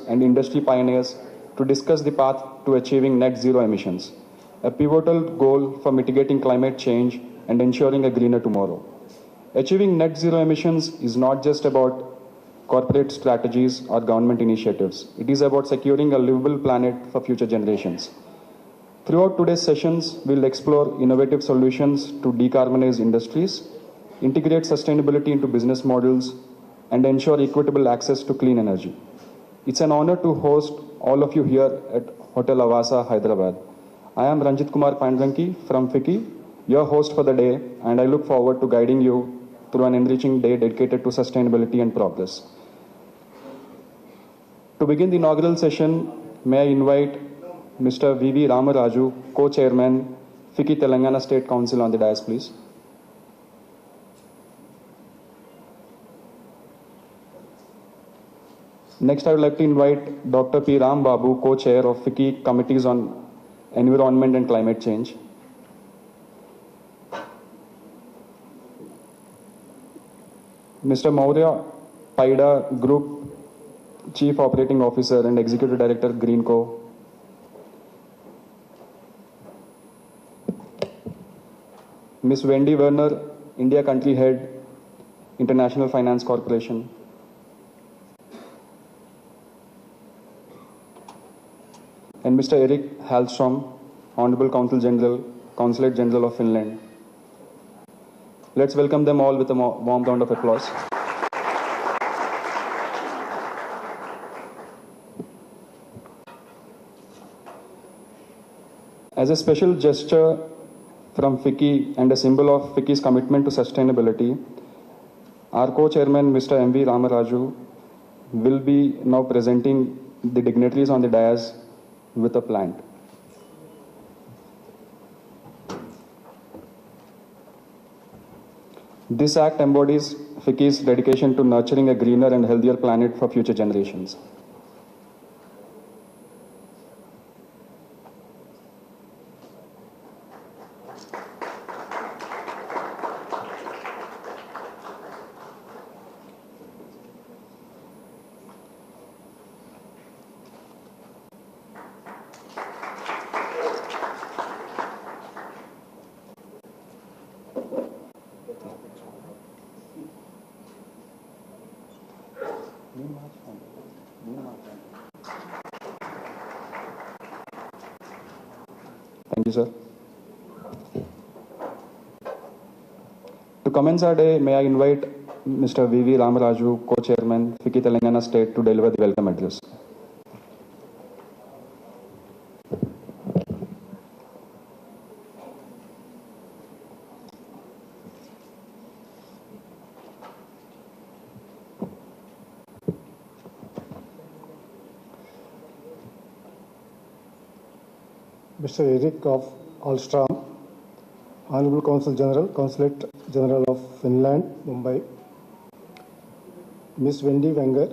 and industry pioneers to discuss the path to achieving net zero emissions, a pivotal goal for mitigating climate change and ensuring a greener tomorrow. Achieving net zero emissions is not just about corporate strategies or government initiatives. It is about securing a livable planet for future generations. Throughout today's sessions, we'll explore innovative solutions to decarbonize industries, integrate sustainability into business models, and ensure equitable access to clean energy. It's an honor to host all of you here at Hotel Avasa, Hyderabad. I am Ranjit Kumar Pandranki from FICCI, your host for the day, and I look forward to guiding you through an enriching day dedicated to sustainability and progress. To begin the inaugural session, may I invite Mr. V.V. Ramaraju, Co-Chairman, FICCI Telangana State Council on the dais, please. Next, I would like to invite Dr. P. Ram Babu, Co-Chair of FICCI Committees on Environment and Climate Change. Mr. Maurya Paida, Group Chief Operating Officer and Executive Director, Greenco. Ms. Wendy Werner, India Country Head, International Finance Corporation. And Mr. Erik Hallström, Honorable Consul General, Consulate General of Finland. Let's welcome them all with a warm round of applause. As a special gesture from FICCI and a symbol of FICCI's commitment to sustainability, our co-chairman, Mr. M.V. Ramaraju, will be now presenting the dignitaries on the dais with a plant. This act embodies FICCI's dedication to nurturing a greener and healthier planet for future generations. Thank you, sir. To commence our day, may I invite Mr. V.V. Ramaraju, Co-Chairman, FICCI Telangana State, to deliver the welcome address. Mr. Erik Hallström, Honorable Consul General, Consulate General of Finland, Mumbai. Ms. Wendy Wenger,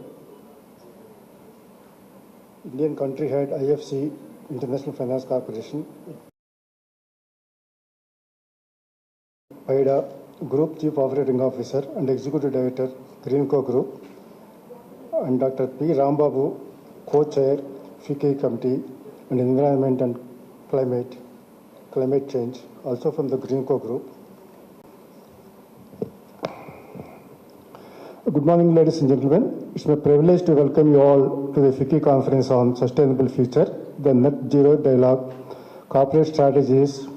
Indian Country Head, IFC, International Finance Corporation. Paida, Group Chief Operating Officer and Executive Director, Greenco Group. And Dr. P. Rambabu, Co-Chair, FICCI Committee on Environment and Climate Change, also from the Greenco Group. Good morning, ladies and gentlemen. It's my privilege to welcome you all to the FICCI Conference on Sustainable Future, the Net Zero Dialogue, Corporate Strategies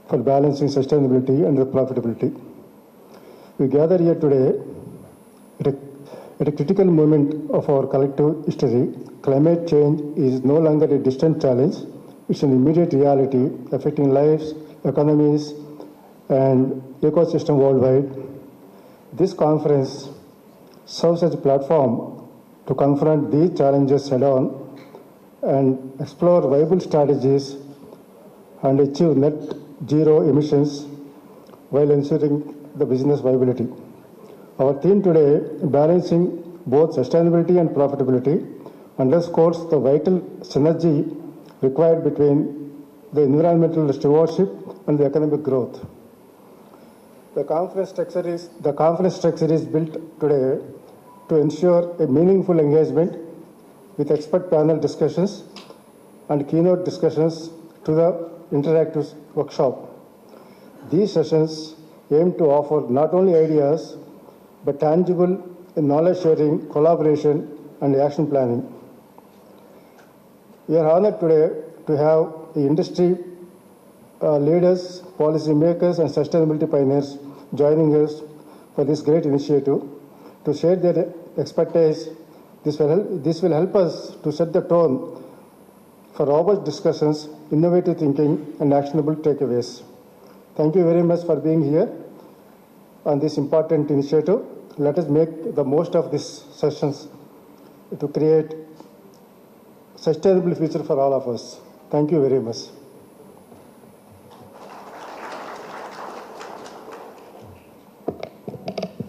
for Balancing Sustainability and Profitability. We gather here today at a critical moment of our collective history. Climate change is no longer a distant challenge. It's an immediate reality affecting lives, economies, and ecosystem worldwide. This conference serves as a platform to confront these challenges head-on and explore viable strategies and achieve net zero emissions while ensuring the business viability. Our theme today, balancing both sustainability and profitability, underscores the vital synergy required between the environmental stewardship and the economic growth. The conference structure is built today to ensure a meaningful engagement with expert panel discussions and keynote discussions to the interactive workshop. These sessions aim to offer not only ideas, but tangible knowledge sharing, collaboration, and action planning. We are honored today to have the industry leaders, policy makers, and sustainability pioneers joining us for this great initiative to share their expertise. This will help us to set the tone for robust discussions, innovative thinking, and actionable takeaways. Thank you very much for being here on this important initiative. Let us make the most of these sessions to create sustainable future for all of us. Thank you very much.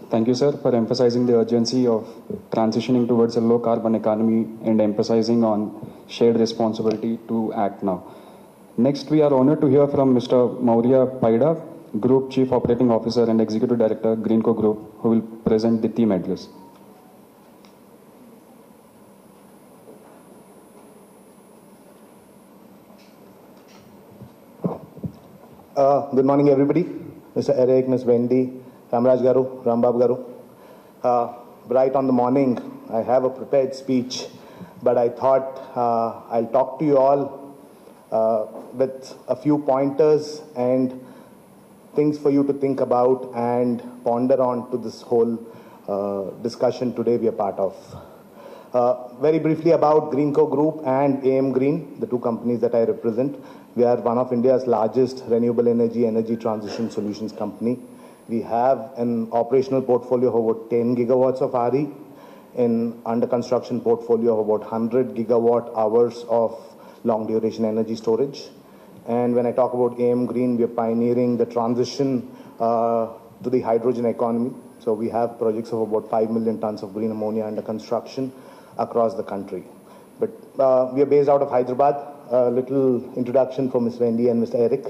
Thank you, sir, for emphasizing the urgency of transitioning towards a low-carbon economy and emphasizing on shared responsibility to act now. Next, we are honored to hear from Mr. Maurya Paida, Group Chief Operating Officer and Executive Director, Greenco Group, who will present the theme address. Good morning, everybody. Mr. Eric, Ms. Wendy, Ramraj Garu, Rambab Garu. Right on the morning, I have a prepared speech, but I thought I'll talk to you all with a few pointers and things for you to think about and ponder on to this whole discussion today we are part of. Very briefly about Greenco Group and AM Green, the two companies that I represent. We are one of India's largest renewable energy transition solutions company. We have an operational portfolio of about 10 gigawatts of RE, in under construction portfolio of about 100 gigawatt hours of long duration energy storage. And when I talk about AM Green, we are pioneering the transition to the hydrogen economy. So we have projects of about 5 million tons of green ammonia under construction across the country. But we are based out of Hyderabad. A little introduction for Ms. Wendy and Mr. Eric.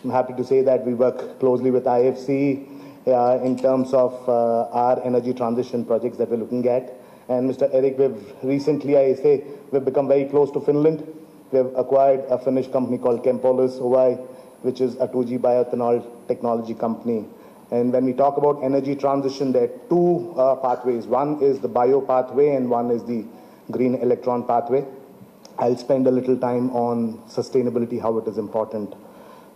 I'm happy to say that we work closely with IFC in terms of our energy transition projects that we're looking at. And Mr. Eric, we've become very close to Finland. We have acquired a Finnish company called Chempolis OY, which is a 2G bioethanol technology company. And when we talk about energy transition, there are two pathways. One is the bio pathway and one is the green electron pathway. I'll spend a little time on sustainability, how it is important.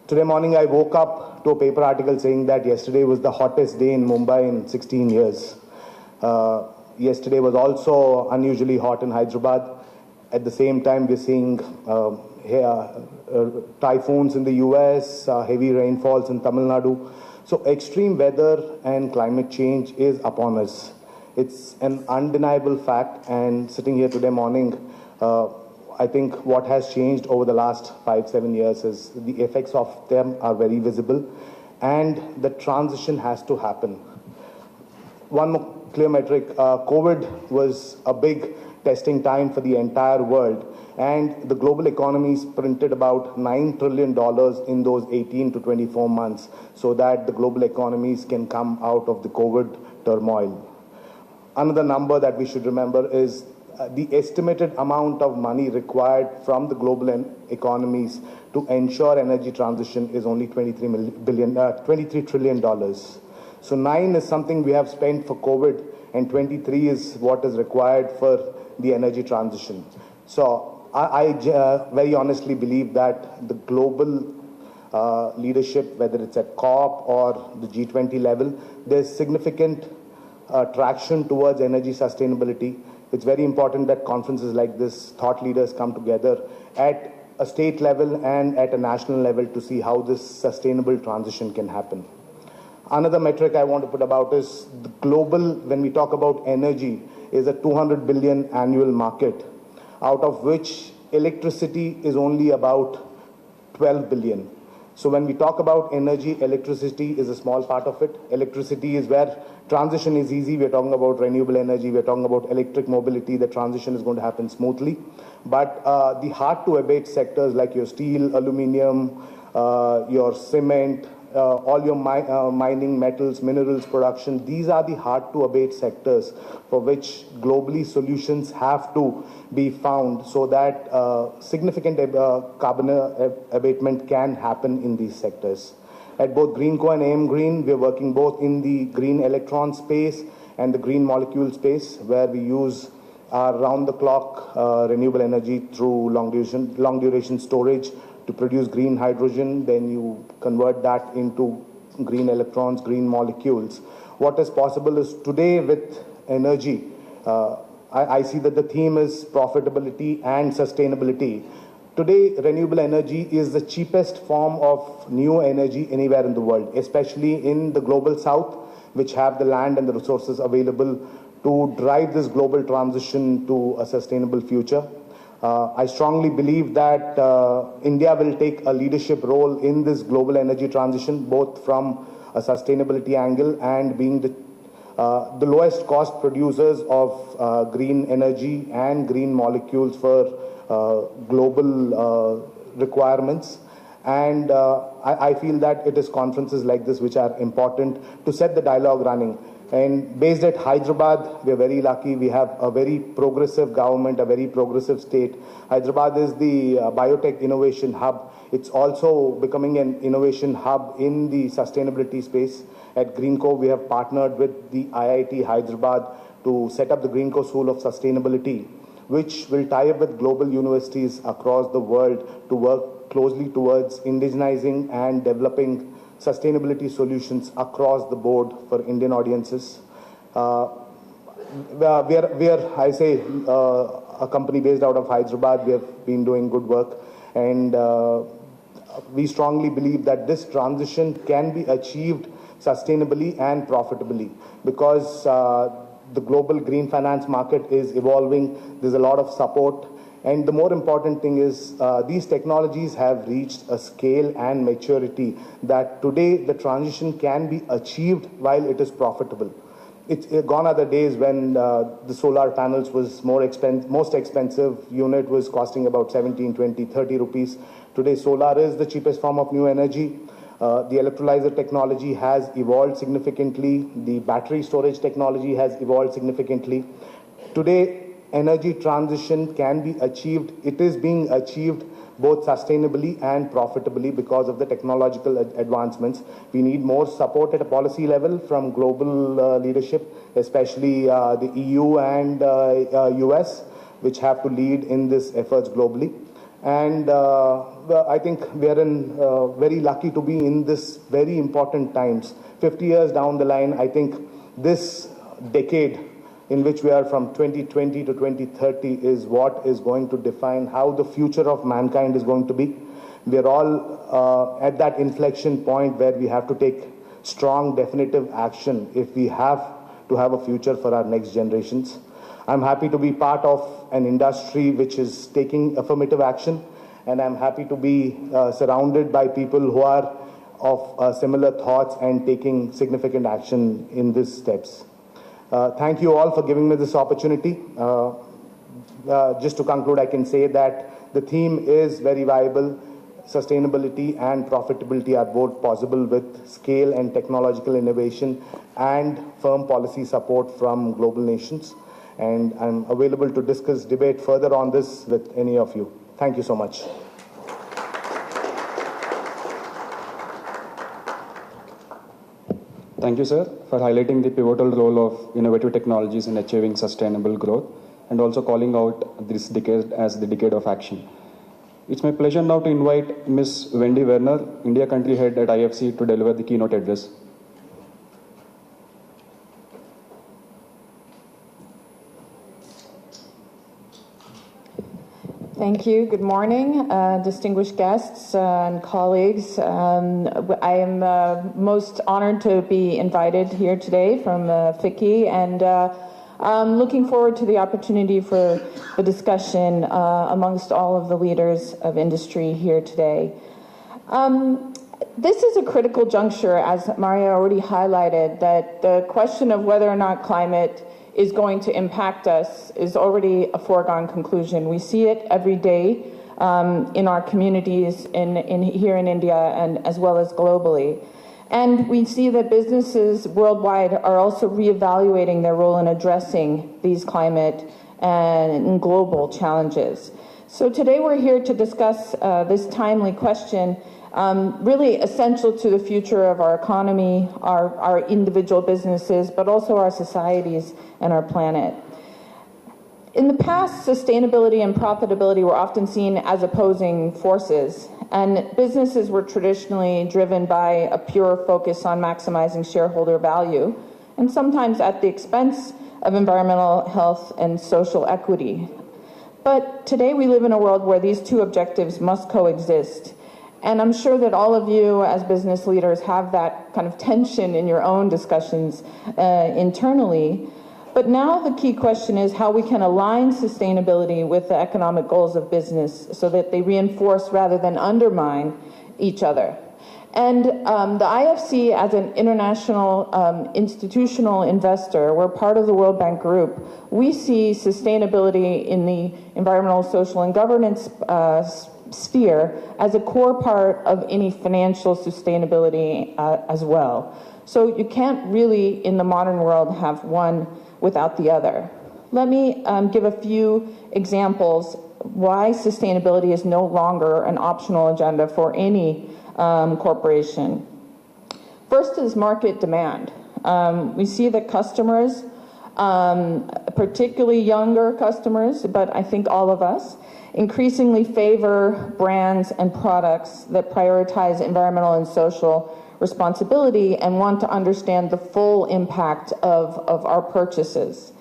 Today morning, I woke up to a paper article saying that yesterday was the hottest day in Mumbai in 16 years. Yesterday was also unusually hot in Hyderabad. At the same time, we're seeing typhoons in the US, heavy rainfalls in Tamil Nadu. So extreme weather and climate change is upon us. It's an undeniable fact, and sitting here today morning, I think what has changed over the last 5-7 years is the effects of them are very visible, and the transition has to happen. One more clear metric, COVID was a big testing time for the entire world, and the global economies printed about $9 trillion in those 18 to 24 months so that the global economies can come out of the COVID turmoil. Another number that we should remember is the estimated amount of money required from the global economies to ensure energy transition is only $23 trillion. So 9 is something we have spent for COVID, and 23 is what is required for the energy transition. So I very honestly believe that the global leadership, whether it's at COP or the G20 level, there's significant traction towards energy sustainability. It's very important that conferences like this, thought leaders come together at a state level and at a national level to see how this sustainable transition can happen. Another metric I want to put about is the global, when we talk about energy, is a 200 billion annual market, out of which electricity is only about 12 billion. So when we talk about energy, electricity is a small part of it. Electricity is where transition is easy. We're talking about renewable energy. We're talking about electric mobility. The transition is going to happen smoothly. But the hard-to-abate sectors like your steel, aluminium, your cement, all your mining, metals, minerals production. These are the hard-to-abate sectors for which globally solutions have to be found so that significant carbon abatement can happen in these sectors. At both Greenco and AM Green, we are working both in the green electron space and the green molecule space, where we use round-the-clock renewable energy through long-duration storage to produce green hydrogen. Then you convert that into green electrons, green molecules. What is possible is today with energy, I see that the theme is profitability and sustainability. Today, renewable energy is the cheapest form of new energy anywhere in the world, especially in the global south, which have the land and the resources available to drive this global transition to a sustainable future. I strongly believe that India will take a leadership role in this global energy transition, both from a sustainability angle and being the lowest cost producers of green energy and green molecules for global requirements. And I feel that it is conferences like this which are important to set the dialogue running. And based at Hyderabad, we are very lucky. We have a very progressive government, a very progressive state. Hyderabad is the biotech innovation hub. It's also becoming an innovation hub in the sustainability space. At Greenco, we have partnered with the IIT Hyderabad to set up the Greenco School of Sustainability, which will tie up with global universities across the world to work closely towards indigenizing and developing sustainability solutions across the board for Indian audiences. We are, I say, a company based out of Hyderabad. We have been doing good work, and we strongly believe that this transition can be achieved sustainably and profitably because the global green finance market is evolving. There's a lot of support. And the more important thing is these technologies have reached a scale and maturity that today the transition can be achieved while it is profitable. It's gone are the days when the solar panels was most expensive unit was costing about 17, 20, 30 rupees. Today solar is the cheapest form of new energy. The electrolyzer technology has evolved significantly. The battery storage technology has evolved significantly. Today, energy transition can be achieved. It is being achieved both sustainably and profitably because of the technological advancements. We need more support at a policy level from global leadership, especially the EU and US, which have to lead in this efforts globally. And I think we are very lucky to be in this very important times. 50 years down the line, I think this decade in which we are from 2020 to 2030 is what is going to define how the future of mankind is going to be. We are all at that inflection point where we have to take strong, definitive action if we have to have a future for our next generations. I'm happy to be part of an industry which is taking affirmative action, and I'm happy to be surrounded by people who are of similar thoughts and taking significant action in these steps. Thank you all for giving me this opportunity. Just to conclude, I can say that the theme is very viable. Sustainability and profitability are both possible with scale and technological innovation and firm policy support from global nations. And I'm available to discuss, debate further on this with any of you. Thank you so much. Thank you, sir, for highlighting the pivotal role of innovative technologies in achieving sustainable growth and also calling out this decade as the decade of action. It's my pleasure now to invite Ms. Wendy Werner, India Country Head at IFC, to deliver the keynote address. Thank you. Good morning, distinguished guests and colleagues. I am most honored to be invited here today from FICCI, and I'm looking forward to the opportunity for the discussion amongst all of the leaders of industry here today. This is a critical juncture, as Maria already highlighted, that the question of whether or not climate is going to impact us is already a foregone conclusion. We see it every day in our communities here in India and as well as globally. And we see that businesses worldwide are also reevaluating their role in addressing these climate and global challenges. So today we're here to discuss this timely question, really essential to the future of our economy, our individual businesses, but also our societies and our planet. In the past, sustainability and profitability were often seen as opposing forces, and businesses were traditionally driven by a pure focus on maximizing shareholder value, and sometimes at the expense of environmental health and social equity. But today we live in a world where these two objectives must coexist. And I'm sure that all of you as business leaders have that kind of tension in your own discussions internally. But now the key question is how we can align sustainability with the economic goals of business so that they reinforce rather than undermine each other. And the IFC, as an international institutional investor, we're part of the World Bank Group. We see sustainability in the environmental, social, and governance sphere as a core part of any financial sustainability as well. So you can't really, in the modern world, have one without the other. Let me give a few examples why sustainability is no longer an optional agenda for any corporation. First is market demand. We see that customers, particularly younger customers, but I think all of us, increasingly favor brands and products that prioritize environmental and social responsibility and want to understand the full impact of our purchases.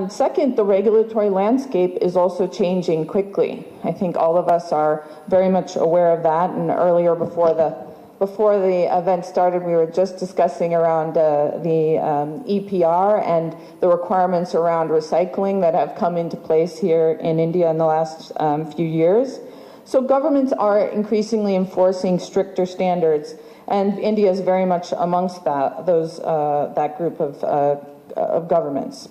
Second, the regulatory landscape is also changing quickly. I think all of us are very much aware of that, and earlier before the event started, we were just discussing around the EPR and the requirements around recycling that have come into place here in India in the last few years. So governments are increasingly enforcing stricter standards, and India is very much amongst that group of governments.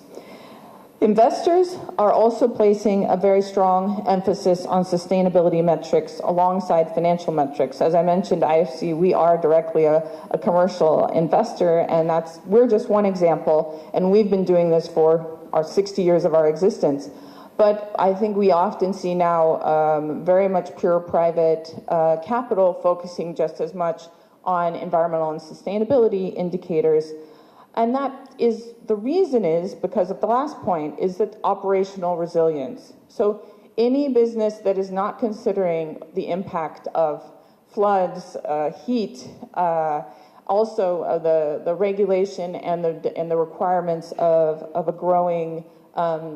Investors are also placing a very strong emphasis on sustainability metrics alongside financial metrics. As I mentioned, IFC, we are directly a commercial investor, and we're just one example, and we've been doing this for our 60 years of our existence. But I think we often see now very much pure private capital focusing just as much on environmental and sustainability indicators. And the reason is because of the last point, is that operational resilience. So any business that is not considering the impact of floods, heat, also the regulation and the requirements of a growing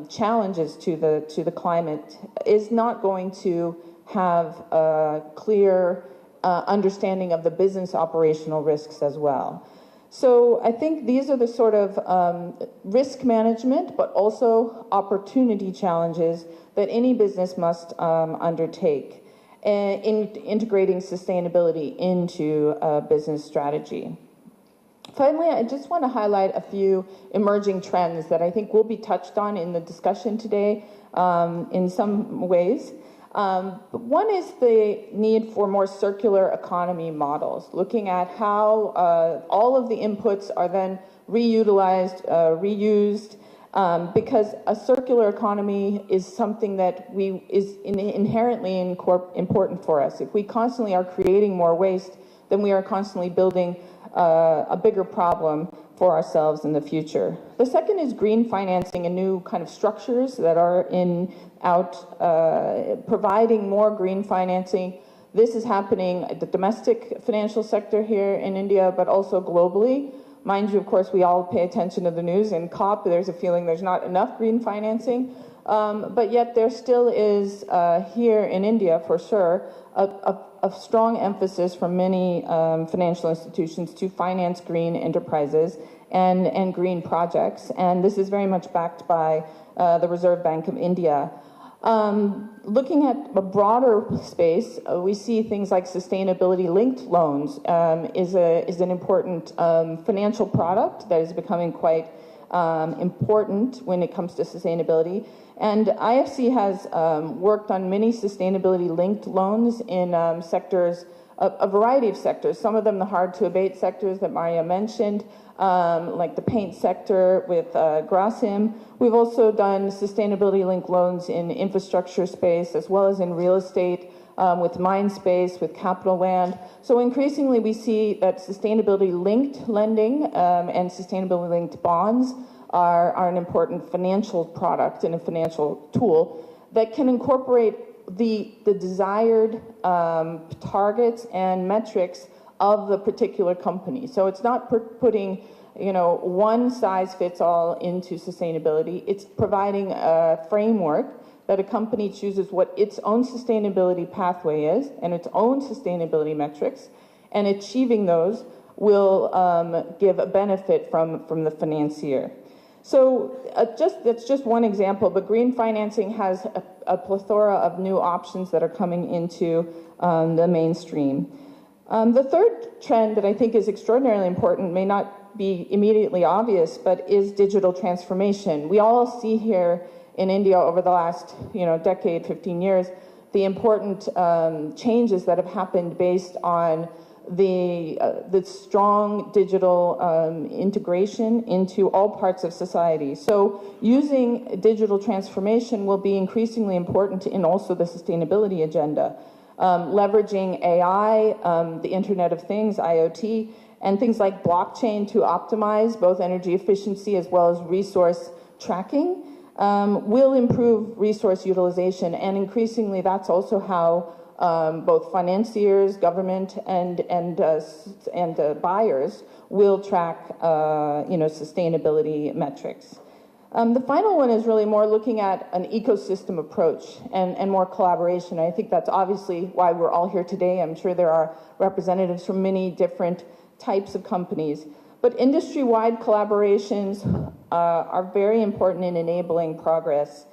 challenges to the climate is not going to have a clear understanding of the business operational risks as well. So I think these are the sort of risk management, but also opportunity challenges that any business must undertake in integrating sustainability into a business strategy. Finally, I just want to highlight a few emerging trends that I think will be touched on in the discussion today in some ways. One is the need for more circular economy models, looking at how all of the inputs are then reutilized, reused, because a circular economy is something that is inherently important for us. If we constantly are creating more waste, then we are constantly building a bigger problem for ourselves in the future. The second is green financing and new kind of structures that are providing more green financing. This is happening at the domestic financial sector here in India, but also globally. Mind you, of course, we all pay attention to the news. In COP, there's a feeling there's not enough green financing, but yet there still is, here in India for sure, a strong emphasis from many financial institutions to finance green enterprises and green projects. And this is very much backed by the Reserve Bank of India. Looking at a broader space, we see things like sustainability-linked loans is an important financial product that is becoming quite important when it comes to sustainability. And IFC has worked on many sustainability-linked loans in sectors a variety of sectors, some of them the hard-to-abate sectors that Maria mentioned, like the paint sector with Grasim. We've also done sustainability-linked loans in infrastructure space as well as in real estate, with Mindspace, with Capital Land. So increasingly we see that sustainability-linked lending and sustainability-linked bonds are an important financial product and a financial tool that can incorporate the desired targets and metrics of the particular company. So it's not putting, one size fits all into sustainability. It's providing a framework that a company chooses what its own sustainability pathway is and its own sustainability metrics, and achieving those will give a benefit from the financier. So that's just one example, but green financing has a plethora of new options that are coming into the mainstream. The third trend that I think is extraordinarily important may not be immediately obvious, but is digital transformation. We all see here in India over the last decade, 15 years, the important changes that have happened based on the strong digital integration into all parts of society. So using digital transformation will be increasingly important in also the sustainability agenda. Leveraging AI, the Internet of Things, IoT, and things like blockchain to optimize both energy efficiency as well as resource tracking will improve resource utilization, and increasingly that's also how both financiers, government, and buyers will track sustainability metrics. The final one is really more looking at an ecosystem approach and more collaboration. I think that's obviously why we're all here today. I'm sure there are representatives from many different types of companies. But industry-wide collaborations are very important in enabling progress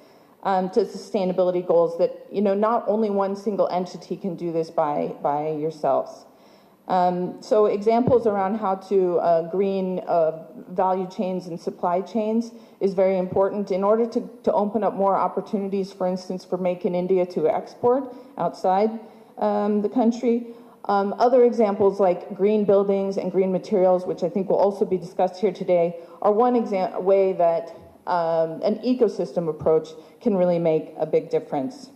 to sustainability goals that, not only one single entity can do this by yourselves. So examples around how to green value chains and supply chains is very important in order to open up more opportunities, for instance, for Make in India to export outside the country. Other examples like green buildings and green materials, which I think will also be discussed here today, are one way that an ecosystem approach can really make a big difference.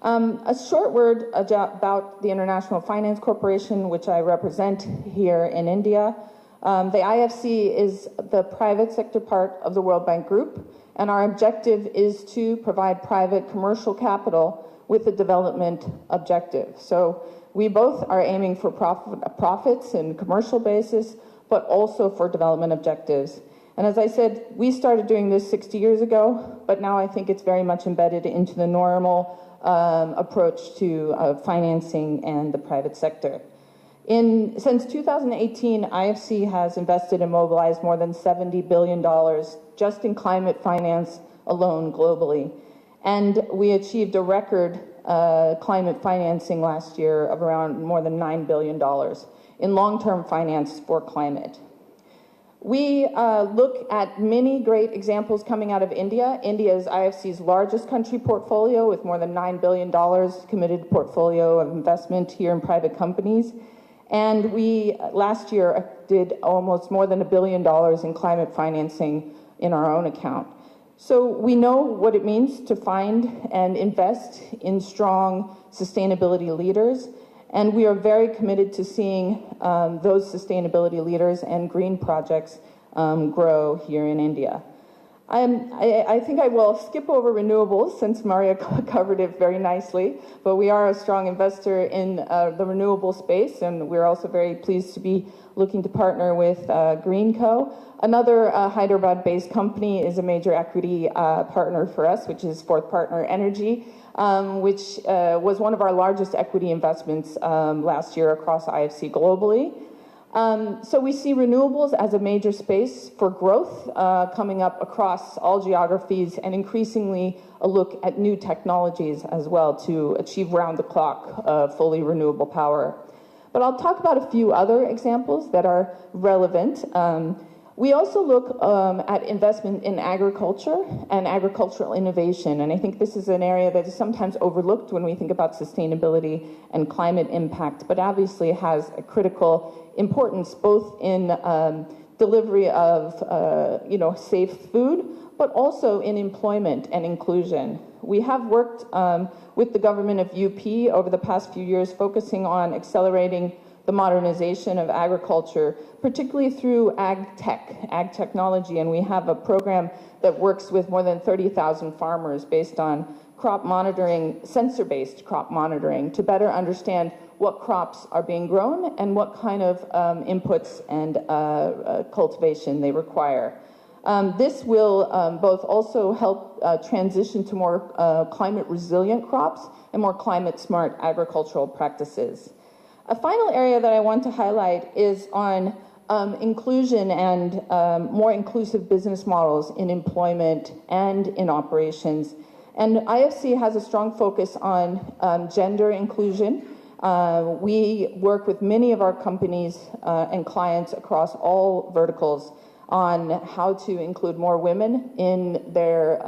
A short word about the International Finance Corporation, which I represent here in India. The IFC is the private sector part of the World Bank Group, and our objective is to provide private commercial capital with a development objective. So we both are aiming for profits and commercial basis, but also for development objectives. And as I said, we started doing this 60 years ago, but now I think it's very much embedded into the normal approach to financing and the private sector. Since 2018, IFC has invested and mobilized more than $70 billion just in climate finance alone globally. And we achieved a record climate financing last year of around more than $9 billion in long-term finance for climate. We look at many great examples coming out of India. India is IFC's largest country portfolio with more than $9 billion committed portfolio of investment here in private companies. And we, last year, did almost more than $1 billion in climate financing in our own account. So we know what it means to find and invest in strong sustainability leaders. And we are very committed to seeing those sustainability leaders and green projects grow here in India. I think I will skip over renewables since Maria covered it very nicely, but we are a strong investor in the renewable space, and we're also very pleased to be looking to partner with Greenco. Another Hyderabad-based company is a major equity partner for us, which is Fourth Partner Energy, which was one of our largest equity investments last year across IFC globally. So we see renewables as a major space for growth coming up across all geographies, and increasingly a look at new technologies as well to achieve round-the-clock fully renewable power. But I'll talk about a few other examples that are relevant. We also look at investment in agriculture and agricultural innovation, and I think this is an area that is sometimes overlooked when we think about sustainability and climate impact, but obviously has a critical importance both in delivery of safe food, but also in employment and inclusion. We have worked with the government of UP over the past few years, focusing on accelerating the modernization of agriculture, particularly through ag technology, and we have a program that works with more than 30,000 farmers based on crop monitoring, sensor-based crop monitoring, to better understand what crops are being grown and what kind of inputs and cultivation they require. This will both also help transition to more climate resilient crops and more climate smart agricultural practices. A final area that I want to highlight is on inclusion and more inclusive business models in employment and in operations. And IFC has a strong focus on gender inclusion. We work with many of our companies and clients across all verticals on how to include more women in their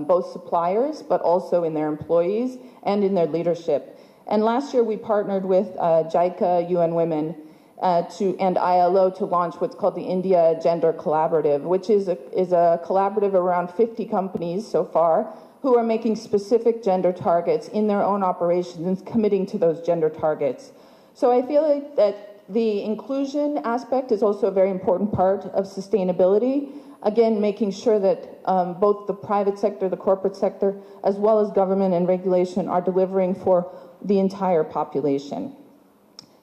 both suppliers, but also in their employees and in their leadership. And last year we partnered with JICA, UN Women, and ILO to launch what's called the India Gender Collaborative, which is a collaborative around 50 companies so far who are making specific gender targets in their own operations and committing to those gender targets. So I feel like that the inclusion aspect is also a very important part of sustainability. Again, making sure that both the private sector, the corporate sector, as well as government and regulation are delivering for the entire population.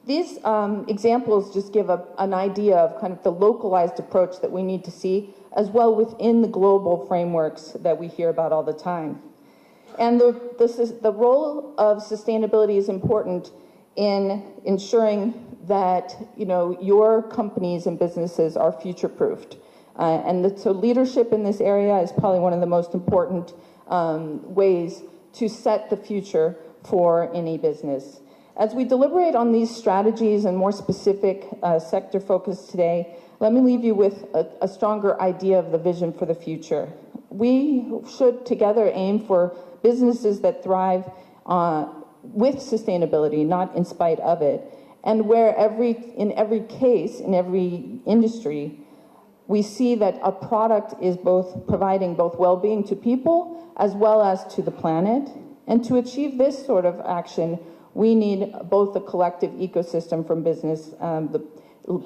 These examples just give an idea of kind of the localized approach that we need to see, as well within the global frameworks that we hear about all the time. And the role of sustainability is important in ensuring that your companies and businesses are future-proofed. So leadership in this area is probably one of the most important ways to set the future for any business. As we deliberate on these strategies and more specific sector focus today, let me leave you with a stronger idea of the vision for the future. We should together aim for businesses that thrive with sustainability, not in spite of it, and where in every case, in every industry, we see that a product is providing both well-being to people as well as to the planet. And to achieve this sort of action, we need both a collective ecosystem from business, the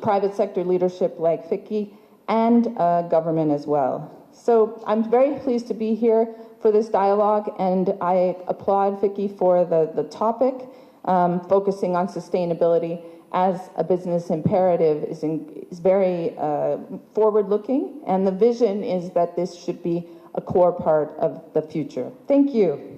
private sector leadership like FICCI, and government as well. So I'm very pleased to be here for this dialogue, and I applaud FICCI for the topic, focusing on sustainability as a business imperative is very forward-looking, and the vision is that this should be a core part of the future. Thank you.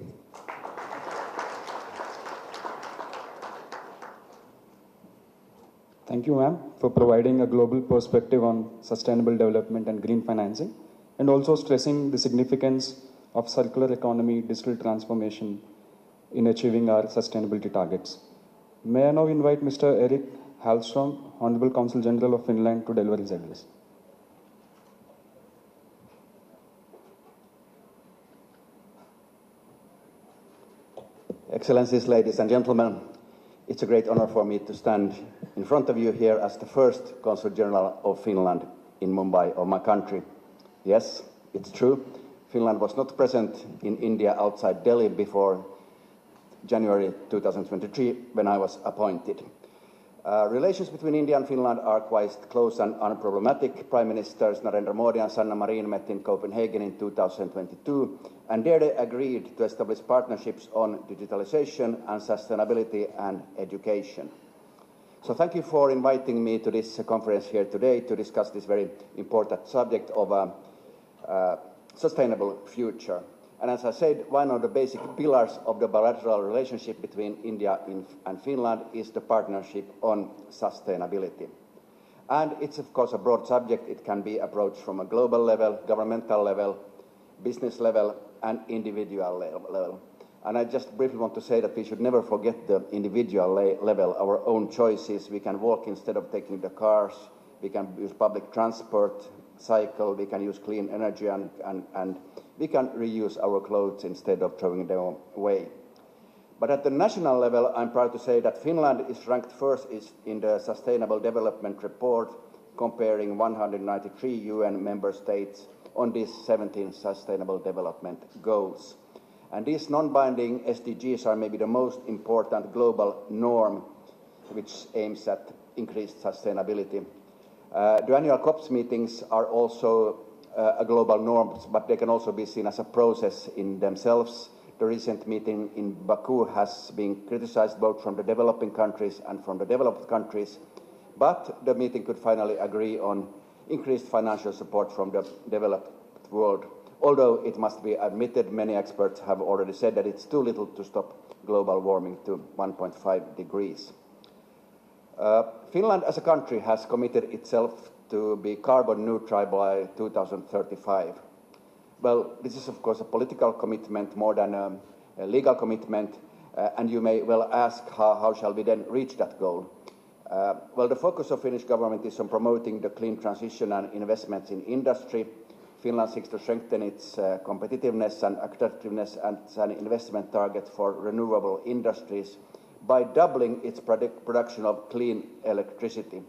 Thank you, ma'am, for providing a global perspective on sustainable development and green financing, and also stressing the significance of circular economy, digital transformation in achieving our sustainability targets. May I now invite Mr. Erik Hallström, Honorable Consul General of Finland, to deliver his address. Excellencies, ladies and gentlemen, it's a great honor for me to stand in front of you here as the first Consul General of Finland in Mumbai, of my country. Yes, it's true. Finland was not present in India outside Delhi before January 2023, when I was appointed. Relations between India and Finland are quite close and unproblematic. Prime Ministers Narendra Modi and Sanna Marin met in Copenhagen in 2022, and there they agreed to establish partnerships on digitalization and sustainability and education. So thank you for inviting me to this conference here today to discuss this very important subject of a sustainable future. And as I said, one of the basic pillars of the bilateral relationship between India and Finland is the partnership on sustainability. And it's, of course, a broad subject. It can be approached from a global level, governmental level, business level, and individual level. And I just briefly want to say that we should never forget the individual level, our own choices. We can walk instead of taking the cars. We can use public transport. cycle, we can use clean energy, and we can reuse our clothes instead of throwing them away. But at the national level, I'm proud to say that Finland is ranked first in the Sustainable Development Report, comparing 193 UN member states on these 17 Sustainable Development Goals. And these non-binding SDGs are maybe the most important global norm which aims at increased sustainability. The annual COPs meetings are also a global norm, but they can also be seen as a process in themselves. The recent meeting in Baku has been criticized both from the developing countries and from the developed countries, but the meeting could finally agree on increased financial support from the developed world. Although it must be admitted, many experts have already said that it's too little to stop global warming to 1.5 degrees. Finland as a country has committed itself to be carbon neutral by 2035. Well, this is of course a political commitment more than a legal commitment, and you may well ask how shall we then reach that goal? Well, the focus of Finnish government is on promoting the clean transition and investments in industry. Finland seeks to strengthen its competitiveness and attractiveness as an investment target for renewable industries by doubling its production of clean electricity.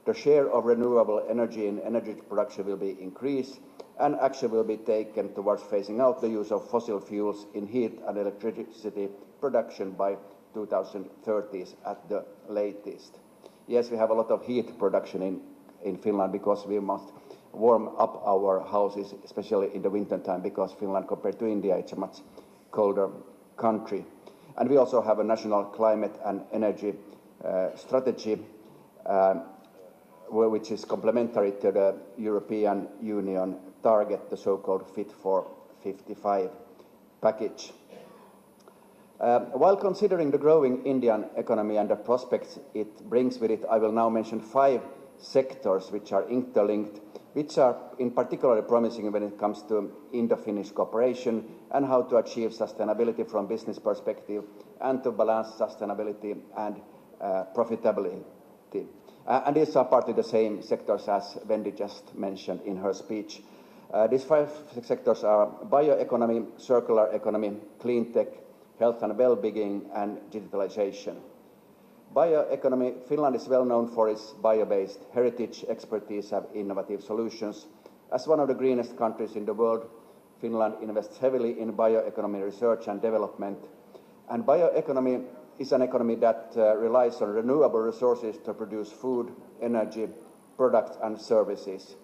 The share of renewable energy in energy production will be increased, and action will be taken towards phasing out the use of fossil fuels in heat and electricity production by 2030s at the latest. Yes, we have a lot of heat production in Finland because we must warm up our houses, especially in the winter time, because Finland, compared to India, it's a much colder country. And we also have a national climate and energy strategy, which is complementary to the European Union target, the so-called Fit for 55 package. While considering the growing Indian economy and the prospects it brings with it, I will now mention 5 sectors which are interlinked, which are in particular promising when it comes to Indo-Finnish cooperation and how to achieve sustainability from business perspective and to balance sustainability and profitability. And these are partly the same sectors as Wendy just mentioned in her speech. These 5 sectors are bioeconomy, circular economy, clean tech, health and well-being, and digitalization. Bioeconomy, Finland is well known for its bio-based heritage, expertise, and innovative solutions. As one of the greenest countries in the world, Finland invests heavily in bioeconomy research and development. And bioeconomy is an economy that relies on renewable resources to produce food, energy, products, and services.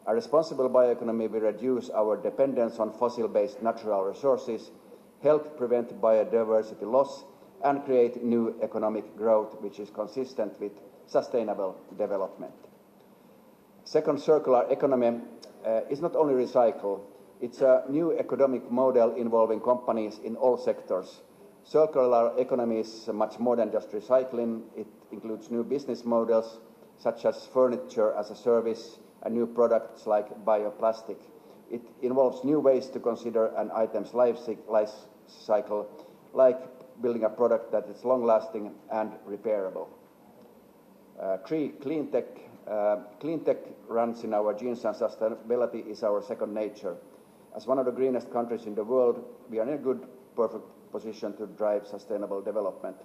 A responsible bioeconomy will reduce our dependence on fossil-based natural resources, help prevent biodiversity loss, and create new economic growth which is consistent with sustainable development. Second, circular economy is not only recycle, it's a new economic model involving companies in all sectors. Circular economy is much more than just recycling. It includes new business models such as furniture as a service and new products like bioplastic. It involves new ways to consider an item's life cycle, like building a product that is long-lasting and repairable. 3, clean tech. Clean tech runs in our genes, and sustainability is our second nature. As one of the greenest countries in the world, we are in a good, perfect position to drive sustainable development.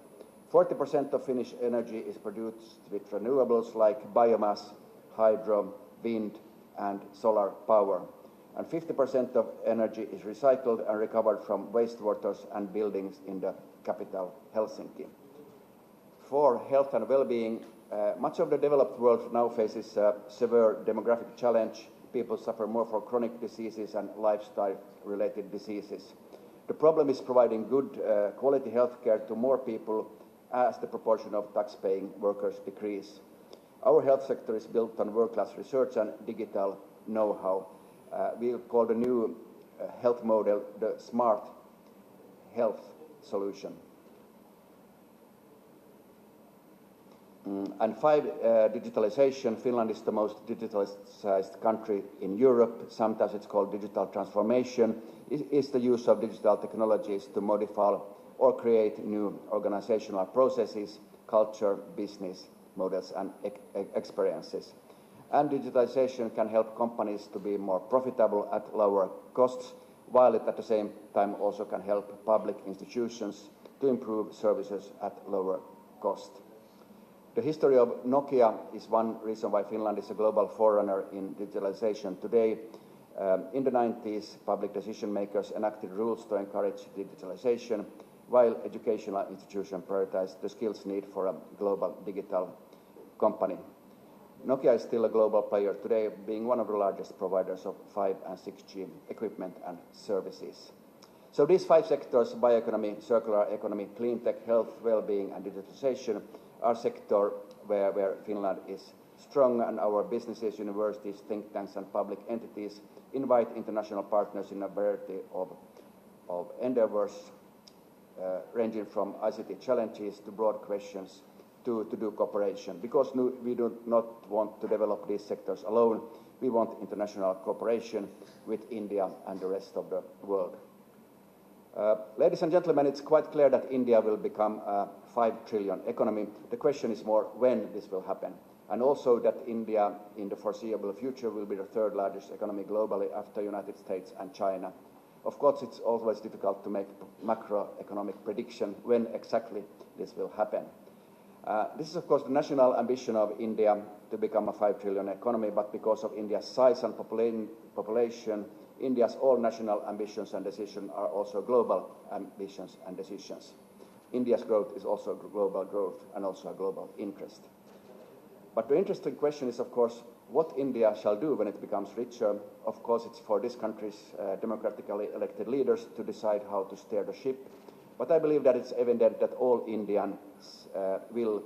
40% of Finnish energy is produced with renewables like biomass, hydro, wind, and solar power. And 50% of energy is recycled and recovered from wastewaters and buildings in the capital, Helsinki. 4, health and well-being. Much of the developed world now faces a severe demographic challenge. People suffer more from chronic diseases and lifestyle-related diseases. The problem is providing good quality health care to more people as the proportion of tax-paying workers decrease. Our health sector is built on world-class research and digital know-how. We call the new health model the smart health solution. And 5, digitalization. Finland is the most digitalized country in Europe. Sometimes it's called digital transformation. It is the use of digital technologies to modify or create new organizational processes, culture, business models, and experiences. And digitalization can help companies to be more profitable at lower costs, while it at the same time also can help public institutions to improve services at lower cost. The history of Nokia is one reason why Finland is a global forerunner in digitalization today. In the 90s, public decision makers enacted rules to encourage digitalization, while educational institutions prioritized the skills need for a global digital company. Nokia is still a global player today, being one of the largest providers of 5 and 6G equipment and services. So these 5 sectors, bioeconomy, circular economy, clean tech, health, well-being and digitalization, are sectors where Finland is strong, and our businesses, universities, think tanks and public entities invite international partners in a variety of endeavors, ranging from ICT challenges to broad questions to do cooperation. Because we do not want to develop these sectors alone, we want international cooperation with India and the rest of the world. Ladies and gentlemen, it's quite clear that India will become a 5 trillion economy. The question is more when this will happen, and also that India in the foreseeable future will be the 3rd largest economy globally after United States and China. Of course, it's always difficult to make macroeconomic prediction when exactly this will happen. This is, of course, the national ambition of India to become a 5 trillion economy, but because of India's size and population, India's all national ambitions and decisions are also global ambitions and decisions. India's growth is also global growth and also a global interest. But the interesting question is, of course, what India shall do when it becomes richer. Of course, it's for this country's democratically elected leaders to decide how to steer the ship. But I believe that it's evident that all Indians will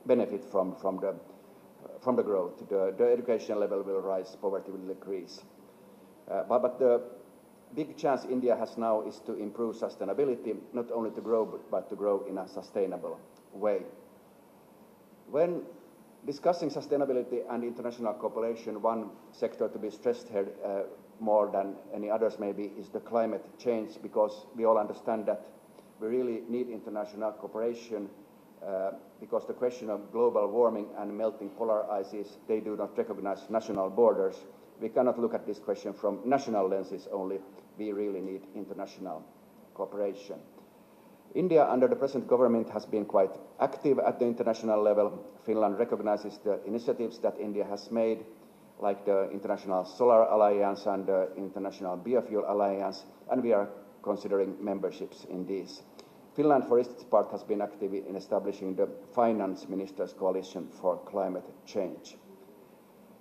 benefit from the growth. The education level will rise, poverty will decrease. But the big chance India has now is to improve sustainability, not only to grow, but to grow in a sustainable way. When discussing sustainability and international cooperation, one sector to be stressed here more than any others maybe is the climate change, because we all understand that we really need international cooperation because the question of global warming and melting polar ices, they do not recognize national borders. We cannot look at this question from national lenses only. We really need international cooperation. India, under the present government, has been quite active at the international level. Finland recognizes the initiatives that India has made, like the International Solar Alliance and the International Biofuel Alliance, and we are considering memberships in these. Finland, for its part, has been active in establishing the Finance Ministers' Coalition for Climate Change.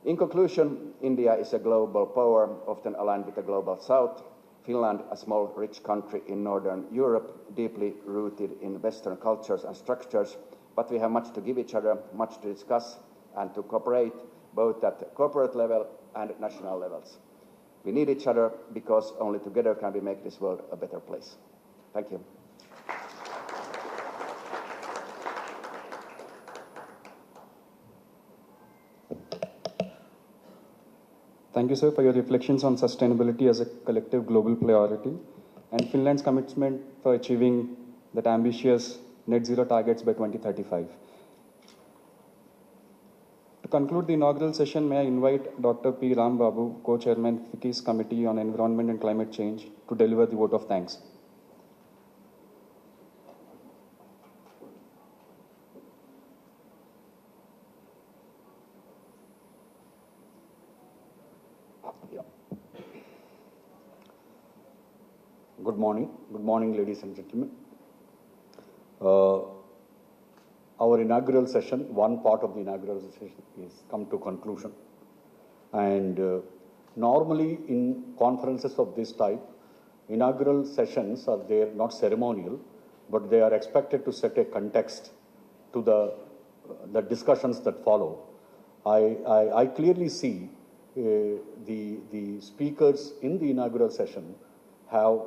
In conclusion, India is a global power, often aligned with the global south. Finland, a small, rich country in Northern Europe, deeply rooted in Western cultures and structures, but we have much to give each other, much to discuss and to cooperate, both at corporate level and national levels. We need each other because only together can we make this world a better place. Thank you. Thank you, sir, for your reflections on sustainability as a collective global priority and Finland's commitment for achieving that ambitious net zero targets by 2035. To conclude the inaugural session, may I invite Dr. P. Ram Babu, Co-Chairman FICCI's Committee on Environment and Climate Change, to deliver the vote of thanks. Good morning, ladies and gentlemen. Our inaugural session, one part of the inaugural session, is come to conclusion. And normally in conferences of this type, inaugural sessions are there not ceremonial, but they are expected to set a context to the discussions that follow. I clearly see the speakers in the inaugural session have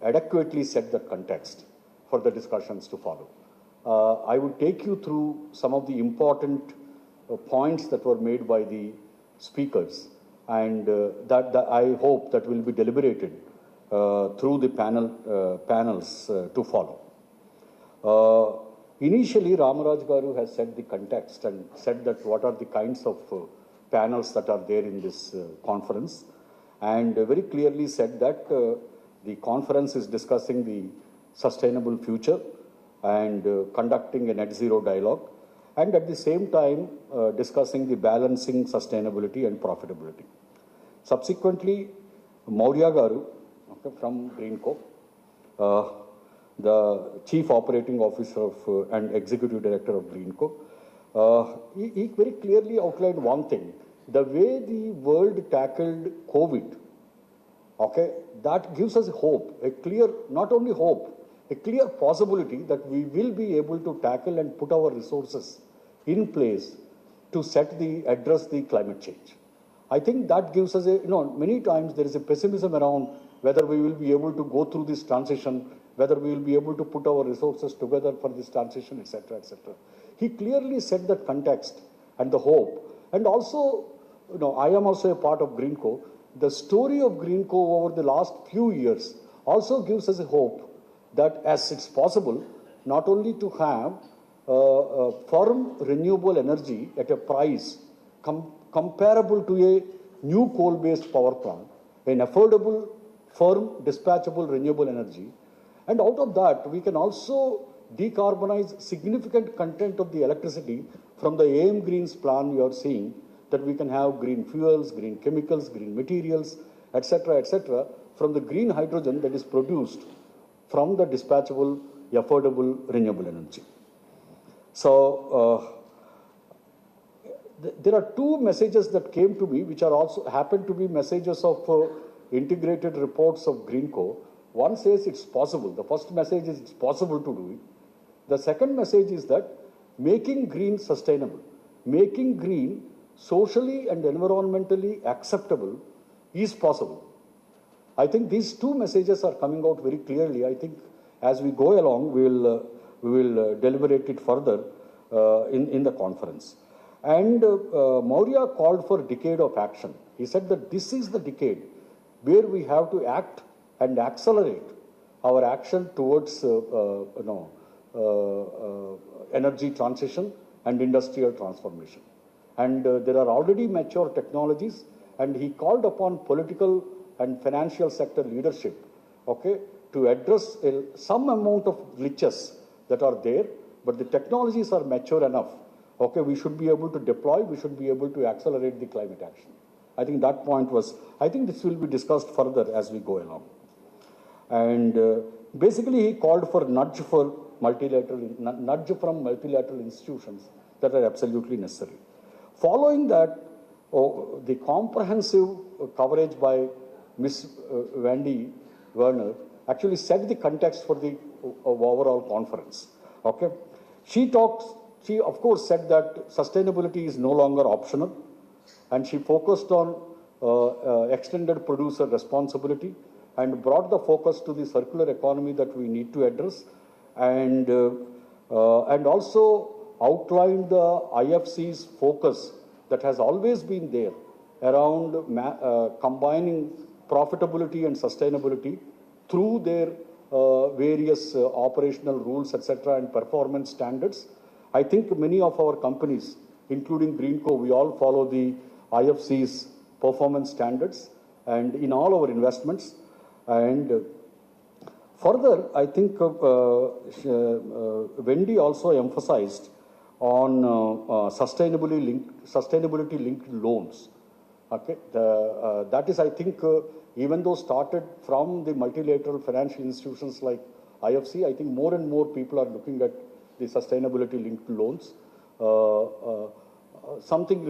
adequately set the context for the discussions to follow. I will take you through some of the important points that were made by the speakers, and that I hope that will be deliberated through the panels to follow. Initially, Ramaraj Garu has set the context and said that what are the kinds of panels that are there in this conference, and very clearly said that the conference is discussing the sustainable future and conducting a net zero dialogue, and at the same time discussing the balancing sustainability and profitability. Subsequently, Maurya Garu, okay, from Greenco, the Chief Operating Officer and Executive Director of Greenco, he very clearly outlined one thing. The way the world tackled COVID, okay, that gives us hope, a clear, not only hope, a clear possibility that we will be able to tackle and put our resources in place to address the climate change. I think that gives us many times there is a pessimism around whether we will be able to go through this transition, whether we will be able to put our resources together for this transition, etc., etc. He clearly set that context and the hope. And also, I am also a part of Greenco. The story of Greenco over the last few years also gives us a hope that as it's possible, not only to have firm renewable energy at a price comparable to a new coal-based power plant, an affordable, firm, dispatchable renewable energy. And out of that, we can also decarbonize significant content of the electricity from the AM Greens plan we are seeing, that we can have green fuels, green chemicals, green materials, etc., from the green hydrogen that is produced from the dispatchable, affordable, renewable energy. So, there are two messages that came to me, which are also happen to be messages of integrated reports of Greenco. One says it's possible. The first message is it's possible to do it. The second message is that making green sustainable, making green socially and environmentally acceptable is possible. I think these two messages are coming out very clearly. I think as we go along, we will deliberate it further in the conference. And Maurya called for a decade of action. He said that this is the decade where we have to act and accelerate our action towards energy transition and industrial transformation. And there are already mature technologies, and he called upon political and financial sector leadership, okay, to address some amount of glitches that are there, but the technologies are mature enough. Okay, we should be able to deploy, we should be able to accelerate the climate action. I think that point was, I think this will be discussed further as we go along. And basically he called for nudge from multilateral institutions that are absolutely necessary. Following that, the comprehensive coverage by Ms. Wendy Werner actually set the context for the overall conference. Okay, she of course said that sustainability is no longer optional, and she focused on extended producer responsibility and brought the focus to the circular economy that we need to address, and also outlined the IFC's focus that has always been there around combining profitability and sustainability through their various operational rules, etc., and performance standards. I think many of our companies, including Greenco, we all follow the IFC's performance standards and in all our investments. And further, I think Wendy also emphasized on sustainability linked loans. Okay, that is, I think, even though started from the multilateral financial institutions like IFC, I think more and more people are looking at the sustainability linked loans, something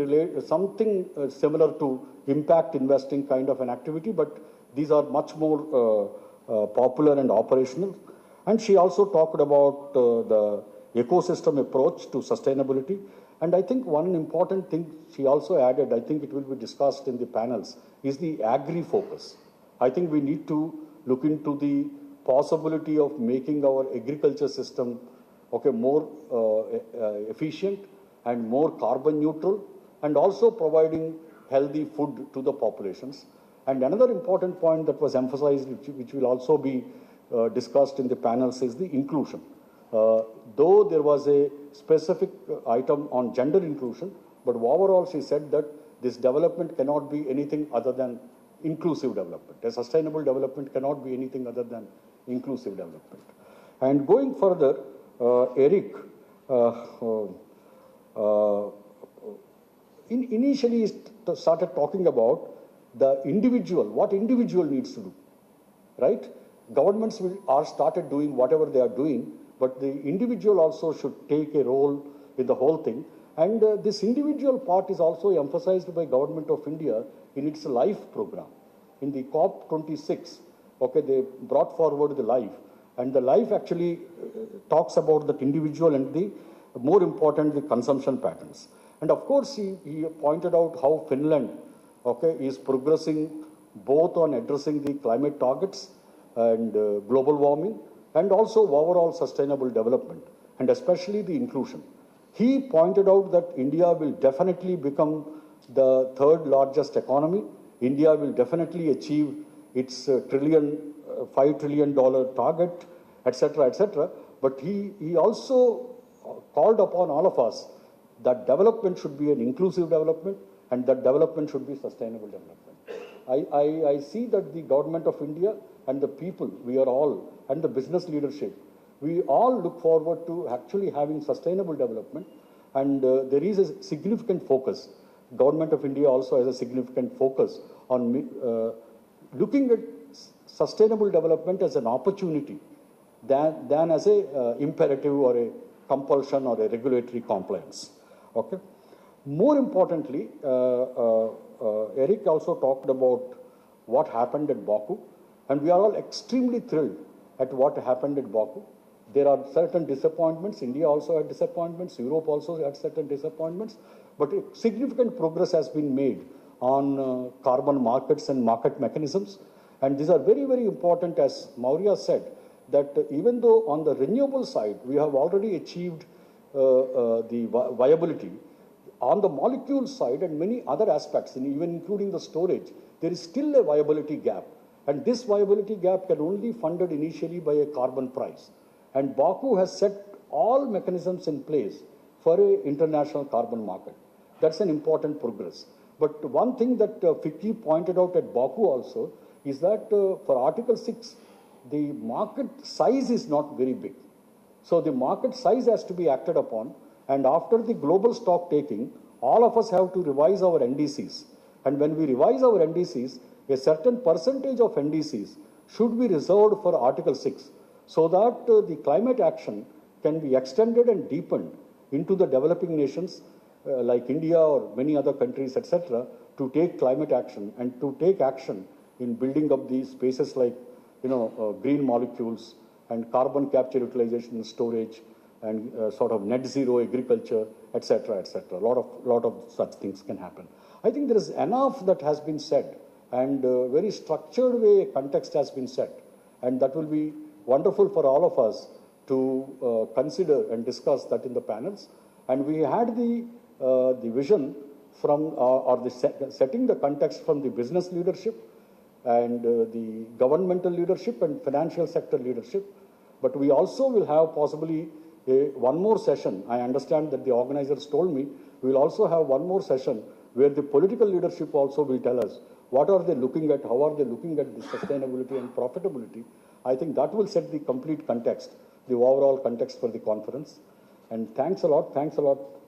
similar to impact investing kind of an activity, but these are much more popular and operational. And she also talked about the ecosystem approach to sustainability. And I think one important thing she also added, I think it will be discussed in the panels, is the agri focus. I think we need to look into the possibility of making our agriculture system more efficient and more carbon neutral, and also providing healthy food to the populations. And another important point that was emphasized, which will also be discussed in the panels, is the inclusion. though there was a specific item on gender inclusion, but overall she said that this development cannot be anything other than inclusive development. A sustainable development cannot be anything other than inclusive development. And going further, Eric initially started talking about the individual, what individual needs to do, right? Governments are started doing whatever they are doing, but the individual also should take a role in the whole thing. And this individual part is also emphasized by Government of India in its LIFE program. In the COP26, okay, they brought forward the LIFE, and the LIFE actually talks about that individual and the more important, the consumption patterns. And of course, he pointed out how Finland, okay, is progressing both on addressing the climate targets and global warming, and also overall sustainable development, and especially the inclusion. He pointed out that India will definitely become the third largest economy. India will definitely achieve its $5 trillion target, etc., etc. But he also called upon all of us that development should be an inclusive development, and that development should be sustainable development. I see that the Government of India and the people, we are all, and the business leadership, we all look forward to actually having sustainable development, and there is a significant focus. Government of India also has a significant focus on looking at sustainable development as an opportunity than as a imperative or a compulsion or a regulatory compliance. Okay. More importantly, Eric also talked about what happened at Baku, and we are all extremely thrilled at what happened at Baku. There are certain disappointments. India also had disappointments. Europe also had certain disappointments. But significant progress has been made on carbon markets and market mechanisms. And these are very, very important, as Maurya said, that even though on the renewable side, we have already achieved the viability, on the molecule side and many other aspects, and even including the storage, there is still a viability gap. And this viability gap can only be funded initially by a carbon price. And Baku has set all mechanisms in place for an international carbon market. That's an important progress. But one thing that FICCI pointed out at Baku also is that for Article 6, the market size is not very big. So the market size has to be acted upon. And after the global stock taking, all of us have to revise our NDCs. And when we revise our NDCs, a certain percentage of NDCs should be reserved for Article 6, so that the climate action can be extended and deepened into the developing nations like India or many other countries, etc., to take climate action and to take action in building up these spaces like, green molecules and carbon capture, utilization and storage, and sort of net zero agriculture, etc., etc. A lot of such things can happen. I think there is enough that has been said, and very structured way context has been set, and that will be wonderful for all of us to consider and discuss that in the panels. And we had the vision from setting the context from the business leadership and the governmental leadership and financial sector leadership. But we also will have possibly one more session. I understand that the organizers told me we will also have one more session where the political leadership also will tell us what are they looking at, how are they looking at the sustainability and profitability. I think that will set the complete context, the overall context for the conference. And thanks a lot,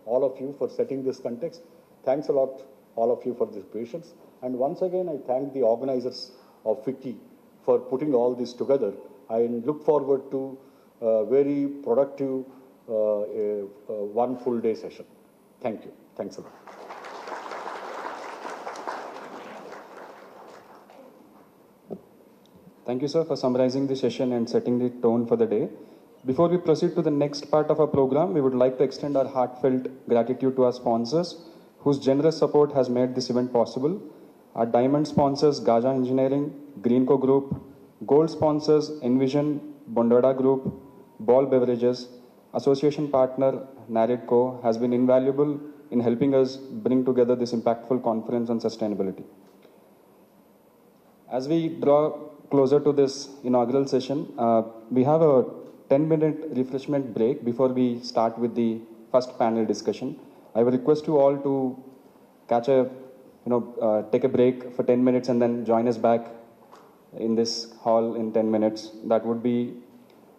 all of you, for setting this context. Thanks a lot, all of you, for this patience. And once again, I thank the organizers of FICCI for putting all this together. I look forward to a very productive one full day session. Thank you. Thanks a lot. Thank you, sir, for summarizing the session and setting the tone for the day. Before we proceed to the next part of our program, we would like to extend our heartfelt gratitude to our sponsors, whose generous support has made this event possible. Our diamond sponsors, Gaja Engineering, Greenco Group; gold sponsors, Envision, Bondada Group, Ball Beverages; association partner, Naredco, has been invaluable in helping us bring together this impactful conference on sustainability. As we draw closer to this inaugural session, we have a 10-minute refreshment break before we start with the first panel discussion. I will request you all to take a break for 10 minutes and then join us back in this hall in 10 minutes. That would be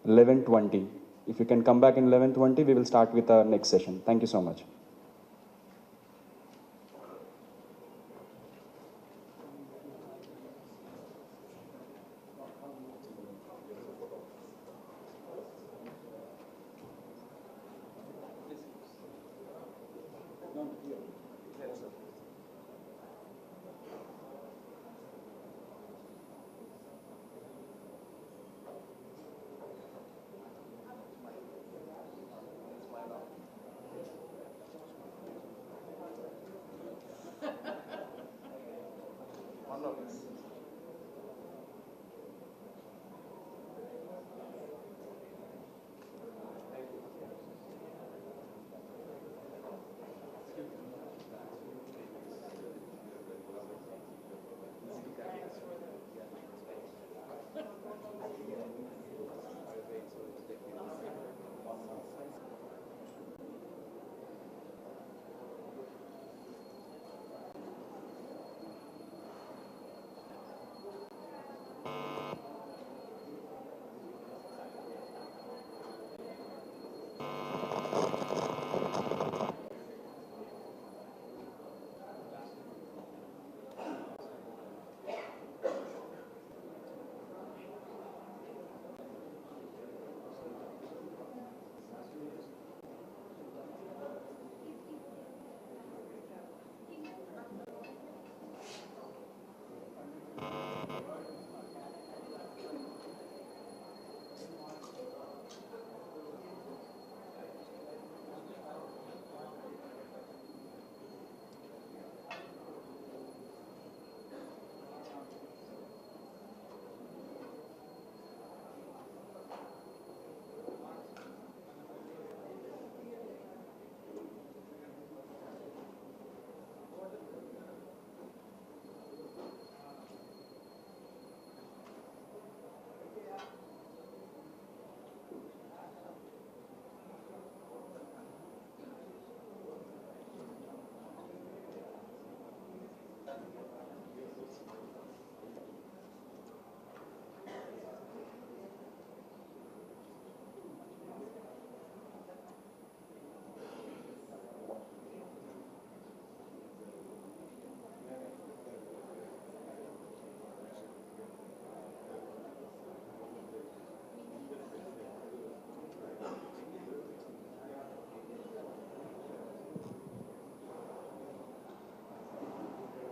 11:20. If you can come back in 11:20, we will start with our next session. Thank you so much.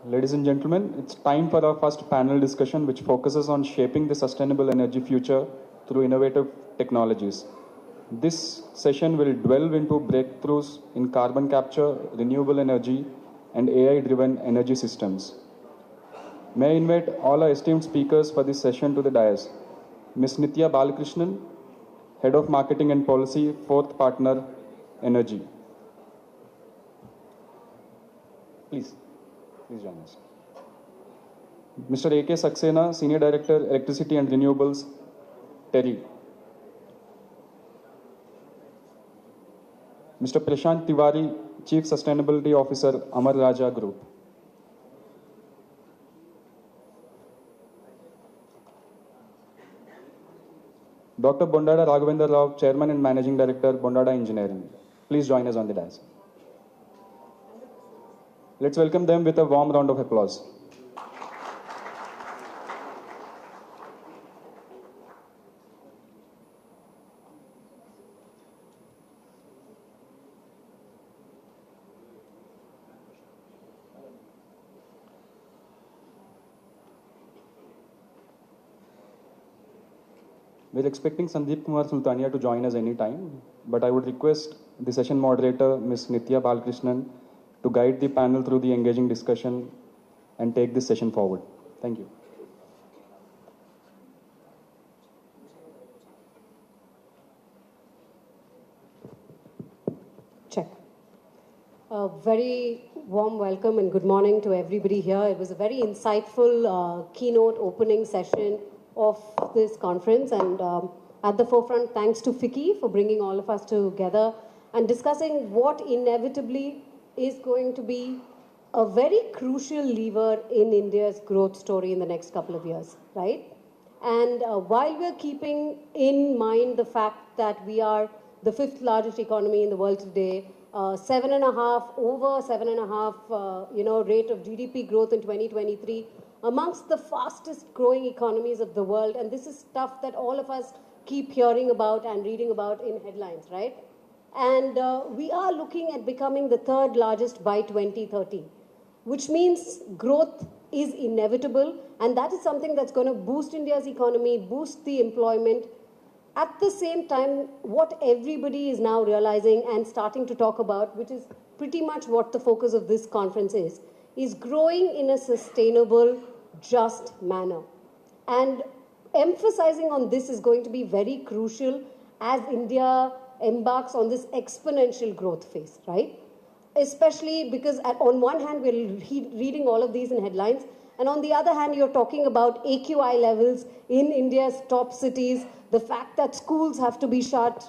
Ladies and gentlemen, it's time for our first panel discussion, which focuses on shaping the sustainable energy future through innovative technologies. This session will delve into breakthroughs in carbon capture, renewable energy, and AI-driven energy systems. May I invite all our esteemed speakers for this session to the dais. Ms. Nitya Balakrishnan, Head of Marketing and Policy, Fourth Partner, Energy. Please join us. Mr. A.K. Saxena, Senior Director, Electricity and Renewables, TERI. Mr. Prashant Tiwari, Chief Sustainability Officer, Amar Raja Group. Dr. Bondada Raghavendra Rao, Chairman and Managing Director, Bondada Engineering. Please join us on the dais. Let's welcome them with a warm round of applause. We're expecting Sandeep Kumar Sultania to join us anytime, but I would request the session moderator, Ms. Nitya Balakrishnan, to guide the panel through the engaging discussion and take this session forward. Thank you. Check. A very warm welcome and good morning to everybody here. It was a very insightful keynote opening session of this conference, and at the forefront, thanks to FICCI for bringing all of us together and discussing what inevitably is going to be a very crucial lever in India's growth story in the next couple of years, right? And while we're keeping in mind the fact that we are the 5th largest economy in the world today, over 7.5, rate of GDP growth in 2023, amongst the fastest growing economies of the world. And this is stuff that all of us keep hearing about and reading about in headlines, right? And we are looking at becoming the 3rd largest by 2030, which means growth is inevitable. And that is something that's going to boost India's economy, boost the employment. At the same time, what everybody is now realizing and starting to talk about, which is pretty much what the focus of this conference is growing in a sustainable, just manner. And emphasizing on this is going to be very crucial as India embarks on this exponential growth phase, right? Especially because on one hand, we're reading all of these in headlines, and on the other hand, you're talking about AQI levels in India's top cities, the fact that schools have to be shut,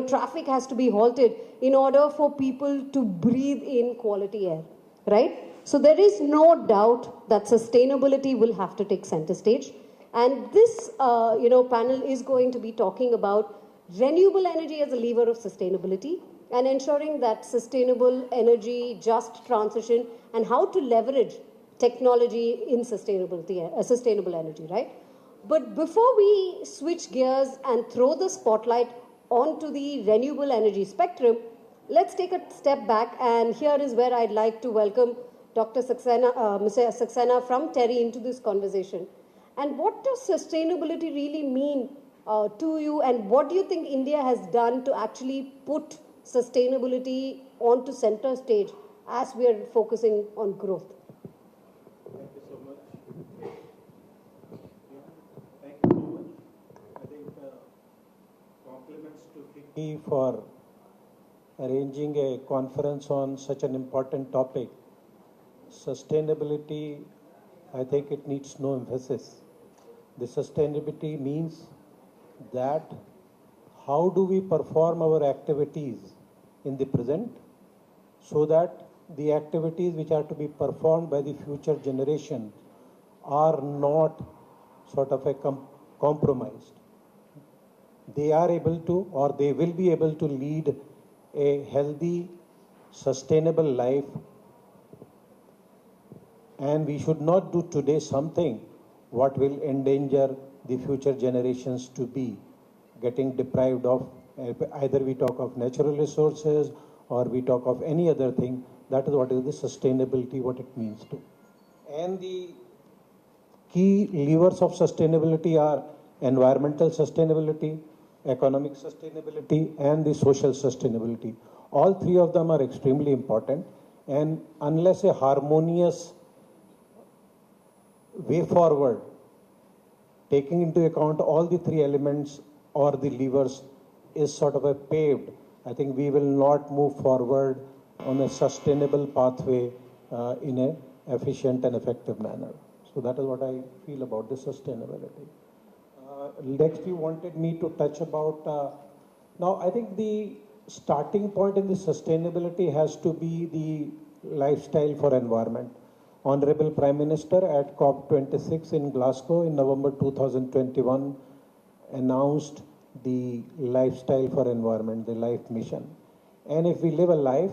traffic has to be halted in order for people to breathe in quality air, right? So there is no doubt that sustainability will have to take center stage. And this, panel is going to be talking about renewable energy as a lever of sustainability and ensuring that sustainable energy, just transition, and how to leverage technology in sustainable energy, right? But before we switch gears and throw the spotlight onto the renewable energy spectrum, let's take a step back, and here is where I'd like to welcome Dr. Saxena from TERI into this conversation. And what does sustainability really mean to you, and what do you think India has done to actually put sustainability onto center stage as we are focusing on growth? Thank you so much. Thank you so much. I think compliments to FICCI for arranging a conference on such an important topic. Sustainability, I think it needs no emphasis. The sustainability means that how do we perform our activities in the present so that the activities which are to be performed by the future generation are not sort of compromised. They are able to, or they will be able to lead a healthy, sustainable life. And we should not do today something what will endanger the future generations to be getting deprived of. Either we talk of natural resources or we talk of any other thing. That is what is the sustainability, what it means to. And the key levers of sustainability are environmental sustainability, economic sustainability, and the social sustainability. All three of them are extremely important. And unless a harmonious way forward, taking into account all the three elements or the levers, is sort of a paved, I think we will not move forward on a sustainable pathway in an efficient and effective manner. So that is what I feel about the sustainability. Next, you wanted me to touch about, now I think the starting point in the sustainability has to be the lifestyle for environment. Honorable Prime Minister at COP26 in Glasgow in November 2021 announced the lifestyle for environment, the life mission. And if we live a life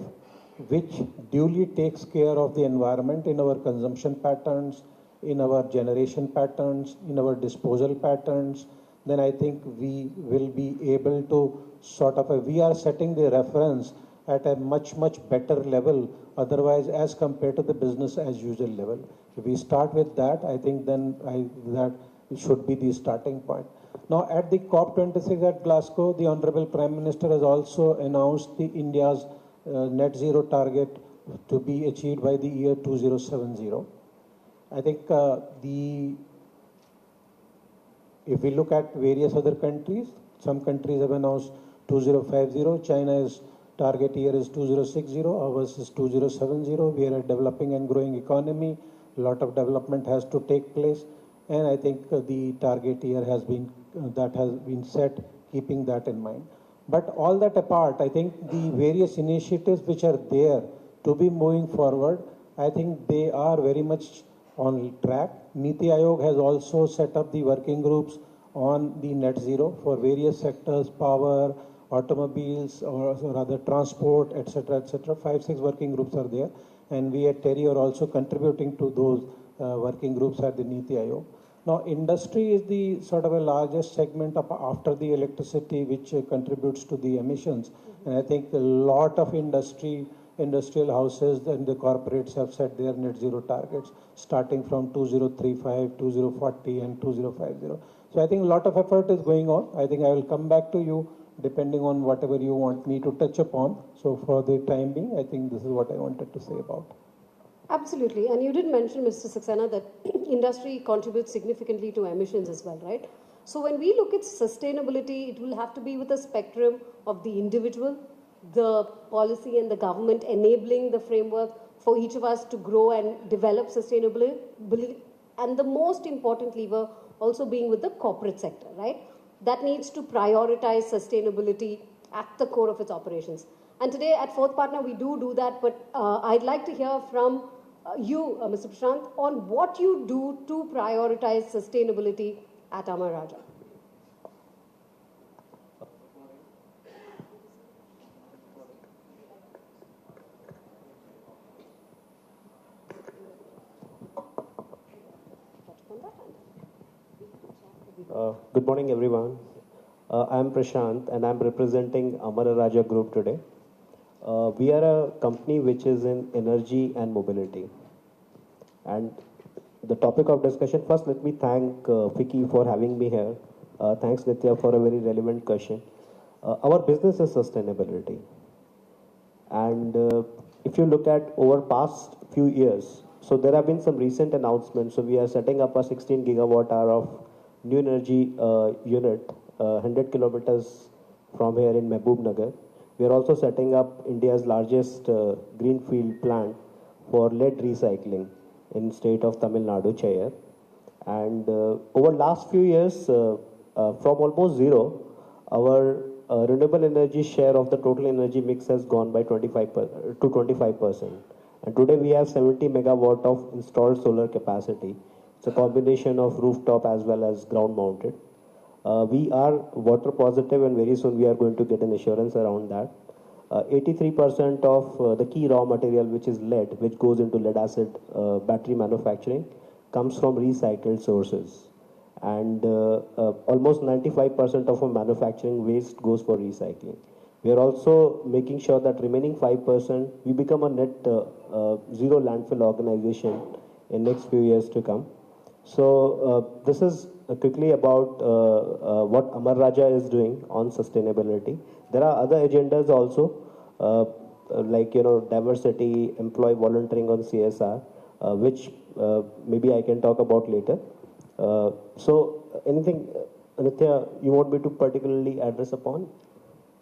which duly takes care of the environment in our consumption patterns, in our generation patterns, in our disposal patterns, then I think we will be able to sort of, we are setting the reference at a much, much better level otherwise as compared to the business as usual level. If we start with that, I think then that should be the starting point. Now at the COP26 at Glasgow, the Honorable Prime Minister has also announced the India's net zero target to be achieved by the year 2070. I think if we look at various other countries, some countries have announced 2050, China's target year is 2060, ours is 2070. We are a developing and growing economy. A lot of development has to take place. And I think the target year has been set keeping that in mind. But all that apart, I think the various initiatives which are there to be moving forward, I think they are very much on track. Niti Aayog has also set up the working groups on the net zero for various sectors, power, automobiles, or rather transport, etc., etc. 5-6 working groups are there, and we at TERI are also contributing to those working groups at the Niti Aayog. Now, industry is the sort of a largest segment after the electricity, which contributes to the emissions. And I think a lot of industrial houses and the corporates have set their net zero targets, starting from 2035, 2040, and 2050. So I think a lot of effort is going on. I think I will come back to you depending on whatever you want me to touch upon. So for the time being, I think this is what I wanted to say about. Absolutely. And you did mention, Mr. Saxena, that industry contributes significantly to emissions as well, right? So when we look at sustainability, it will have to be with a spectrum of the individual, the policy and the government enabling the framework for each of us to grow and develop sustainability, and the most important lever also being with the corporate sector, right? That needs to prioritize sustainability at the core of its operations. And today at Fourth Partner, we do that, but I'd like to hear from you, Mr. Prashant, on what you do to prioritize sustainability at Amara Raja. Good morning, everyone. I'm Prashant, and I'm representing Amara Raja Group today. We are a company which is in energy and mobility. And the topic of discussion, first let me thank FICCI for having me here. Thanks, Nitya, for a very relevant question. Our business is sustainability. And if you look at over past few years, so there have been some recent announcements. So we are setting up a 16 gigawatt hour of new energy unit, 100 kilometers from here in Mehboob Nagar. We are also setting up India's largest greenfield plant for lead recycling in state of Tamil Nadu, Chennai. And over last few years, from almost zero, our renewable energy share of the total energy mix has gone by 25%. And today we have 70 megawatt of installed solar capacity. It's a combination of rooftop as well as ground mounted. We are water positive, and very soon we are going to get an assurance around that. 83% of the key raw material, which is lead, which goes into lead acid battery manufacturing, comes from recycled sources. And almost 95% of our manufacturing waste goes for recycling. We are also making sure that remaining 5%, we become a net zero landfill organization in next few years to come. So this is quickly about what Amara Raja is doing on sustainability. There are other agendas also, like diversity, employee volunteering on CSR, which maybe I can talk about later. So anything, Nitya, you want me to particularly address upon?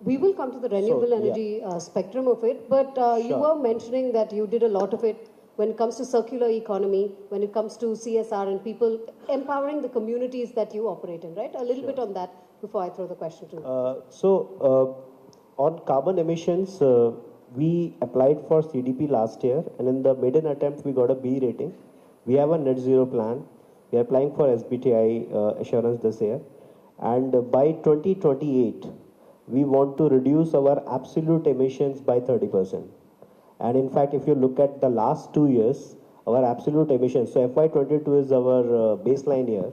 We will come to the renewable energy spectrum of it, but you were mentioning that you did a lot of it when it comes to circular economy, when it comes to CSR and people empowering the communities that you operate in, right? A little bit on that before I throw the question to you. On carbon emissions, we applied for CDP last year, and in the maiden attempt, we got a B rating. We have a net zero plan. We are applying for SBTi assurance this year. And by 2028, we want to reduce our absolute emissions by 30%. And in fact, if you look at the last 2 years, our absolute emissions, so FY22 is our baseline year,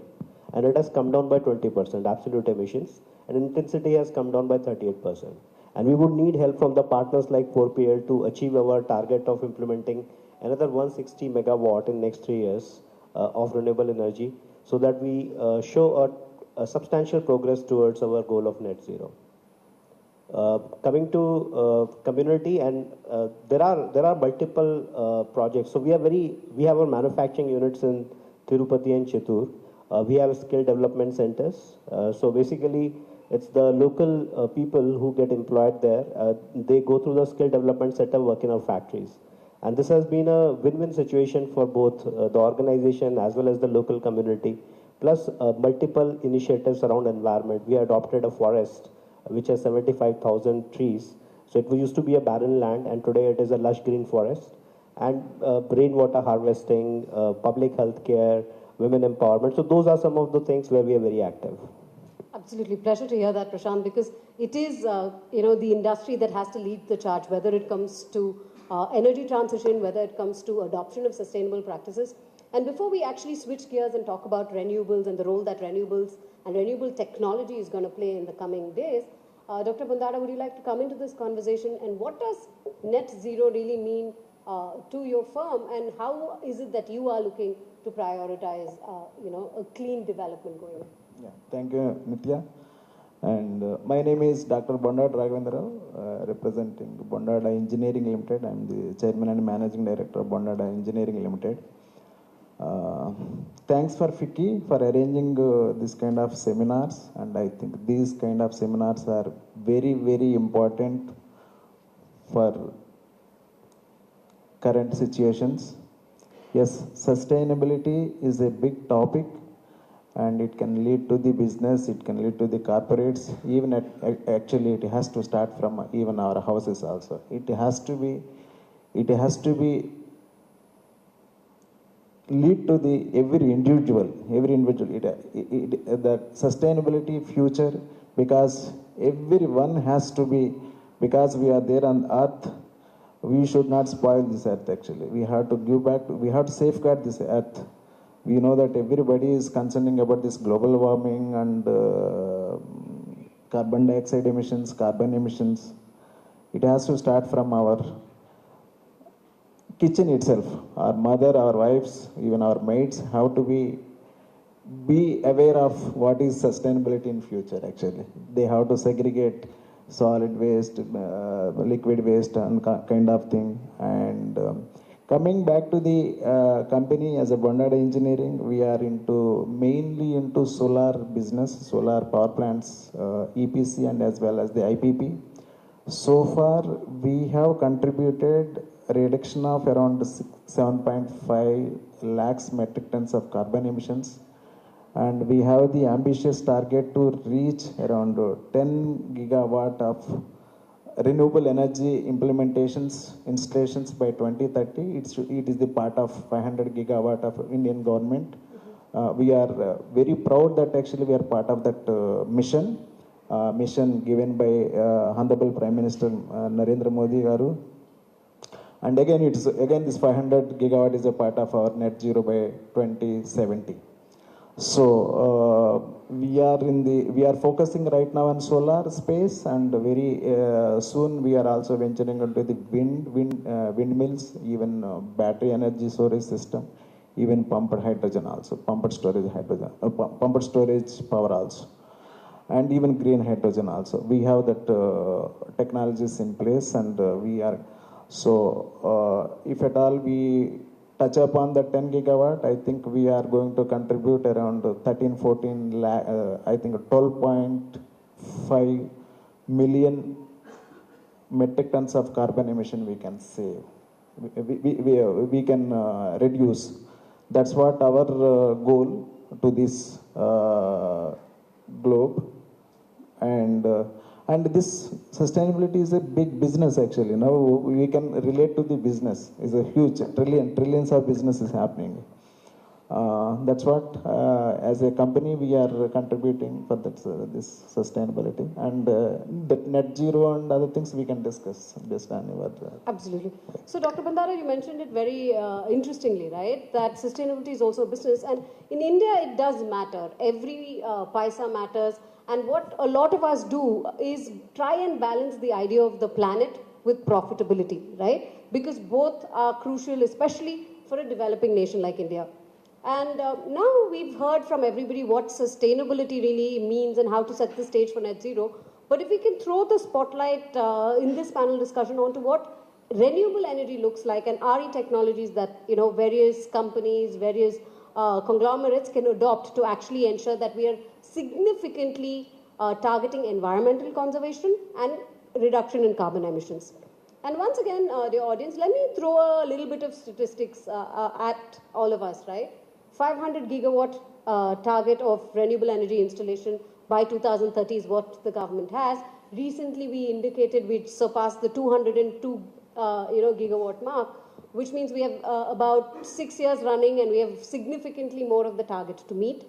and it has come down by 20%, absolute emissions, and intensity has come down by 38%. And we would need help from the partners like 4PL to achieve our target of implementing another 160 megawatt in next 3 years of renewable energy, so that we show a substantial progress towards our goal of net zero. Coming to community, and there are multiple projects. So we have our manufacturing units in Tirupati and Chittoor. We have skill development centers. So basically, it's the local people who get employed there. They go through the skill development center, work in our factories. And this has been a win-win situation for both the organization as well as the local community, plus multiple initiatives around environment. We adopted a forest which has 75,000 trees. So it used to be a barren land, and today it is a lush green forest. And rainwater harvesting, public health care, women empowerment. So those are some of the things where we are very active. Absolutely. Pleasure to hear that, Prashant, because it is, the industry that has to lead the charge, whether it comes to energy transition, whether it comes to adoption of sustainable practices. And before we actually switch gears and talk about renewables and the role that renewables and renewable technology is going to play in the coming days, Dr. Bundara, would you like to come into this conversation? And what does net zero really mean to your firm, and how is it that you are looking to prioritize, a clean development going on? Yeah, thank you, Nitya. And my name is Dr. Bondada Raghavendra, representing Bondada Engineering Limited. I'm the Chairman and Managing Director of Bondada Engineering Limited. Thanks for FICCI for arranging this kind of seminars, and I think these kind of seminars are very, very important for current situations. Yes, sustainability is a big topic, and it can lead to the business, it can lead to the corporates, even actually it has to start from even our houses also. It has to be lead to the every individual, the sustainability future, because everyone has to be, because we are there on earth, we should not spoil this earth actually. We have to give back, we have to safeguard this earth. We know that everybody is concerning about this global warming and carbon dioxide emissions, carbon emissions. It has to start from our kitchen itself. Our mother, our wives, even our maids have to be aware of what is sustainability in future actually. They have to segregate solid waste, liquid waste and kind of thing. And coming back to the company as a Bondada Engineering, we are mainly into solar business, solar power plants, EPC and as well as the IPP. So far, we have contributed a reduction of around 7.5 lakhs metric tons of carbon emissions. And we have the ambitious target to reach around 10 gigawatt of renewable energy installations by 2030. It is the part of 500 gigawatt of Indian government. We are very proud that actually we are part of that mission given by Honorable Prime Minister Narendra Modi Garu. And again, this 500 gigawatt is a part of our net zero by 2070. So we are focusing right now on solar space, and very soon we are also venturing into the windmills, even battery energy storage system, even pumped hydrogen also, pumped storage power also, and even green hydrogen also. We have that technologies in place, and we are so if at all we touch upon the 10 gigawatt, I think we are going to contribute around 14 lakh, I think 12.5 million metric tons of carbon emission we can save. We can reduce. That's what our goal to this globe. And this sustainability is a big business actually. Now we can relate to the business. It's a huge trillions of business is happening. That's what as a company we are contributing for that, this sustainability, and the net zero and other things we can discuss based on your. Absolutely. So Dr. Bandara, you mentioned it very interestingly, right? That sustainability is also a business, and in India it does matter. Every paisa matters. And what a lot of us do is try and balance the idea of the planet with profitability, right? Because both are crucial, especially for a developing nation like India. And now we've heard from everybody what sustainability really means and how to set the stage for net zero. But if we can throw the spotlight in this panel discussion onto what renewable energy looks like and RE technologies that various companies, various conglomerates can adopt to actually ensure that we are significantly targeting environmental conservation and reduction in carbon emissions. And once again, the audience, let me throw a little bit of statistics at all of us, right? 500 gigawatt target of renewable energy installation by 2030 is what the government has. Recently, we indicated we'd surpassed the 202 gigawatt mark, which means we have about 6 years running and we have significantly more of the target to meet.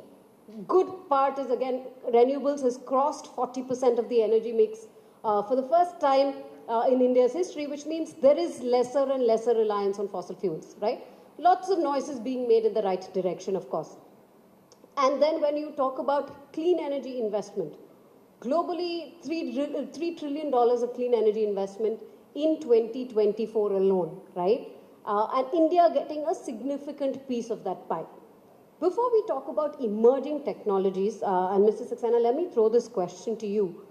Good part is, again, renewables has crossed 40% of the energy mix for the first time in India's history, which means there is lesser and lesser reliance on fossil fuels, right? Lots of noises being made in the right direction, of course. And then when you talk about clean energy investment, globally, $3 trillion of clean energy investment in 2024 alone, right? And India getting a significant piece of that pie. Before we talk about emerging technologies, and Mr. Saxena, let me throw this question to you.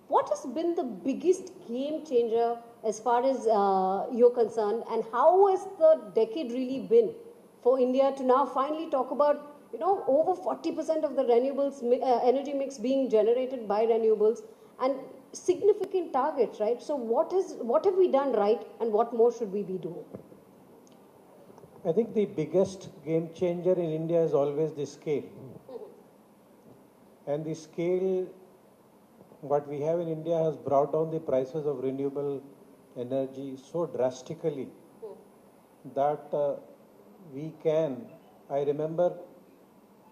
What has been the biggest game changer as far as you're concerned, and how has the decade really been for India to now finally talk about, over 40% of the renewables energy mix being generated by renewables and significant targets, right? So what have we done right, and what more should we be doing? I think the biggest game changer in India is always the scale. And the scale, what we have in India has brought down the prices of renewable energy so drastically that we can, I remember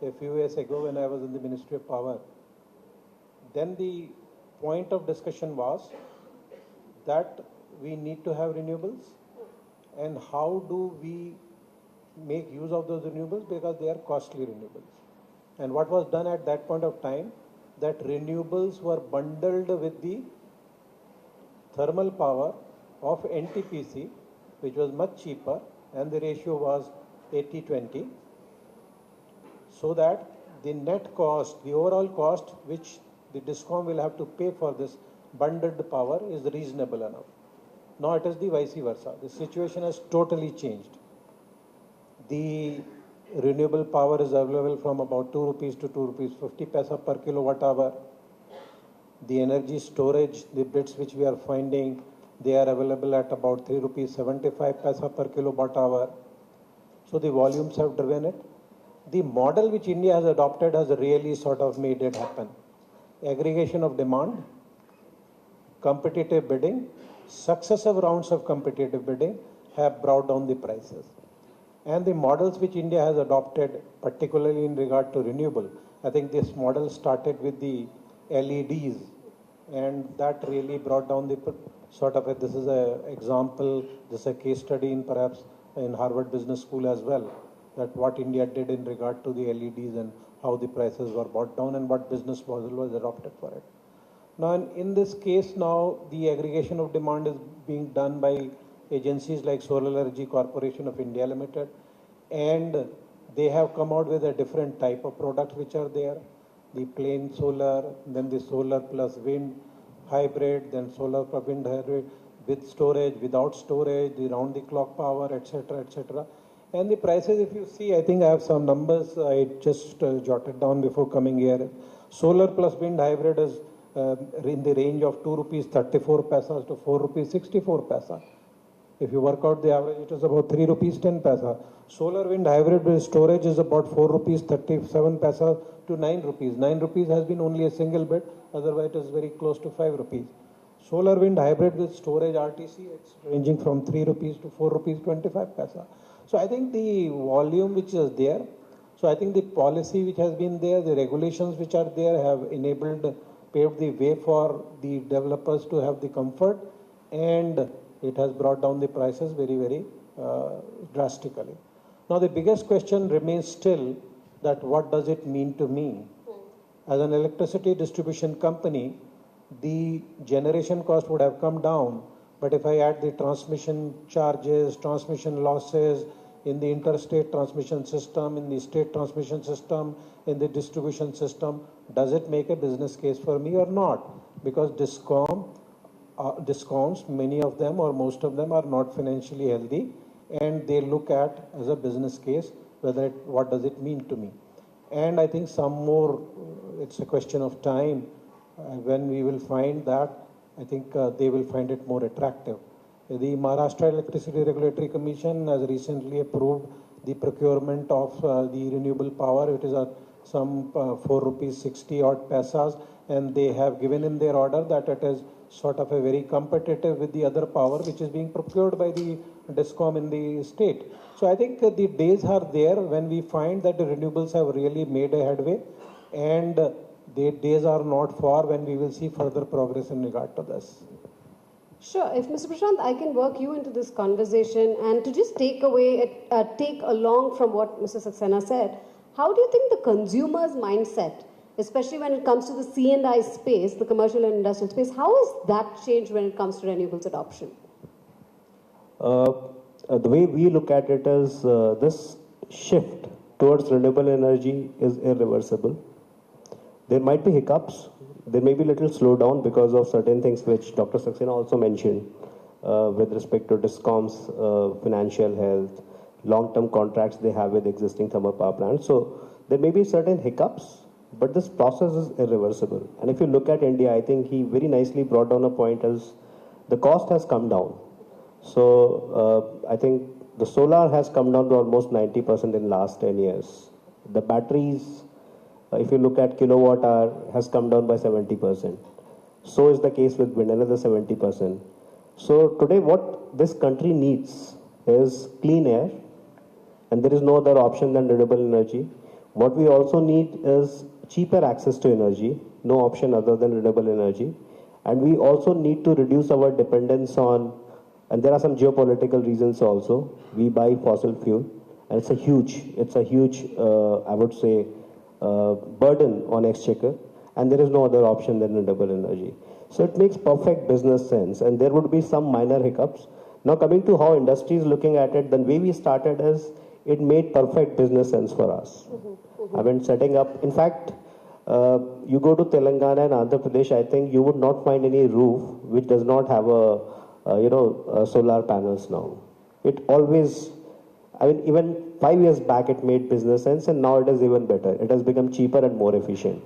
a few years ago when I was in the Ministry of Power, then the point of discussion was that we need to have renewables, and how do we make use of those renewables, because they are costly renewables. And what was done at that point of time, that renewables were bundled with the thermal power of NTPC, which was much cheaper, and the ratio was 80-20, so that the net cost, the overall cost which the DISCOM will have to pay for this bundled power is reasonable enough. Now it is the vice versa. The situation has totally changed. The renewable power is available from about 2 rupees to 2 rupees 50 paisa per kilowatt hour. The energy storage, the bits which we are finding, they are available at about 3 rupees 75 paisa per kilowatt hour. So the volumes have driven it. The model which India has adopted has really sort of made it happen. Aggregation of demand, competitive bidding, successive rounds of competitive bidding have brought down the prices. And the models which India has adopted, particularly in regard to renewable, I think this model started with the LEDs, and that really brought down the sort of this is an example, this is a case study in perhaps in Harvard Business School as well, that what India did in regard to the LEDs and how the prices were brought down and what business model was adopted for it. Now, in this case now, the aggregation of demand is being done by agencies like Solar Energy Corporation of India Limited, and they have come out with a different type of products which are there. The plain solar, then the solar plus wind hybrid, then solar plus wind hybrid with storage, without storage, the round the clock power, etc., etc. And the prices, if you see, I think I have some numbers I just jotted down before coming here. Solar plus wind hybrid is in the range of 2 rupees 34 paisa to 4 rupees 64 paisa. If you work out the average, it is about 3 rupees 10 paisa. Solar wind hybrid with storage is about 4 rupees 37 paisa to 9 rupees. 9 rupees has been only a single bit, otherwise it is very close to 5 rupees. Solar wind hybrid with storage RTC, it's ranging from 3 rupees to 4 rupees 25 paisa. So I think the volume which is there, so I think the policy which has been there, the regulations which are there have enabled, paved the way for the developers to have the comfort, and it has brought down the prices very, very drastically. Now the biggest question remains still that what does it mean to me? As an electricity distribution company, the generation cost would have come down, but if I add the transmission charges, transmission losses in the interstate transmission system, in the state transmission system, in the distribution system, does it make a business case for me or not? Because DISCOMs, many of them or most of them are not financially healthy, and they look at as a business case whether what does it mean to me. And I think some more, it's a question of time when we will find that, I think they will find it more attractive. The Maharashtra Electricity Regulatory Commission has recently approved the procurement of the renewable power. It is a some 4 rupees 60 odd paisas, and they have given in their order that it is sort of a very competitive with the other power which is being procured by the DISCOM in the state. So I think the days are there when we find that the renewables have really made a headway, and the days are not far when we will see further progress in regard to this. Sure. If Mr. Prashant, I can work you into this conversation and to just take along from what Mr. Saxena said, how do you think the consumer's mindset, especially when it comes to the C&I space, the commercial and industrial space, how has that changed when it comes to renewables adoption? The way we look at it is this shift towards renewable energy is irreversible. There might be hiccups. There may be a little slowdown because of certain things which Dr. Saxena also mentioned with respect to DISCOM's financial health, long-term contracts they have with existing thermal power plants. So there may be certain hiccups, but this process is irreversible. And if you look at India, I think he very nicely brought down a point as the cost has come down. So I think the solar has come down to almost 90% in last 10 years. The batteries, if you look at kilowatt hour, has come down by 70%. So is the case with wind, another 70%. So today what this country needs is clean air, and there is no other option than renewable energy. What we also need is cheaper access to energy, no option other than renewable energy. And we also need to reduce our dependence on, and there are some geopolitical reasons also, we buy fossil fuel, and it's a huge, I would say, burden on exchequer, and there is no other option than renewable energy. So it makes perfect business sense, and there would be some minor hiccups. Now coming to how industry is looking at it, the way we started is, it made perfect business sense for us. I mean, setting up, in fact, you go to Telangana and Andhra Pradesh, I think you would not find any roof which does not have solar panels now. It always, I mean, even 5 years back it made business sense, and now it is even better. It has become cheaper and more efficient.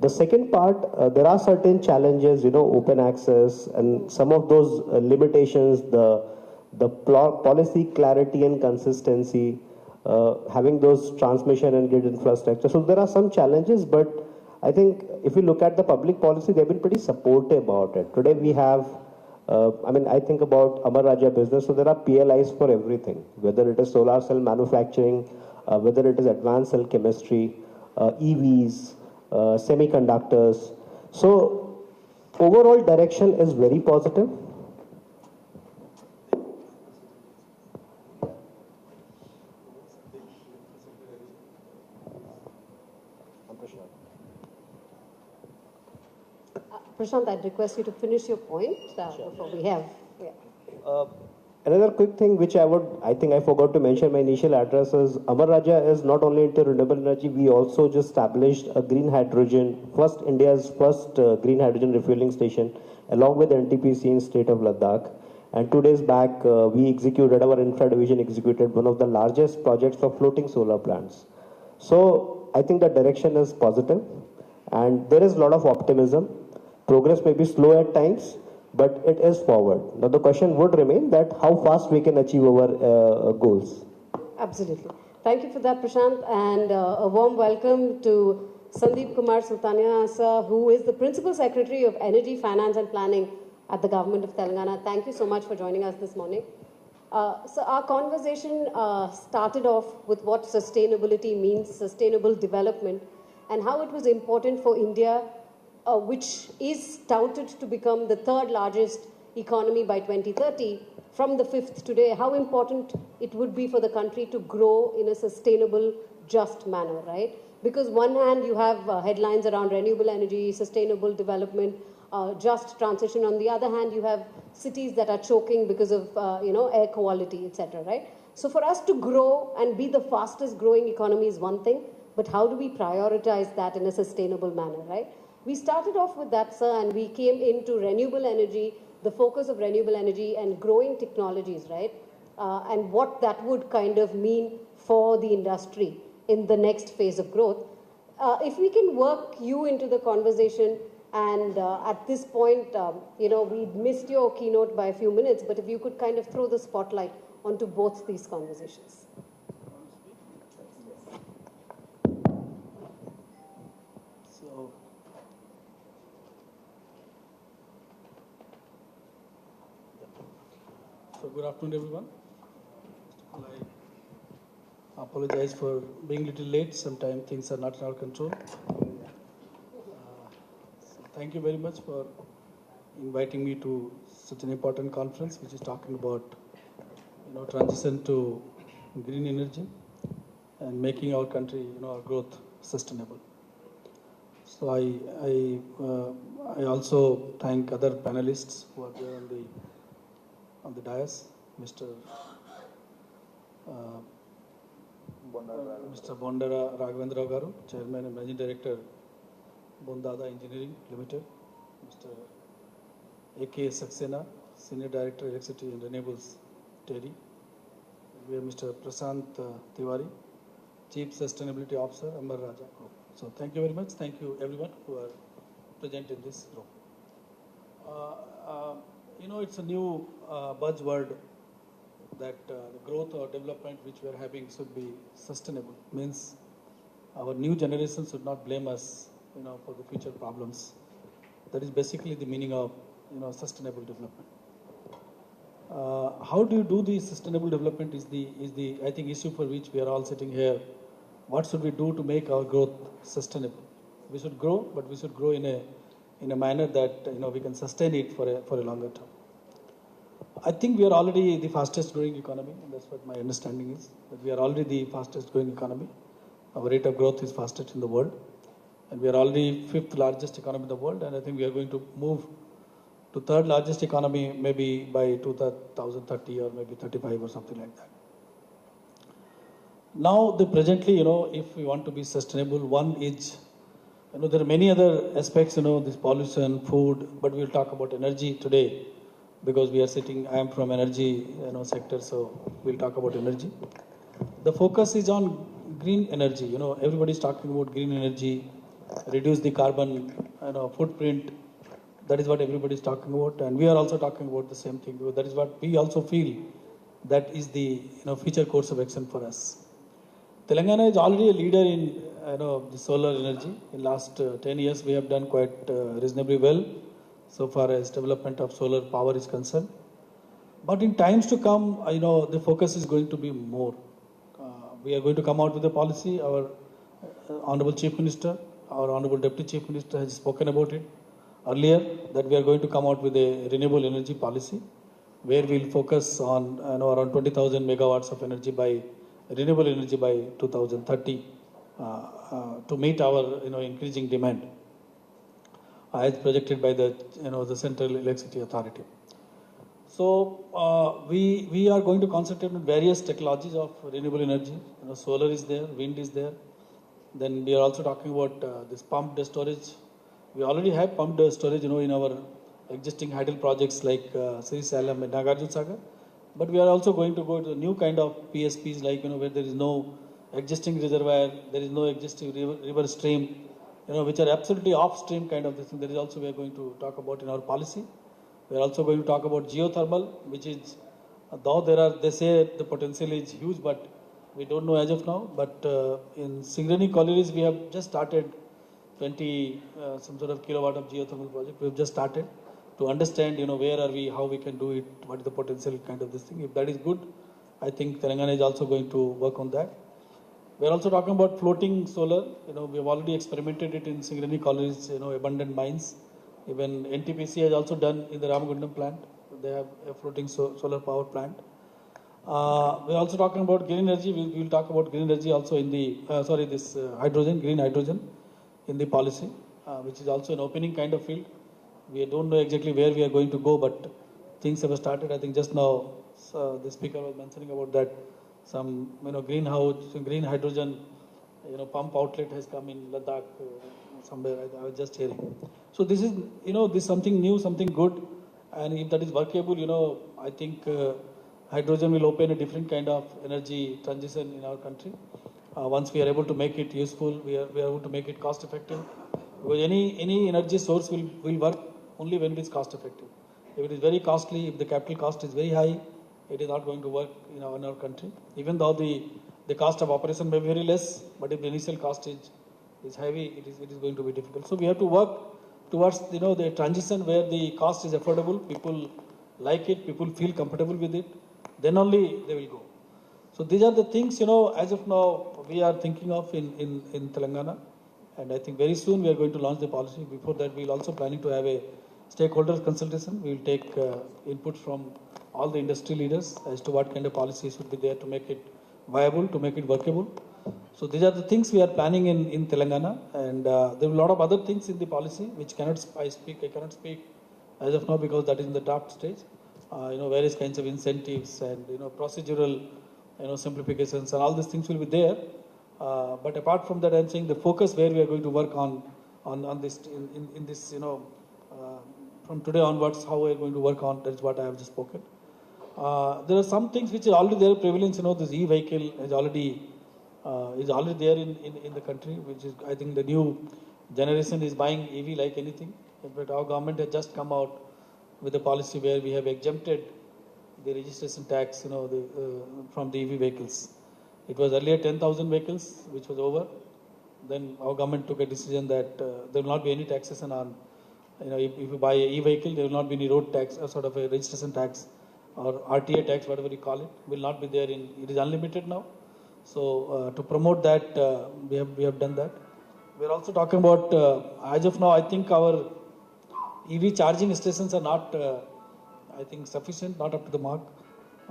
The second part, there are certain challenges, open access, and some of those limitations, the policy clarity and consistency, having those transmission and grid infrastructure. So there are some challenges, but I think if you look at the public policy, they've been pretty supportive about it. Today we have, I think about Amar Raja business, so there are PLIs for everything, whether it is solar cell manufacturing, whether it is advanced cell chemistry, EVs, semiconductors. So overall direction is very positive. Prashant, I'd request you to finish your point before we have. Yeah. Another quick thing which I think I forgot to mention in my initial address is Amar Raja is not only into renewable energy, we also just established a green hydrogen, India's first green hydrogen refueling station along with NTPC in state of Ladakh. And 2 days back, our infra division executed one of the largest projects for floating solar plants. So I think the direction is positive and there is a lot of optimism. Progress may be slow at times, but it is forward. Now the question would remain that how fast we can achieve our goals. Absolutely. Thank you for that, Prashant, and a warm welcome to Sandeep Kumar Sultania sir, who is the Principal Secretary of Energy, Finance and Planning at the Government of Telangana. Thank you so much for joining us this morning. So our conversation started off with what sustainability means, sustainable development, and how it was important for India, which is touted to become the third largest economy by 2030, from the fifth today, how important it would be for the country to grow in a sustainable, just manner, right? Because one hand you have headlines around renewable energy, sustainable development, just transition. On the other hand, you have cities that are choking because of air quality, etc. Right? So for us to grow and be the fastest growing economy is one thing, but how do we prioritize that in a sustainable manner, right? We started off with that, sir, and we came into renewable energy, the focus of renewable energy and growing technologies, right? And what that would kind of mean for the industry in the next phase of growth. If we can work you into the conversation, and at this point, we missed your keynote by a few minutes, but if you could kind of throw the spotlight onto both these conversations. So good afternoon, everyone. I apologize for being a little late. Sometimes things are not in our control. So thank you very much for inviting me to such an important conference, which is talking about transition to green energy and making our country, our growth sustainable. So I also thank other panelists who are there on the dais, Mr. Bondara Raghavendra Garu, Chairman and Managing Director, Bondada Engineering Limited, Mr. A.K. Saxena, Senior Director, Electricity and Renewables, TERI. We have Mr. Prashant Tiwari, Chief Sustainability Officer, Amar Raja Group. So thank you very much. Thank you everyone who are present in this room. It's a new buzzword that the growth or development which we are having should be sustainable. Means our new generation should not blame us, for the future problems. That is basically the meaning of, sustainable development. How do you do the sustainable development is the I think issue for which we are all sitting here. What should we do to make our growth sustainable? We should grow, but we should grow in a manner that we can sustain it for a longer term. I think we are already the fastest growing economy, and that's what my understanding is, that we are already the fastest growing economy. Our rate of growth is fastest in the world, and we are already 5th largest economy in the world, and I think we are going to move to 3rd largest economy maybe by 2030 or maybe 35 or something like that. Now, presently, if we want to be sustainable, one is, there are many other aspects, this pollution, food, but we'll talk about energy today because I am from energy, sector, so we'll talk about energy. The focus is on green energy. Everybody's talking about green energy, reduce the carbon, footprint. That is what everybody's talking about, and we are also talking about the same thing. That is what we also feel that is the future course of action for us. Telangana is already a leader in the solar energy. In last 10 years, we have done quite reasonably well so far as development of solar power is concerned. But in times to come, the focus is going to be more. We are going to come out with a policy. Our Honorable Chief Minister, our Honorable Deputy Chief Minister has spoken about it earlier, that we are going to come out with a renewable energy policy where we will focus on around 20,000 megawatts of energy renewable energy by 2030 to meet our increasing demand as projected by the the Central Electricity Authority. So we are going to concentrate on various technologies of renewable energy. Solar is there, wind is there. Then we are also talking about this pumped storage. We already have pumped storage, in our existing hydel projects like Sri Salem and Nagarjuna Sagar. But we are also going to go to a new kind of PSPs, like where there is no existing reservoir, there is no existing river stream, which are absolutely off-stream kind of this thing. There is also we are going to talk about in our policy. We are also going to talk about geothermal, which is though they say the potential is huge, but we don't know as of now. But in Singareni collieries, we have just started 20 some sort of kilowatt of geothermal project. We have just started to understand, where are we, how we can do it, what is the potential kind of this thing. If that is good, I think Telangana is also going to work on that. We are also talking about floating solar. We have already experimented it in Singareni collieries, abundant mines. Even NTPC has also done in the Ramagundam plant. They have a floating solar power plant. We are also talking about green energy. We will talk about green energy also in the, green hydrogen in the policy, which is also an opening kind of field. We don't know exactly where we are going to go, but things have started. I think just now the speaker was mentioning about that some green hydrogen pump outlet has come in Ladakh somewhere. I was just hearing. So this is this something new, something good, and if that is workable, I think hydrogen will open a different kind of energy transition in our country. Once we are able to make it useful, we are able to make it cost effective. Because any energy source will work only when it is cost effective. If it is very costly, if the capital cost is very high, it is not going to work in our country. Even though the cost of operation may be very less, but if the initial cost is heavy, it is going to be difficult. So we have to work towards the transition where the cost is affordable. People like it, people feel comfortable with it, then only they will go. So these are the things, as of now, we are thinking of in Telangana. And I think very soon we are going to launch the policy. Before that, we will also planning to have a stakeholders consultation. We will take inputs from all the industry leaders as to what kind of policies should be there to make it viable, to make it workable. So these are the things we are planning in Telangana. And there are a lot of other things in the policy which I cannot speak as of now because that is in the draft stage. Various kinds of incentives and, procedural, simplifications and all these things will be there. But apart from that, I'm saying the focus where we are going to work on this, in this, from today onwards, how we are going to work on, that is what I have just spoken. There are some things which are already there, prevalence, this e-vehicle is already there in the country, which is, I think the new generation is buying EV like anything. But our government has just come out with a policy where we have exempted the registration tax, from the EV vehicles. It was earlier 10,000 vehicles, which was over. Then our government took a decision that there will not be any taxation on, if you buy an e-vehicle, there will not be any road tax, or sort of a registration tax, or RTA tax, whatever you call it, will not be there. It is unlimited now. So to promote that, we have done that. We are also talking about, as of now, I think our EV charging stations are not, I think, sufficient, not up to the mark.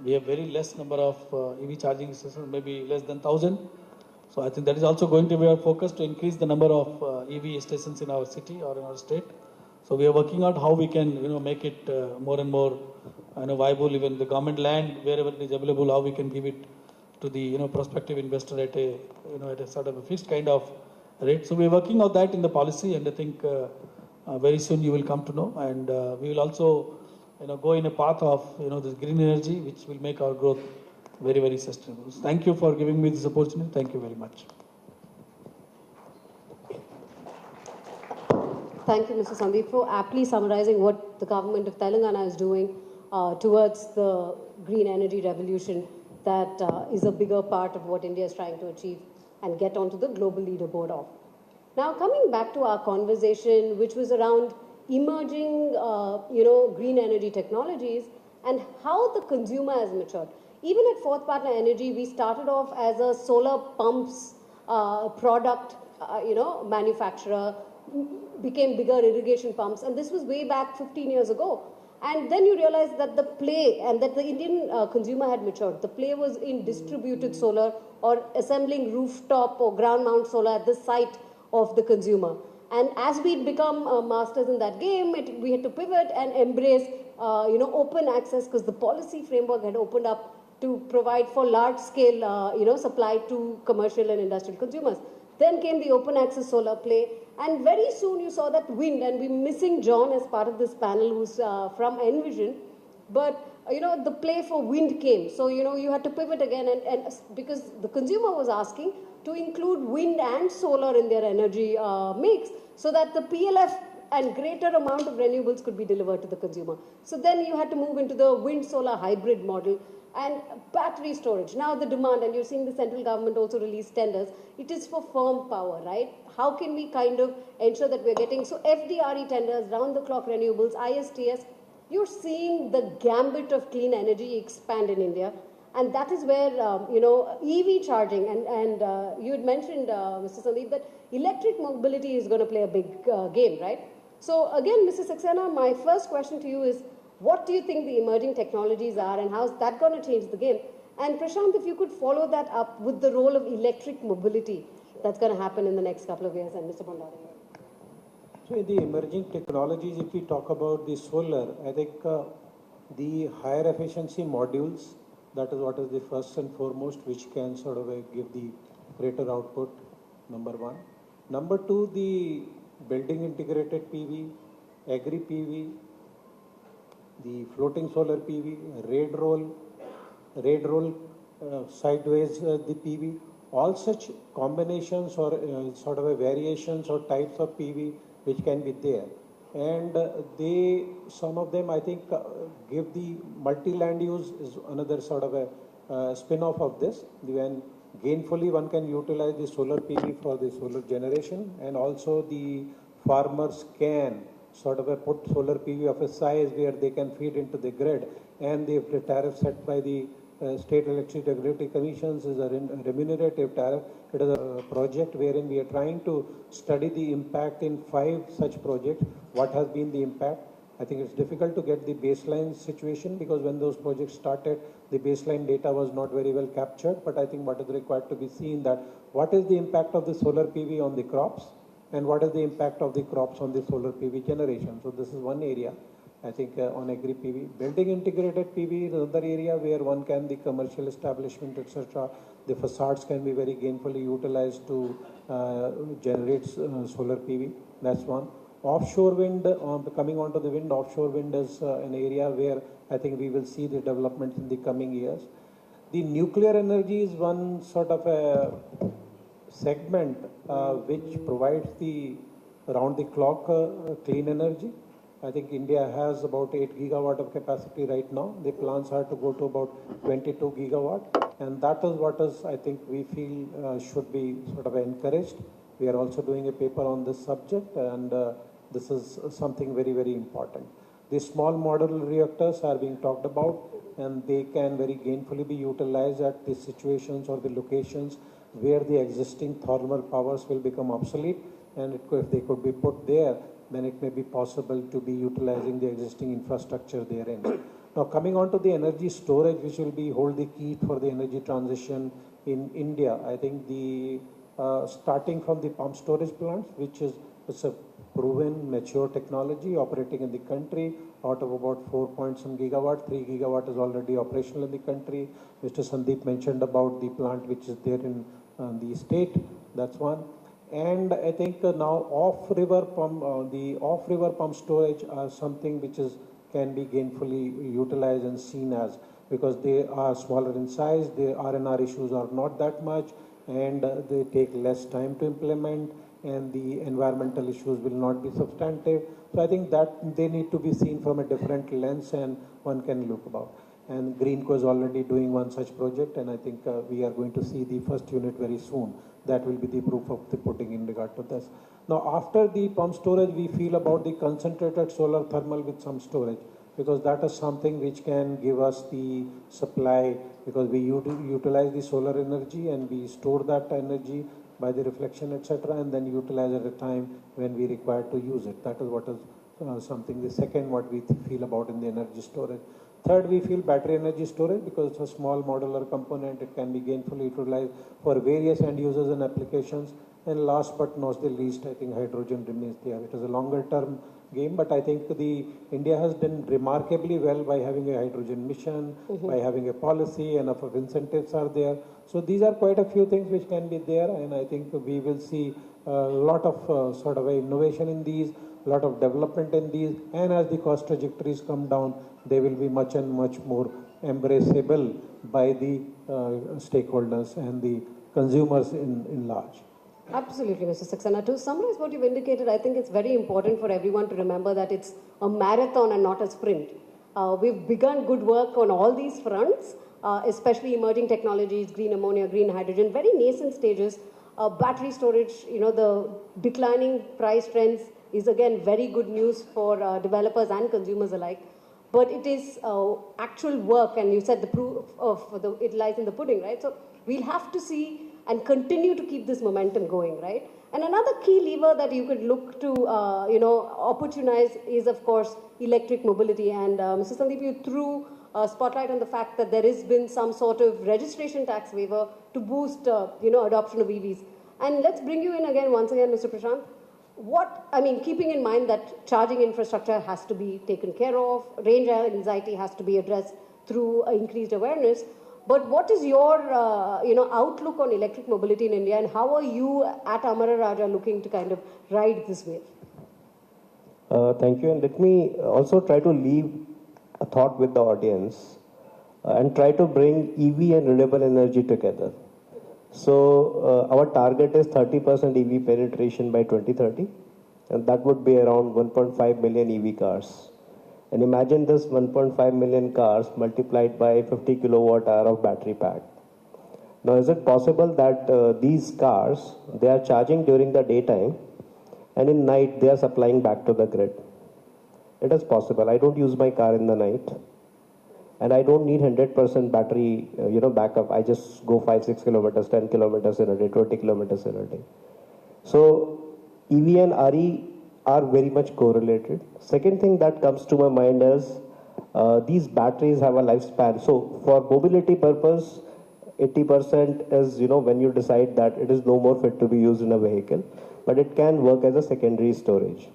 We have very less number of EV charging stations, maybe less than 1,000. So I think that is also going to be our focus, to increase the number of EV stations in our city or in our state. So we are working out how we can, make it more and more, viable. Even the government land, wherever it is available, how we can give it to the, prospective investor at a, at a sort of a fixed kind of rate. So we are working on that in the policy, and I think very soon you will come to know. And we will also, go in a path of, this green energy, which will make our growth very, very sustainable. So thank you for giving me this opportunity. Thank you very much. Thank you, Mr. Sandeep, for aptly summarizing what the government of Telangana is doing towards the green energy revolution that is a bigger part of what India is trying to achieve and get onto the global leaderboard of. Now, coming back to our conversation, which was around emerging, green energy technologies and how the consumer has matured. Even at Fourth Partner Energy, we started off as a solar pumps product, manufacturer, became bigger irrigation pumps, and this was way back 15 years ago. And then you realize that the play, and that the Indian consumer had matured. The play was in distributed solar or assembling rooftop or ground mount solar at the site of the consumer. And as we'd become masters in that game, we had to pivot and embrace, open access, because the policy framework had opened up to provide for large-scale, supply to commercial and industrial consumers. Then came the open access solar play, and very soon you saw that wind, and we're missing John as part of this panel, who's from Envision, but the play for wind came. So, you had to pivot again, and because the consumer was asking to include wind and solar in their energy mix, so that the PLF and greater amount of renewables could be delivered to the consumer. So then you had to move into the wind-solar hybrid model and battery storage. Now the demand, and you're seeing the central government also release tenders, it is for firm power, right? How can we kind of ensure that we're getting, so FDRE tenders, round-the-clock renewables, ISTS, you're seeing the gambit of clean energy expand in India. And that is where, EV charging, and you had mentioned, Mr. Sandeep, that electric mobility is going to play a big game, right? So again, Mr. Saxena, my first question to you is, what do you think the emerging technologies are, and how's that going to change the game? And Prashant, if you could follow that up with the role of electric mobility that's going to happen in the next couple of years, and Mr. Bhandari. So in the emerging technologies, if we talk about the solar, I think the higher efficiency modules, that is what is the first and foremost, which can sort of give the greater output, number one. Number two, the building integrated PV, agri PV, the floating solar PV, raid roll sideways the PV, all such combinations or sort of a variations or types of PV which can be there. And some of them, I think, give the multi-land use is another sort of a spin-off of this. When gainfully one can utilize the solar PV for the solar generation, and also the farmers can sort of put solar PV of a size where they can feed into the grid, and the tariff set by the state electricity regulatory commissions is a remunerative tariff. It is a project wherein we are trying to study the impact in 5 such projects. What has been the impact? I think it's difficult to get the baseline situation because when those projects started, the baseline data was not very well captured. But I think what is required to be seen that what is the impact of the solar PV on the crops and what is the impact of the crops on the solar PV generation. So this is one area. I think on agri PV. Building integrated PV is another area where one can, the commercial establishment, etc. The facades can be very gainfully utilized to generate solar PV. That's one. Offshore wind, coming onto the wind, offshore wind is an area where I think we will see the development in the coming years. The nuclear energy is one sort of a segment which provides the round-the-clock clean energy. I think India has about 8 gigawatt of capacity right now. The plans are to go to about 22 gigawatt. And that is what is, I think, we feel should be sort of encouraged. We are also doing a paper on this subject, and this is something very, very important. The small modular reactors are being talked about, and they can very gainfully be utilized at the situations or the locations where the existing thermal powers will become obsolete. And if they could be put there, then it may be possible to be utilizing the existing infrastructure therein. Now, coming on to the energy storage, which will be hold the key for the energy transition in India, I think the starting from the pump storage plants, which is it's a proven, mature technology operating in the country. Out of about 4 point some gigawatt, 3 gigawatt is already operational in the country. Mr. Sandeep mentioned about the plant which is there in the state. That's one. And I think now off-river pump storage are something which is can be gainfully utilized and seen as, because they are smaller in size, the R&R issues are not that much, and they take less time to implement, and the environmental issues will not be substantive. So I think that they need to be seen from a different lens, and one can look about. And Greenco is already doing one such project, and I think we are going to see the first unit very soon. That will be the proof of the pudding in regard to this. Now, after the pump storage, we feel about the concentrated solar thermal with some storage, because that is something which can give us the supply, because we utilize the solar energy and we store that energy by the reflection, etc., and then utilize at a time when we require to use it. That is what is something. The second, what we feel about in the energy storage. Third, we feel battery energy storage, because it's a small modular component. It can be gainfully utilized for various end users and applications. And last but not the least, I think hydrogen remains there. It is a longer term game, but I think India has done remarkably well by having a hydrogen mission, by having a policy, enough of incentives are there. So these are quite a few things which can be there, and I think we will see a lot of sort of innovation in these, a lot of development in these, and as the cost trajectories come down, they will be much and much more embraceable by the stakeholders and the consumers in large. Absolutely, Mr. Saxena. To summarize what you've indicated, I think it's very important for everyone to remember that it's a marathon and not a sprint. We've begun good work on all these fronts, especially emerging technologies, green ammonia, green hydrogen, very nascent stages. Battery storage, the declining price trends is again very good news for developers and consumers alike. But it is actual work, and you said the proof of it lies in the pudding, right? So we'll have to see and continue to keep this momentum going, right? And another key lever that you could look to, opportunize is, of course, electric mobility. And Mr. Sandeep, you threw a spotlight on the fact that there has been some sort of registration tax waiver to boost, adoption of EVs. And let's bring you in again, once again, Mr. Prashant. Keeping in mind that charging infrastructure has to be taken care of, range anxiety has to be addressed through increased awareness. But what is your, outlook on electric mobility in India, and how are you at Amara Raja looking to kind of ride this wave? Thank you, and let me also try to leave a thought with the audience and try to bring EV and renewable energy together. So our target is 30% EV penetration by 2030, and that would be around 1.5 million EV cars. And imagine this 1.5 million cars multiplied by 50 kilowatt hour of battery pack. Now, is it possible that these cars, they are charging during the daytime, and in night they are supplying back to the grid? It is possible. I don't use my car in the night, and I don't need 100% battery, backup. I just go 5-6 kilometers, 10 kilometers in a day, 20 kilometers in a day. So EV and RE are very much correlated. Second thing that comes to my mind is these batteries have a lifespan. So for mobility purpose, 80% is, when you decide that it is no more fit to be used in a vehicle, but it can work as a secondary storage.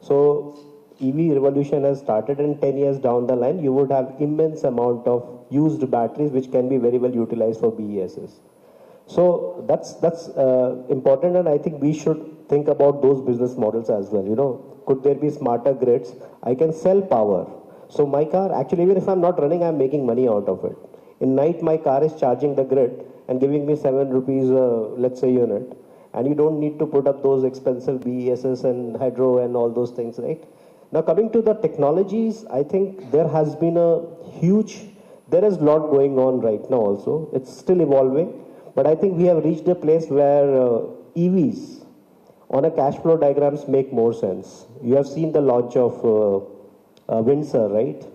So EV revolution has started, and 10 years down the line, you would have immense amount of used batteries which can be very well utilized for BESS. So that's important, and I think we should think about those business models as well. Could there be smarter grids? I can sell power. So my car, actually, even if I'm not running, I'm making money out of it. In night, my car is charging the grid and giving me 7 rupees, let's say, unit. And you don't need to put up those expensive BESS and hydro and all those things, right? Now, coming to the technologies, I think there has been there is a lot going on right now also. It's still evolving, but I think we have reached a place where EVs on a cash flow diagrams make more sense. You have seen the launch of Windsor, right?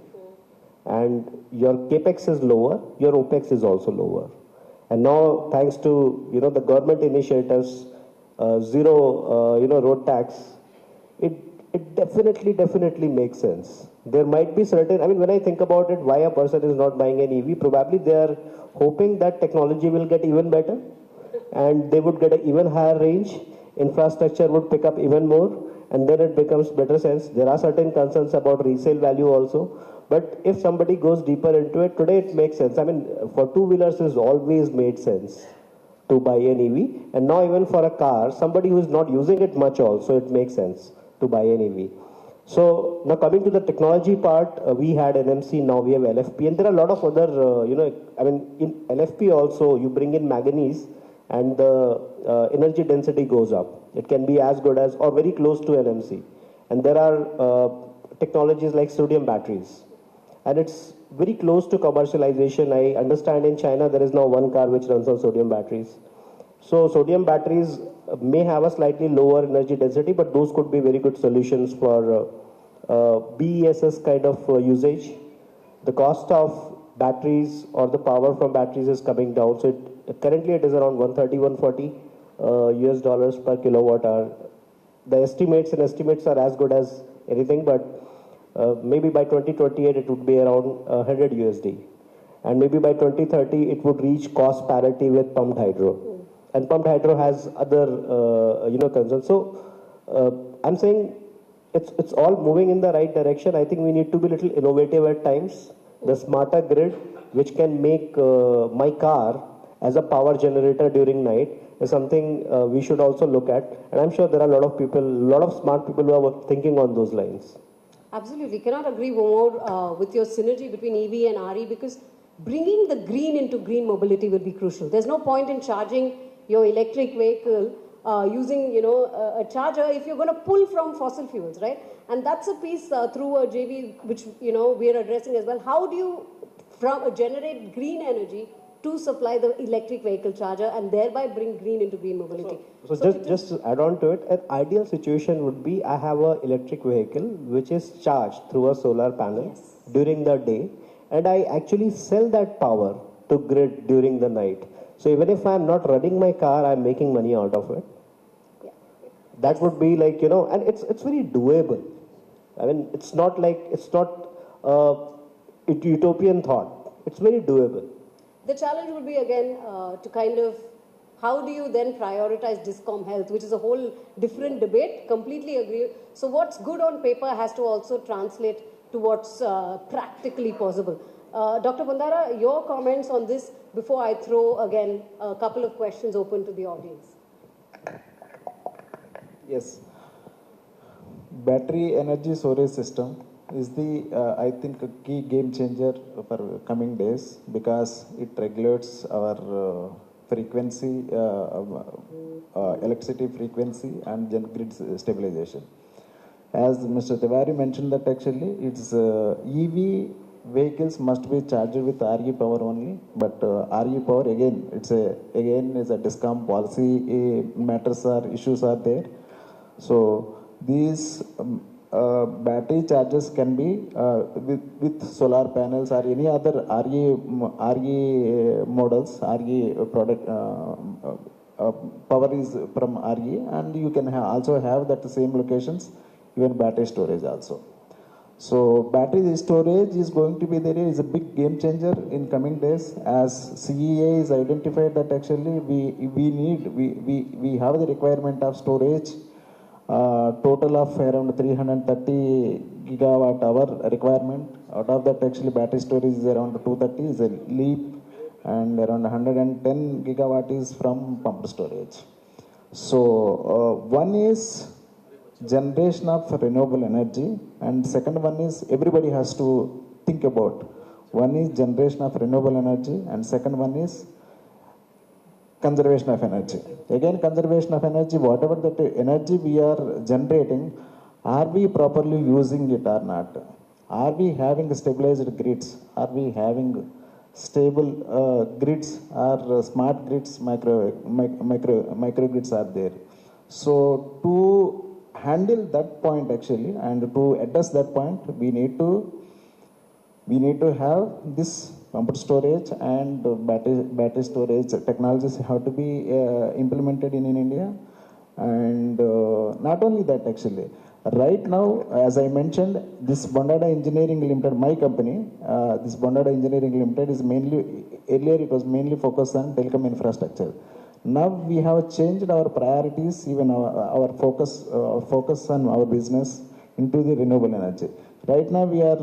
And your capex is lower, your opex is also lower. And now, thanks to the government initiatives, zero road tax, it definitely makes sense. There might be certain, when I think about it, why a person is not buying an EV, probably they are hoping that technology will get even better and they would get an even higher range, infrastructure would pick up even more, and then it becomes better sense. There are certain concerns about resale value also, but if somebody goes deeper into it, today it makes sense. For two-wheelers it's always made sense to buy an EV, and now even for a car, somebody who is not using it much also, it makes sense to buy an EV. So now coming to the technology part, we had NMC, now we have LFP, and there are a lot of other, in LFP also, you bring in manganese and the energy density goes up. It can be as good as or very close to NMC. And there are technologies like sodium batteries. And it's very close to commercialization. I understand in China there is now one car which runs on sodium batteries. So sodium batteries may have a slightly lower energy density, but those could be very good solutions for BESS kind of usage. The cost of batteries or the power from batteries is coming down. So currently it is around $130-140 US dollars per kilowatt hour. The estimates are as good as anything, but maybe by 2028 it would be around 100 USD. And maybe by 2030 it would reach cost parity with pumped hydro. And pumped hydro has other concerns. So I'm saying it's all moving in the right direction. I think we need to be a little innovative at times. The smarter grid, which can make my car as a power generator during night, is something we should also look at. And I'm sure there are a lot of smart people who are thinking on those lines. Absolutely. Cannot agree more with your synergy between EV and RE, because bringing the green into green mobility will be crucial. There's no point in charging your electric vehicle using, a charger if you're going to pull from fossil fuels, right? And that's a piece through a JV which, we are addressing as well. How do you generate green energy to supply the electric vehicle charger and thereby bring green into green mobility? So just to add on to it, an ideal situation would be I have an electric vehicle which is charged through a solar panel during the day, and I actually sell that power to grid during the night. So even if I'm not running my car, I'm making money out of it. Yeah. That would be like, and it's very doable. It's not utopian thought. It's very doable. The challenge would be again to kind of, how do you then prioritize DISCOM health, which is a whole different debate. Completely agree. So what's good on paper has to also translate to what's practically possible. Dr. Bandara, your comments on this before I throw again a couple of questions open to the audience. Yes. Battery energy storage system is I think, a key game changer for coming days, because it regulates our frequency, electricity frequency and grid stabilization. As Mr. Tiwari mentioned that actually it's EV vehicles must be charged with RE power only, but RE power again is a DISCOM policy matters issues are there. So these battery charges can be with solar panels or any other RE models, RE product power is from RE, and you can also have that same locations, even battery storage also. So battery storage is going to be there, is a big game changer in coming days, as CEA is identified that actually we have the requirement of storage, total of around 330 gigawatt hour requirement. Out of that actually battery storage is around 230 is a leap, and around 110 gigawatt is from pumped storage. So one is generation of renewable energy, and second one is everybody has to think about. One is generation of renewable energy, and second one is conservation of energy. Again, conservation of energy, whatever that energy we are generating, are we properly using it or not? Are we having stabilized grids? Are we having stable grids or smart grids, micro grids are there? So to handle that point actually, and to address that point, we need to have this pumped storage and battery storage technologies have to be implemented in India. And not only that actually, right now, as I mentioned, this Bondada Engineering Limited, my company, this Bondada Engineering Limited is mainly, earlier it was mainly focused on telecom infrastructure. Now we have changed our priorities, even our focus on our business into the renewable energy. Right now we are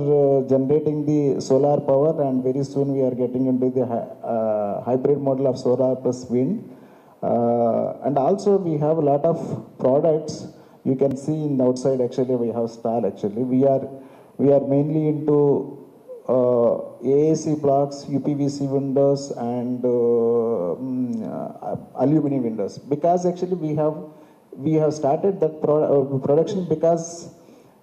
generating the solar power, and very soon we are getting into the hybrid model of solar plus wind. And also we have a lot of products. You can see in the outside actually we have stall actually. We are mainly into AAC blocks, UPVC windows, and aluminum windows, because actually we have started that production because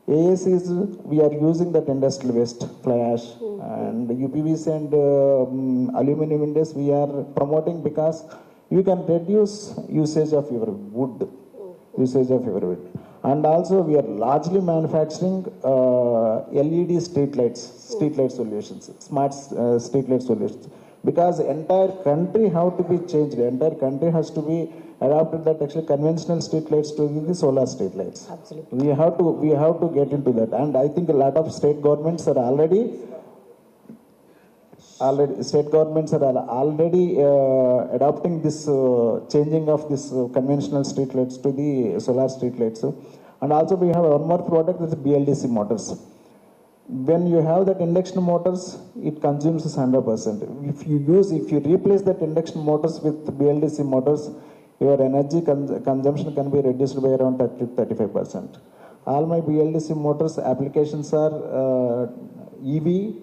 AAC is we are using that industrial waste fly ash, and UPVC and aluminum windows we are promoting because you can reduce usage of your wood. And also we are largely manufacturing LED street light solutions, smart street light solutions, because entire country have to be changed. The entire country has to be adapted that actually conventional street lights to the solar street lights. Absolutely. We have to get into that, and I think a lot of state governments are already adopting this changing of this conventional street lights to the solar street lights. And also we have one more product, that is BLDC motors. When you have that induction motors, it consumes 100%. If you replace that induction motors with BLDC motors, your energy consumption can be reduced by around 30-35%. All my BLDC motors applications are EV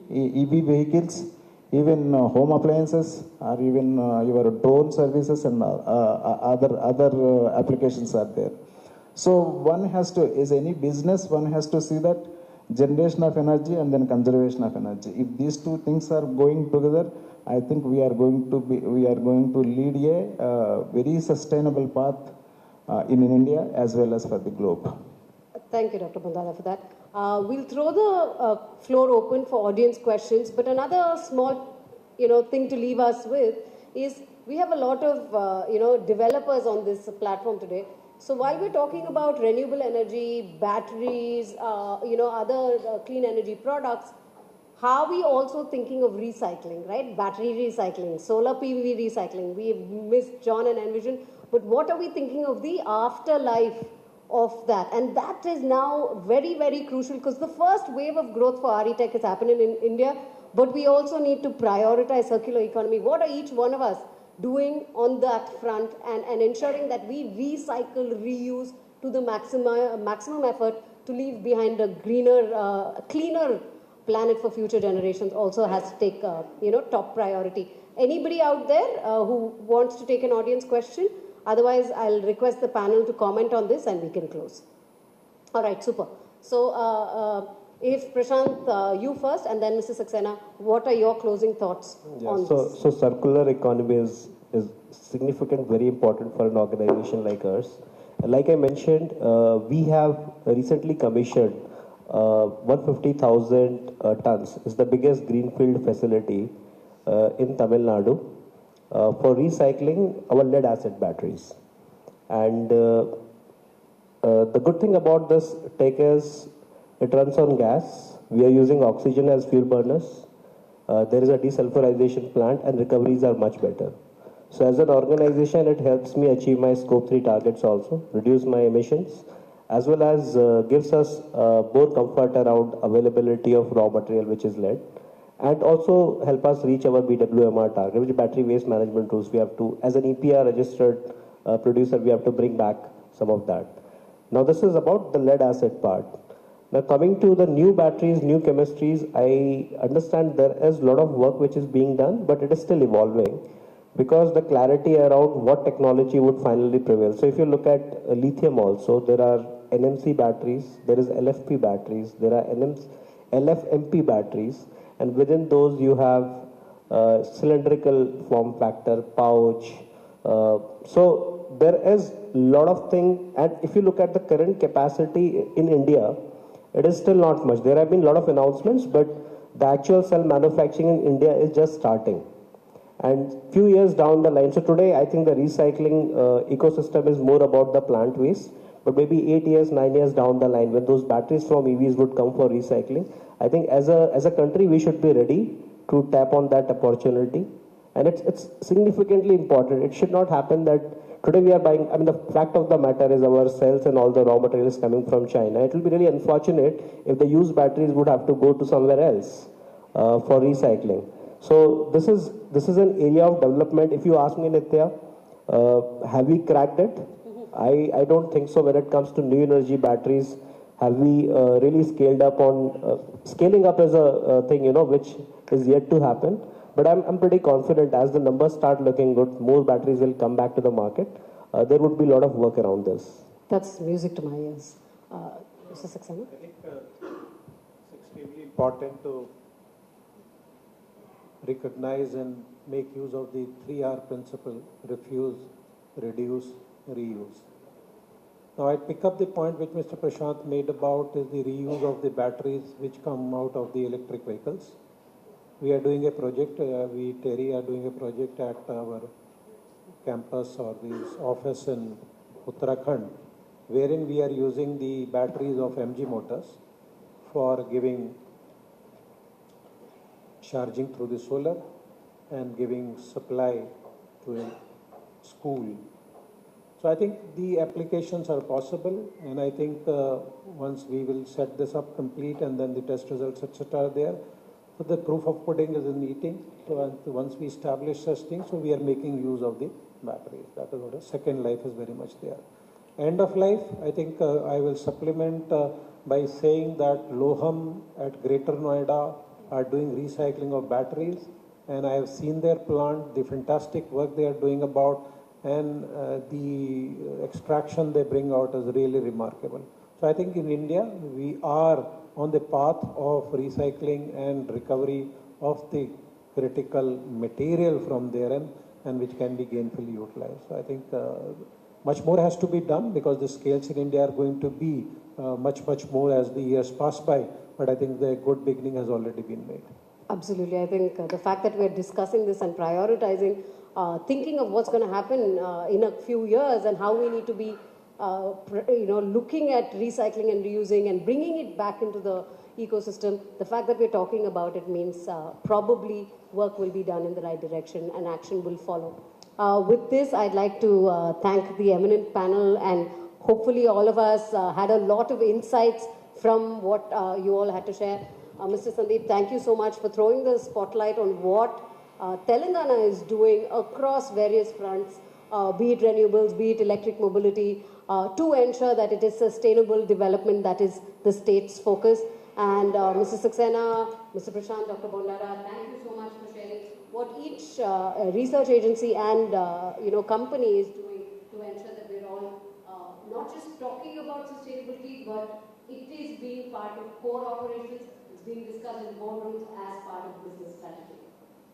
vehicles, even home appliances, or even your drone services, and other applications are there. So one has to, as any business, one has to see that generation of energy and then conservation of energy. If these two things are going together, I think we are going to lead a very sustainable path in India as well as for the globe. Thank you, Dr. Bandala, for that. We'll throw the floor open for audience questions, but another small, thing to leave us with is we have a lot of, developers on this platform today. So while we're talking about renewable energy, batteries, other clean energy products, how are we also thinking of recycling, right? Battery recycling, solar PV recycling. We missed John and Envision, but what are we thinking of the afterlife of that? And that is now very, very crucial, because the first wave of growth for RE Tech is happening in India, but we also need to prioritize circular economy. What are each one of us doing on that front, and ensuring that we recycle, reuse to the maximum effort to leave behind a greener, cleaner planet for future generations also has to take, top priority. Anybody out there who wants to take an audience question? Otherwise, I'll request the panel to comment on this and we can close. All right, super. So, if Prashant, you first, and then Mrs. Saxena, what are your closing thoughts on this? So circular economy is significant, very important for an organization like ours. Like I mentioned, we have recently commissioned 150,000 tons. Is the biggest greenfield facility in Tamil Nadu for recycling our lead acid batteries. And the good thing about this tech is it runs on gas. We are using oxygen as fuel burners. There is a desulfurization plant and recoveries are much better. So as an organization, it helps me achieve my scope 3 targets also, reduce my emissions, as well as gives us more comfort around availability of raw material, which is lead, and also help us reach our BWMR target, which is battery waste management rules. We have to, as an EPR registered producer, we have to bring back some of that. Now this is about the lead acid part. Now coming to the new batteries, new chemistries, I understand there is a lot of work which is being done, but it is still evolving because the clarity around what technology would finally prevail. So if you look at lithium also, there are NMC batteries, there is LFP batteries, there are LFMP batteries, and within those you have cylindrical form factor, pouch. So there is a lot of things, and if you look at the current capacity in India, it is still not much. There have been a lot of announcements, but the actual cell manufacturing in India is just starting. And few years down the line, so today I think the recycling ecosystem is more about the plant waste, but maybe 8 years, 9 years down the line, when those batteries from EVs would come for recycling, I think as a country we should be ready to tap on that opportunity. And it's significantly important. It should not happen that today we are buying, I mean, the fact of the matter is our cells and all the raw materials coming from China. It will be really unfortunate if the used batteries would have to go to somewhere else for recycling. So this is an area of development. If you ask me, Nitya, have we cracked it? I don't think so. When it comes to new energy batteries, have we really scaled up on scaling up as a thing, you know, which is yet to happen. But I'm pretty confident as the numbers start looking good, more batteries will come back to the market. There would be a lot of work around this. That's music to my ears. Mr. Saxena? I think it's extremely important to recognize and make use of the 3R principle: refuse, reduce, reuse. Now I pick up the point which Mr. Prashant made about is the reuse of the batteries which come out of the electric vehicles. We are doing a project, Terry are doing a project at our campus or this office in Uttarakhand, wherein we are using the batteries of MG motors for giving charging through the solar and giving supply to a school. So I think the applications are possible, and I think once we will set this up complete and then the test results, etc. are there. So the proof of pudding is in eating. So once we establish such things, so we are making use of the batteries. That is what a second life is very much there. End of life, I think I will supplement by saying that Loham at Greater Noida are doing recycling of batteries, and I have seen their plant, the fantastic work they are doing about, and the extraction they bring out is really remarkable. So I think in India, we are on the path of recycling and recovery of the critical material from there and which can be gainfully utilized. So I think much more has to be done because the scales in India are going to be much more as the years pass by. But I think the good beginning has already been made. Absolutely. I think the fact that we're discussing this and prioritizing, thinking of what's going to happen in a few years and how we need to be looking at recycling and reusing and bringing it back into the ecosystem, the fact that we're talking about it means probably work will be done in the right direction and action will follow. With this, I'd like to thank the eminent panel, and hopefully all of us had a lot of insights from what you all had to share. Mr. Sandeep, thank you so much for throwing the spotlight on what Telangana is doing across various fronts, be it renewables, be it electric mobility, to ensure that it is sustainable development that is the state's focus. And Mr. Saxena, Mr. Prashant, Dr. Bondara, thank you so much for sharing what each research agency and company is doing to ensure that we're all not just talking about sustainability, but it is being part of core operations. It's being discussed in boardrooms as part of business strategy.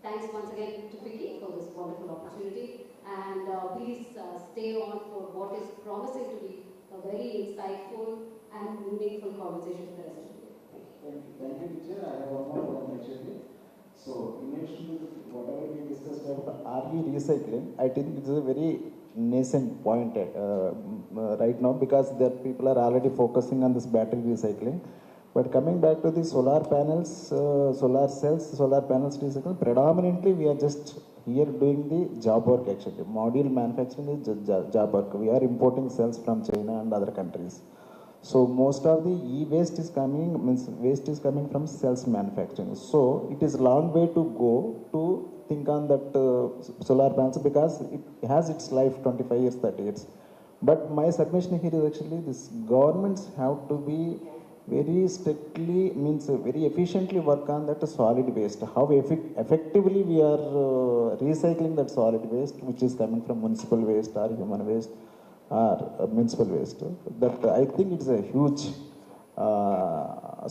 Thanks once again to FICCI for this wonderful opportunity, and please stay on for what is promising to be a very insightful and meaningful conversation for the rest of the day. Thank you, teacher. I have one more point actually. So, in relation to whatever we discussed about are we recycling, I think it is a very nascent point right now because the people are already focusing on this battery recycling. But coming back to the solar panels, solar cells, solar panels recycling, predominantly we are just here doing the job work actually. Module manufacturing is job work. We are importing cells from China and other countries. So most of the e-waste is coming, means waste is coming from cells manufacturing. So it is a long way to go to think on that solar panels because it has its life 25 years, 30 years. But my submission here is actually this governments have to be very strictly, means very efficiently work on that solid waste. How effectively we are recycling that solid waste which is coming from municipal waste or human waste or municipal waste. That I think it's a huge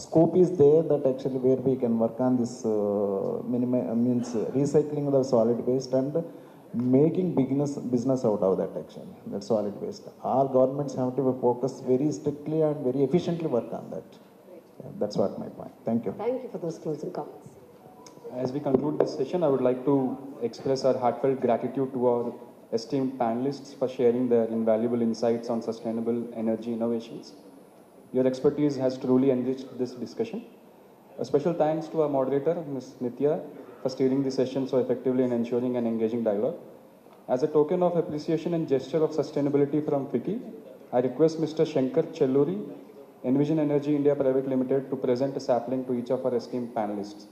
scope is there that actually where we can work on this means recycling the solid waste and making business out of that actually, that solid waste. All governments have to focus very strictly and very efficiently work on that. Yeah, that's what my point. Thank you. Thank you for those closing comments. As we conclude this session, I would like to express our heartfelt gratitude to our esteemed panelists for sharing their invaluable insights on sustainable energy innovations. Your expertise has truly enriched this discussion. A special thanks to our moderator, Ms. Nitya, for steering the session so effectively and ensuring an engaging dialogue. As a token of appreciation and gesture of sustainability from FICCI, I request Mr. Shankar Chelluri, Envision Energy India Private Limited, to present a sapling to each of our esteemed panelists.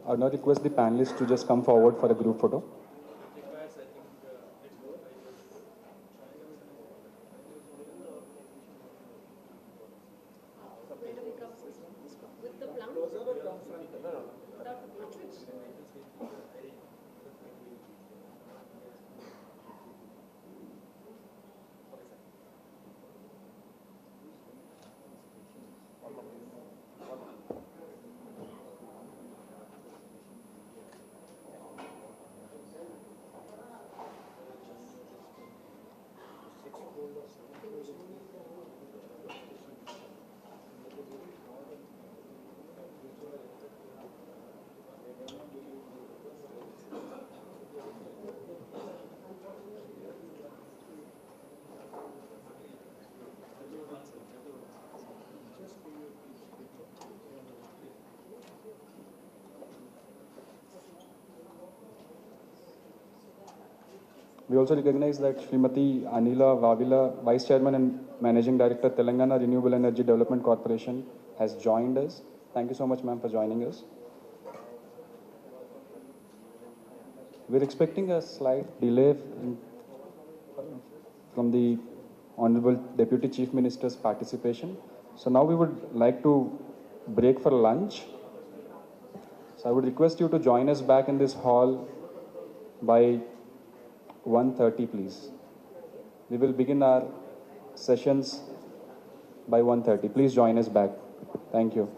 I now request the panelists to just come forward for a group photo. We also recognize that Srimati Anila Vavila, Vice Chairman and Managing Director, Telangana Renewable Energy Development Corporation, has joined us. Thank you so much, ma'am, for joining us. We're expecting a slight delay from the Honorable Deputy Chief Minister's participation. So now we would like to break for lunch. So I would request you to join us back in this hall by 1:30, please. We will begin our sessions by 1:30. Please join us back. Thank you.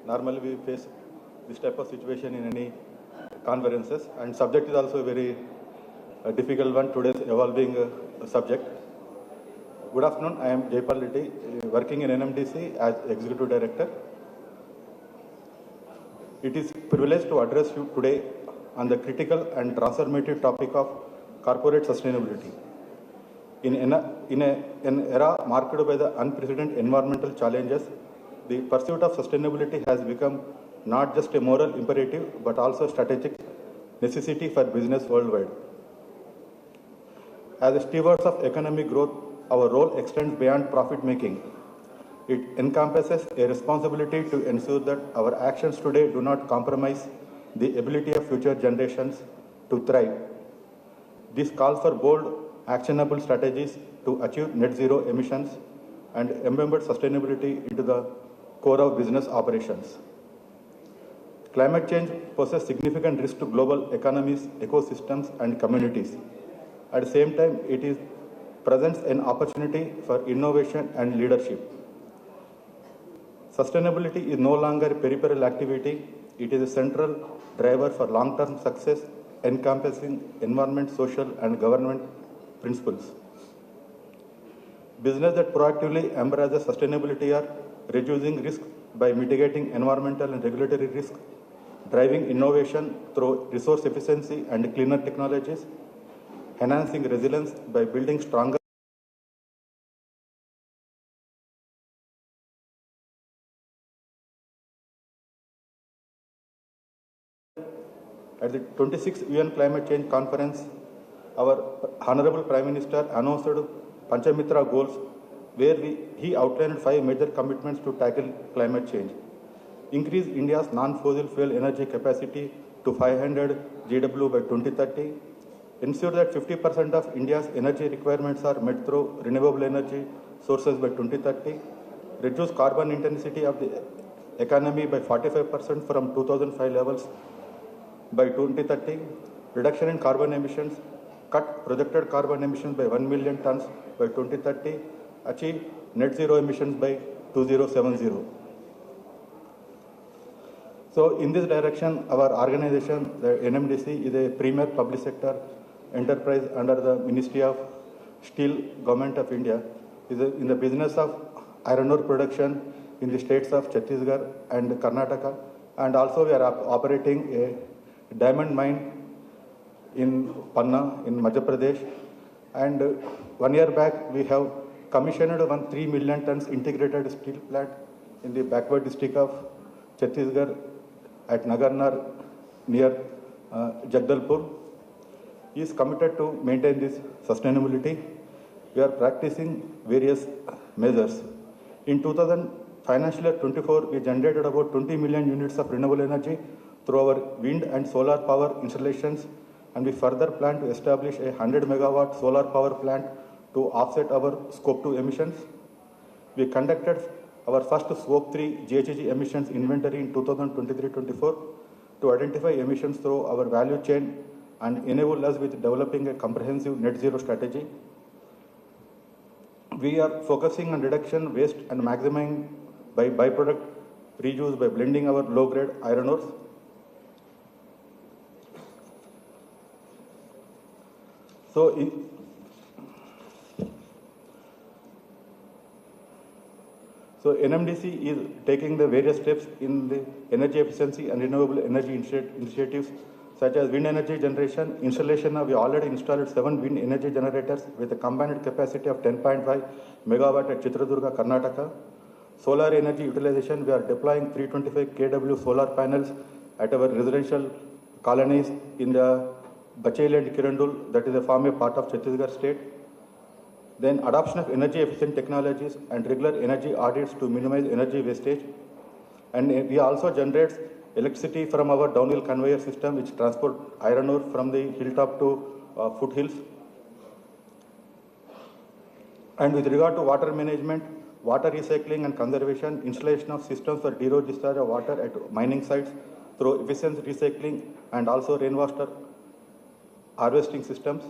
Normally we face this type of situation in any conferences, and subject is also a very difficult one, today's evolving subject. Good afternoon, I am Jaypal Reddy, working in NMDC as Executive Director. It is a privilege to address you today on the critical and transformative topic of corporate sustainability. In an era marked by the unprecedented environmental challenges, the pursuit of sustainability has become not just a moral imperative but also a strategic necessity for business worldwide. As stewards of economic growth, our role extends beyond profit making. It encompasses a responsibility to ensure that our actions today do not compromise the ability of future generations to thrive. This calls for bold, actionable strategies to achieve net zero emissions and embed sustainability into the core of business operations. Climate change poses significant risk to global economies, ecosystems, and communities. At the same time, it presents an opportunity for innovation and leadership. Sustainability is no longer a peripheral activity. It is a central driver for long-term success, encompassing environment, social, and government principles. Business that proactively embraces sustainability are reducing risk by mitigating environmental and regulatory risk, driving innovation through resource efficiency and cleaner technologies, enhancing resilience by building stronger At the 26th UN Climate Change Conference, our Honorable Prime Minister announced Panchamitra goals, where he outlined 5 major commitments to tackle climate change. Increase India's non-fossil fuel energy capacity to 500 GW by 2030. Ensure that 50% of India's energy requirements are met through renewable energy sources by 2030. Reduce carbon intensity of the economy by 45% from 2005 levels by 2030, reduction in carbon emissions, cut projected carbon emissions by 1 million tons by 2030, achieve net zero emissions by 2070. So in this direction, our organization, the NMDC, is a premier public sector enterprise under the Ministry of Steel, Government of India, is in the business of iron ore production in the states of Chhattisgarh and Karnataka, and also we are operating a diamond mine in Panna in Madhya Pradesh, and 1 year back we have commissioned 3 million tons integrated steel plant in the backward district of Chhattisgarh at Nagarnar near Jagdalpur. He is committed to maintain this sustainability. We are practicing various measures. In 2000 financial year 24, we generated about 20 million units of renewable energy through our wind and solar power installations, and we further plan to establish a 100 megawatt solar power plant to offset our Scope 2 emissions. We conducted our first Scope 3 GHG emissions inventory in 2023-24 to identify emissions through our value chain and enable us with developing a comprehensive net zero strategy. We are focusing on reduction waste and maximizing by byproduct reuse by blending our low-grade iron ores. So NMDC is taking the various steps in the energy efficiency and renewable energy initiatives such as wind energy generation. Installation of, we already installed 7 wind energy generators with a combined capacity of 10.5 megawatt at Chitradurga, Karnataka. Solar energy utilization, we are deploying 325 kW solar panels at our residential colonies in the Bacheli and Kirandul, that is a former part of Chhattisgarh state. Then adoption of energy efficient technologies and regular energy audits to minimize energy wastage. And we also generate electricity from our downhill conveyor system, which transport iron ore from the hilltop to foothills. And with regard to water management, water recycling and conservation, installation of systems for zero discharge of water at mining sites through efficient recycling and also rainwater harvesting systems,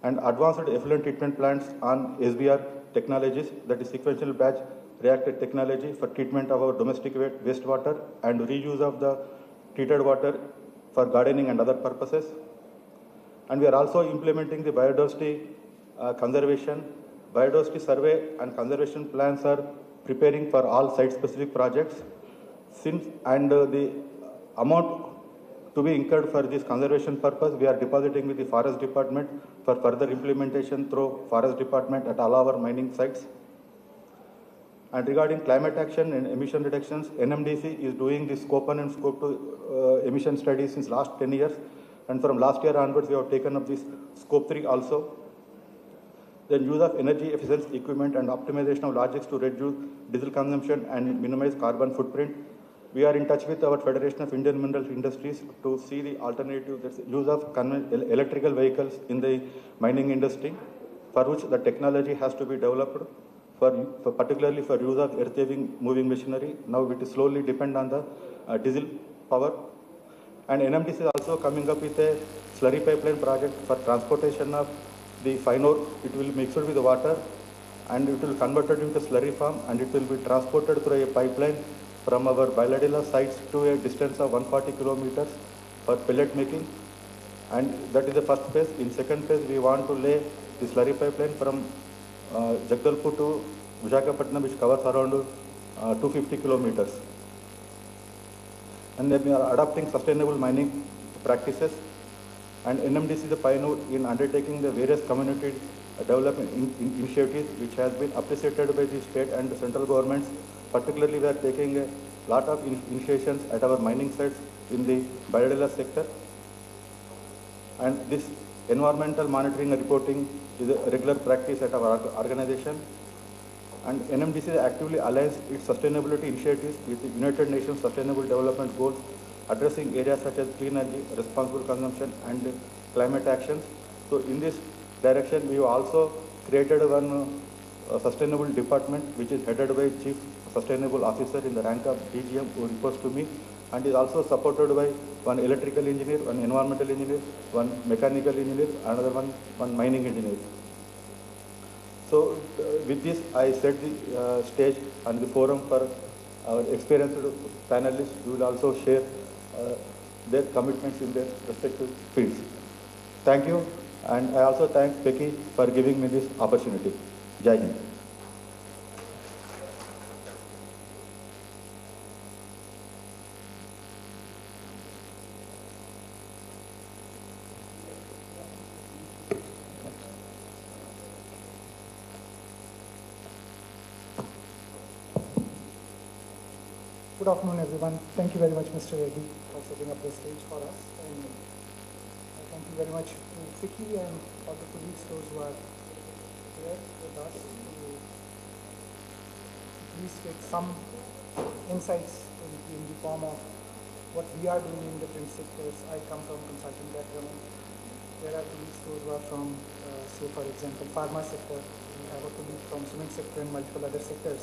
and advanced effluent treatment plants on SBR technologies, that is sequential batch reactor technology for treatment of our domestic wastewater and reuse of the treated water for gardening and other purposes. And we are also implementing the biodiversity conservation. Biodiversity survey and conservation plans are preparing for all site-specific projects. The amount to be incurred for this conservation purpose, we are depositing with the Forest Department for further implementation through Forest Department at all our mining sites. And regarding climate action and emission reductions, NMDC is doing the Scope 1 and Scope 2 emission studies since last 10 years. And from last year onwards, we have taken up this Scope 3 also. Then use of energy efficiency equipment and optimization of logistics to reduce diesel consumption and minimize carbon footprint. We are in touch with our Federation of Indian Mineral Industries to see the alternative use of electrical vehicles in the mining industry, for which the technology has to be developed, particularly for use of earth-saving moving machinery. Now it is slowly depend on the diesel power. And NMDC is also coming up with a slurry pipeline project for transportation of the fine ore. It will mix it with the water and it will convert it into slurry form, and it will be transported through a pipeline from our bilateral sites to a distance of 140 kilometers for pellet making. And that is the first phase. In second phase, we want to lay the slurry pipeline from Jagdalpur to Visakhapatnam, which covers around 250 kilometers. And then we are adopting sustainable mining practices. And NMDC is a pioneer in undertaking the various community development initiatives, which has been appreciated by the state and the central governments. Particularly, we are taking a lot of initiations at our mining sites in the biodiversity sector. And this environmental monitoring and reporting is a regular practice at our organization. And NMDC actively aligns its sustainability initiatives with the United Nations Sustainable Development Goals, addressing areas such as clean energy, responsible consumption, and climate actions. So in this direction, we have also created one sustainable department, which is headed by Chief Sustainable Officer in the rank of DGM, who reports to me, and is also supported by one electrical engineer, one environmental engineer, one mechanical engineer, another one mining engineer. So with this, I set the stage and the forum for our experienced panelists who will also share their commitments in their respective fields. Thank you, and I also thank FICCI for giving me this opportunity. Jai Hind. Good afternoon, everyone. Thank you very much, Mr. Reddy, for setting up the stage for us. And thank you very much to FICCI and all the colleagues, those who are here with us, to at least get some insights in the form of what we are doing in different sectors. I come from consulting background. There are colleagues those who are from, say, for example, pharma sector. We have a colleague from cement sector and multiple other sectors.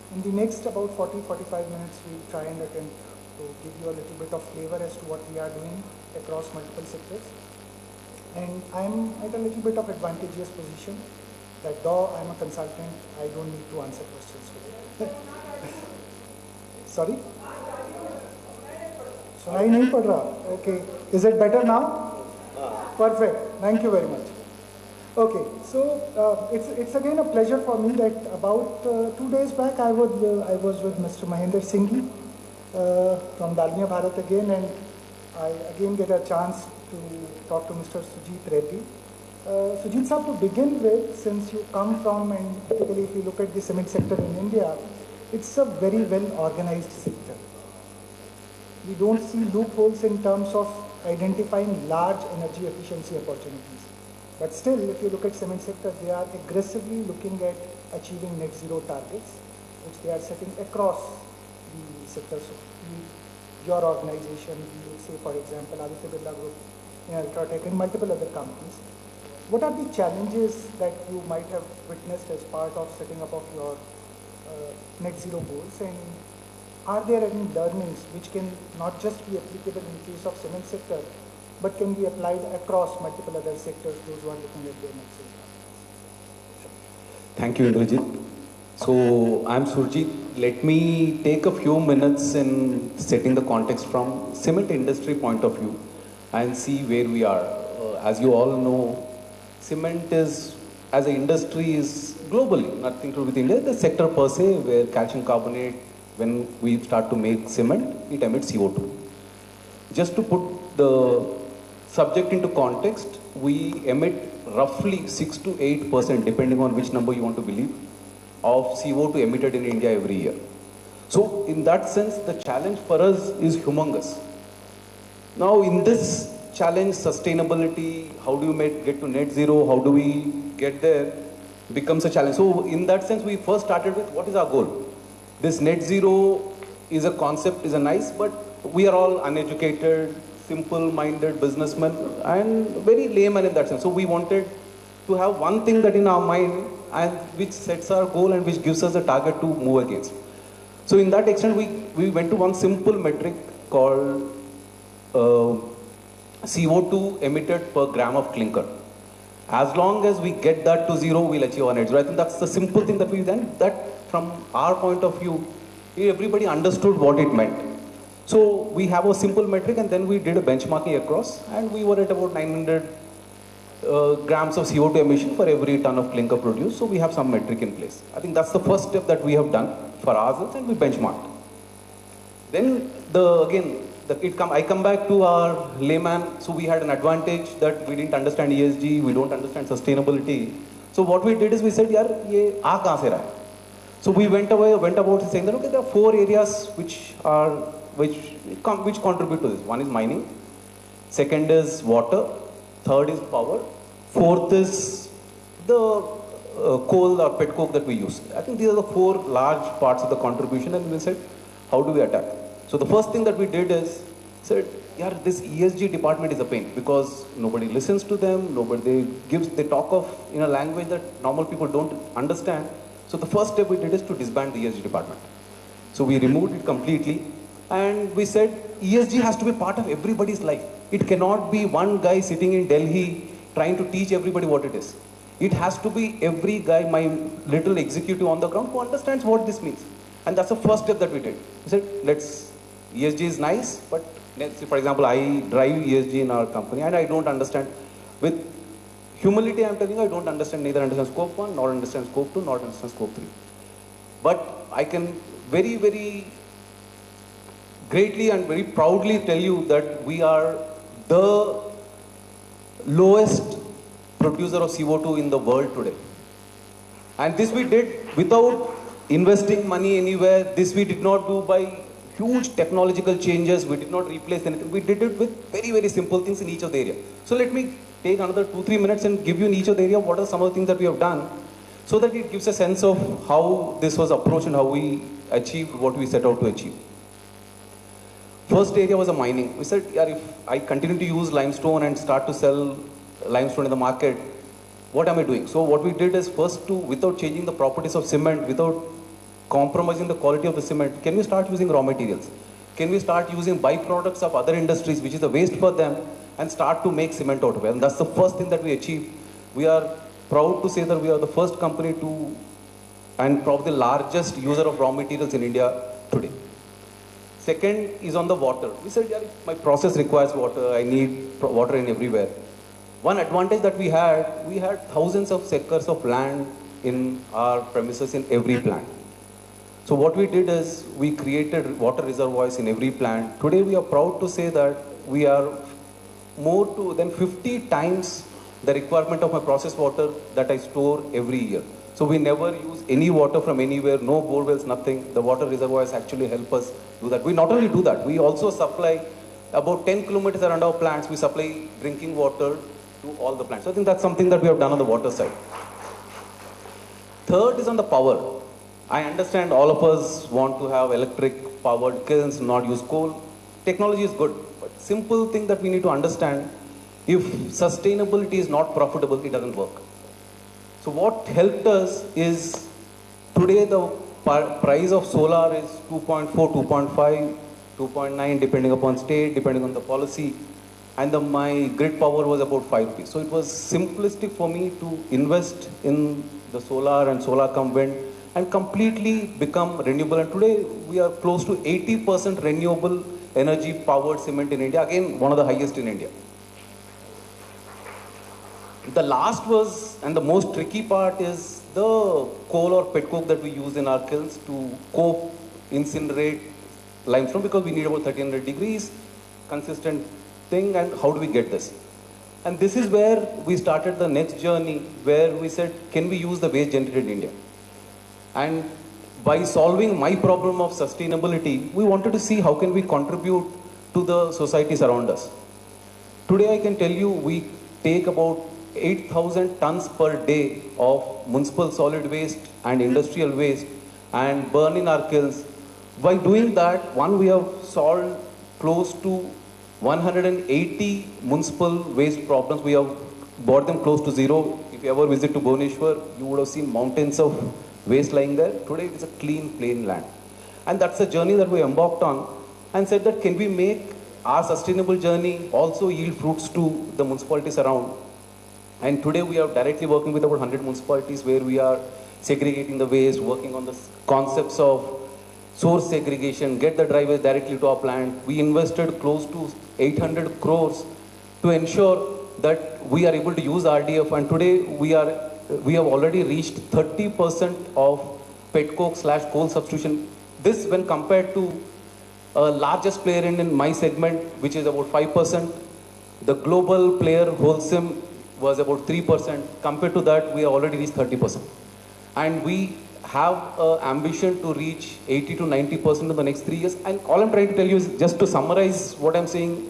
In the next about 40-45 minutes, we'll try and attempt to give you a little bit of flavor as to what we are doing across multiple sectors. And I'm at a little bit of advantageous position that though I'm a consultant, I don't need to answer questions today. Sorry? Sunai nahi pad raha. Okay. Is it better now? Perfect. Thank you very much. Okay, so it's again a pleasure for me that about 2 days back I was with Mr. Mahendra Singhi from Dalmia Bharat again, and I again get a chance to talk to Mr. Sujit Reddy. Sujit sir, to begin with, since you come from, and typically if you look at the cement sector in India, it's a very well organized sector. We don't see loopholes in terms of identifying large energy efficiency opportunities. But still, if you look at cement sector, they are aggressively looking at achieving net zero targets, which they are setting across the sectors. Your organization, you say, for example, Aditya Birla Group, Ultratech, and multiple other companies. What are the challenges that you might have witnessed as part of setting up of your net zero goals? And are there any learnings which can not just be applicable in the case of cement sector, but can be applied across multiple other sectors, those who are looking at their net zero? Thank you, Indrajit. So I'm Surjit. Let me take a few minutes in setting the context from cement industry point of view and see where we are. As you all know, cement is, as an industry, is globally, nothing to do with India. The sector per se, where calcium carbonate, when we start to make cement, it emits CO2. Just to put the subject into context, we emit roughly 6 to 8%, depending on which number you want to believe, of CO2 emitted in India every year. So in that sense, the challenge for us is humongous. Now in this challenge, sustainability, how do you get to net zero, how do we get there, becomes a challenge. So in that sense, we first started with what is our goal? This net zero is a concept, is a nice, but we are all uneducated, simple-minded businessmen and very layman in that sense. So we wanted to have one thing that in our mind and which sets our goal and which gives us a target to move against. So in that extent, we went to one simple metric called CO2 emitted per gram of clinker. As long as we get that to zero, we'll achieve our net zero. I think that's the simple thing that we've done. That from our point of view, everybody understood what it meant. So we have a simple metric and then we did a benchmarking across and we were at about 900 grams of CO2 emission for every ton of clinker produced. So we have some metric in place. I think that's the first step that we have done for ourselves and we benchmarked. Then I come back to our layman. So we had an advantage that we didn't understand ESG, we don't understand sustainability. So what we did is we said, yaar, ye aa kahan se raha hai? So we went about saying that, okay, there are 4 areas which contribute to this. One is mining, second is water, third is power, fourth is the coal or pet coke that we use. I think these are the 4 large parts of the contribution and we said, how do we attack? So the first thing that we did is said, yeah, this ESG department is a pain because nobody listens to them, they talk of in a language that normal people don't understand. So the first step we did is to disband the ESG department. So we removed it completely and we said ESG has to be part of everybody's life. It cannot be one guy sitting in Delhi trying to teach everybody what it is. It has to be every guy, my little executive on the ground who understands what this means. And that's the first step that we did. We said, ESG is nice, but let's say, for example, I drive ESG in our company and I don't understand. With humility, I'm telling you, I don't understand, neither understand scope 1, nor understand scope 2, nor understand scope 3. But I can very, very greatly and very proudly tell you that we are the lowest producer of CO2 in the world today. And this we did without investing money anywhere. This we did not do by huge technological changes. We did not replace anything. We did it with very, very simple things in each of the area. So let me take another 2-3 minutes and give you in each of the area what are some of the things that we have done so that it gives a sense of how this was approached and how we achieved what we set out to achieve. First area was a mining. We said, yeah, if I continue to use limestone and start to sell limestone in the market, what am I doing? So what we did is first without changing the properties of cement, without compromising the quality of the cement, can we start using raw materials? Can we start using byproducts of other industries, which is the waste for them, and start to make cement out of it? And that's the first thing that we achieved. We are proud to say that we are the first company and probably the largest user of raw materials in India today. Second is on the water. We said, yeah, my process requires water, I need water in everywhere. One advantage that we had thousands of acres of land in our premises in every plant. So what we did is we created water reservoirs in every plant. Today we are proud to say that we are more than 50 times the requirement of my processed water that I store every year. So we never use any water from anywhere, no bore wells, nothing. The water reservoirs actually help us do that. We not only do that, we also supply about 10 kilometers around our plants, we supply drinking water to all the plants. So I think that's something that we have done on the water side. Third is on the power. I understand all of us want to have electric powered kilns, not use coal. Technology is good, but simple thing that we need to understand, if sustainability is not profitable, it doesn't work. So what helped us is, today the price of solar is 2.4, 2.5, 2.9 depending upon state, depending on the policy. And my grid power was about 5 rupees. So it was simplistic for me to invest in the solar and solar cum wind and completely become renewable. And today we are close to 80% renewable energy powered cement in India. Again, one of the highest in India. The last was, and the most tricky part is the coal or petcoke that we use in our kilns to coke, incinerate limestone, because we need about 1300 degrees, consistent thing, and how do we get this? And this is where we started the next journey, where we said, can we use the waste generated in India? And by solving my problem of sustainability, we wanted to see how can we contribute to the societies around us. Today I can tell you we take about 8,000 tons per day of municipal solid waste and industrial waste and burn in our kilns. By doing that, one, we have solved close to 180 municipal waste problems. We have brought them close to zero. If you ever visit to Bhubaneswar, you would have seen mountains of waste lying there. Today it is a clean, plain land. And that's the journey that we embarked on and said that can we make our sustainable journey also yield fruits to the municipalities around. And today we are directly working with about 100 municipalities where we are segregating the waste, working on the concepts of source segregation, get the dry waste directly to our plant. We invested close to 800 crores to ensure that we are able to use RDF, and today we have already reached 30% of petcoke / coal substitution. This when compared to a largest player in my segment, which is about 5%. The global player, Holcim, was about 3%. Compared to that, we have already reached 30%. And we have an ambition to reach 80 to 90% in the next 3 years. And all I'm trying to tell you is, just to summarize what I'm saying,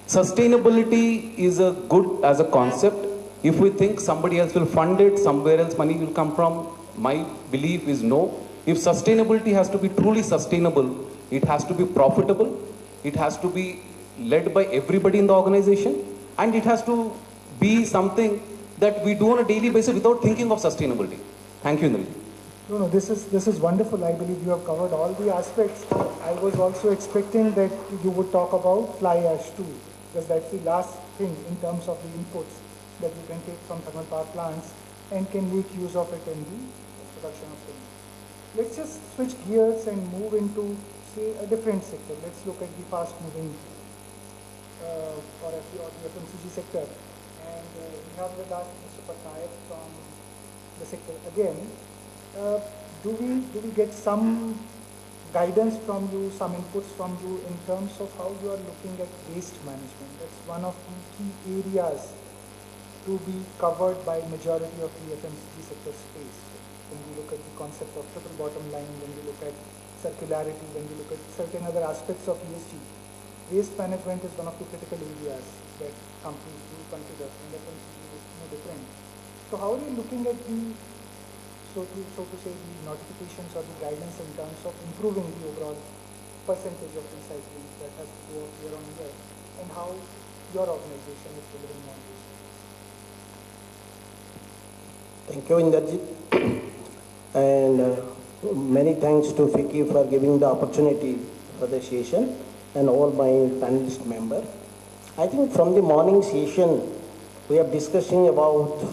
sustainability is a good as a concept. If we think somebody else will fund it, somewhere else money will come from, my belief is no. If sustainability has to be truly sustainable, it has to be profitable, it has to be led by everybody in the organization, and it has to be something that we do on a daily basis without thinking of sustainability. Thank you, Indra. No, this is wonderful. I believe you have covered all the aspects. I was also expecting that you would talk about fly ash too, because that's the last thing in terms of the inputs that you can take from thermal power plants and can make use of it in the production of things. Let's just switch gears and move into, say, a different sector. Let's look at the fast-moving or the FMCG sector. And we have with us Mr. Patnaik from the sector again. Do we get some guidance from you, some inputs from you in terms of how you are looking at waste management? That's one of the key areas to be covered by majority of the FMCG sector space. When we look at the concept of triple bottom line, when we look at circularity, when we look at certain other aspects of ESG, waste management is one of the critical areas that companies do consider, and FMCG is no different. So how are you looking at the, so to say, the notifications or the guidance in terms of improving the overall percentage of recycling that has to go up year on year, and how your organization is delivering on this? Thank you, Inderjit. And many thanks to FICCI for giving the opportunity for the session and all my panelist members. I think from the morning session, we are discussing about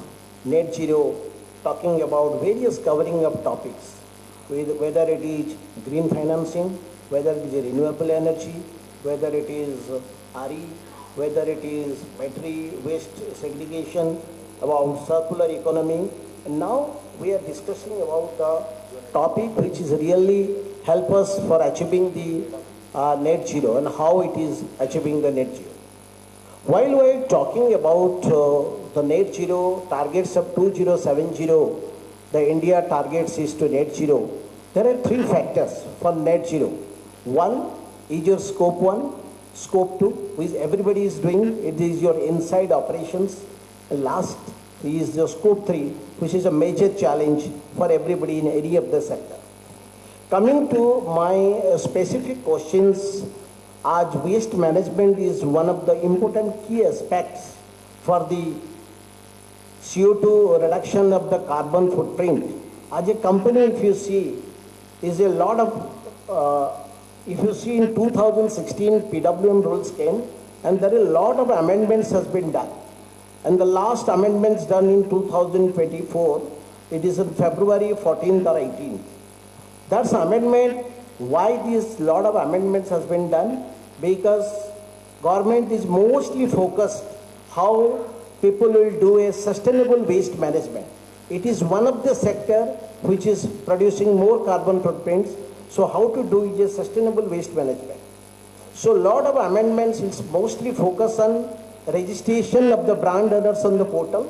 net zero, talking about various covering of topics, whether it is green financing, whether it is renewable energy, whether it is RE, whether it is battery waste segregation, about circular economy. And now we are discussing about the topic which is really help us for achieving the net zero and how it is achieving the net zero. While we are talking about the net zero targets of 2070, the India targets is to net zero. There are three factors for net zero. One is your scope 1, scope 2, which everybody is doing. It is your inside operations. And last is your scope 3, which is a major challenge for everybody in any of the sector. Coming to my specific questions, as waste management is one of the important key aspects for the CO2 reduction of the carbon footprint. As a company, if you see, is a lot of, if you see in 2016, PWM rules came, and there are a lot of amendments has been done. And the last amendments done in 2024, it is in February 14th or 18th. That's amendment. Why this lot of amendments has been done? Because government is mostly focused how people will do a sustainable waste management. It is one of the sector which is producing more carbon footprints. So how to do a sustainable waste management? So lot of amendments is mostly focused on registration of the brand owners on the portal.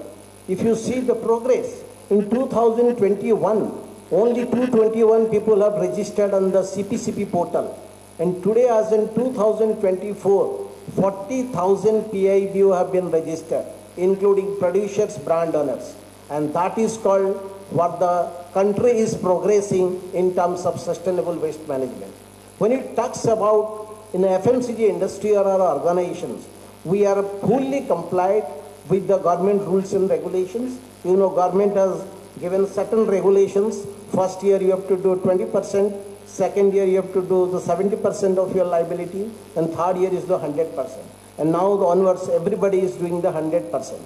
If you see the progress, in 2021, only 221 people have registered on the CPCP portal. And today, as in 2024, 40,000 PIBO have been registered, including producers, brand owners. And that is called what the country is progressing in terms of sustainable waste management. When it talks about in the FMCG industry or our organizations, we are fully compliant with the government rules and regulations. You know, government has given certain regulations. First year you have to do 20%, second year you have to do the 70% of your liability, and third year is the 100%. And now the onwards, everybody is doing the 100%.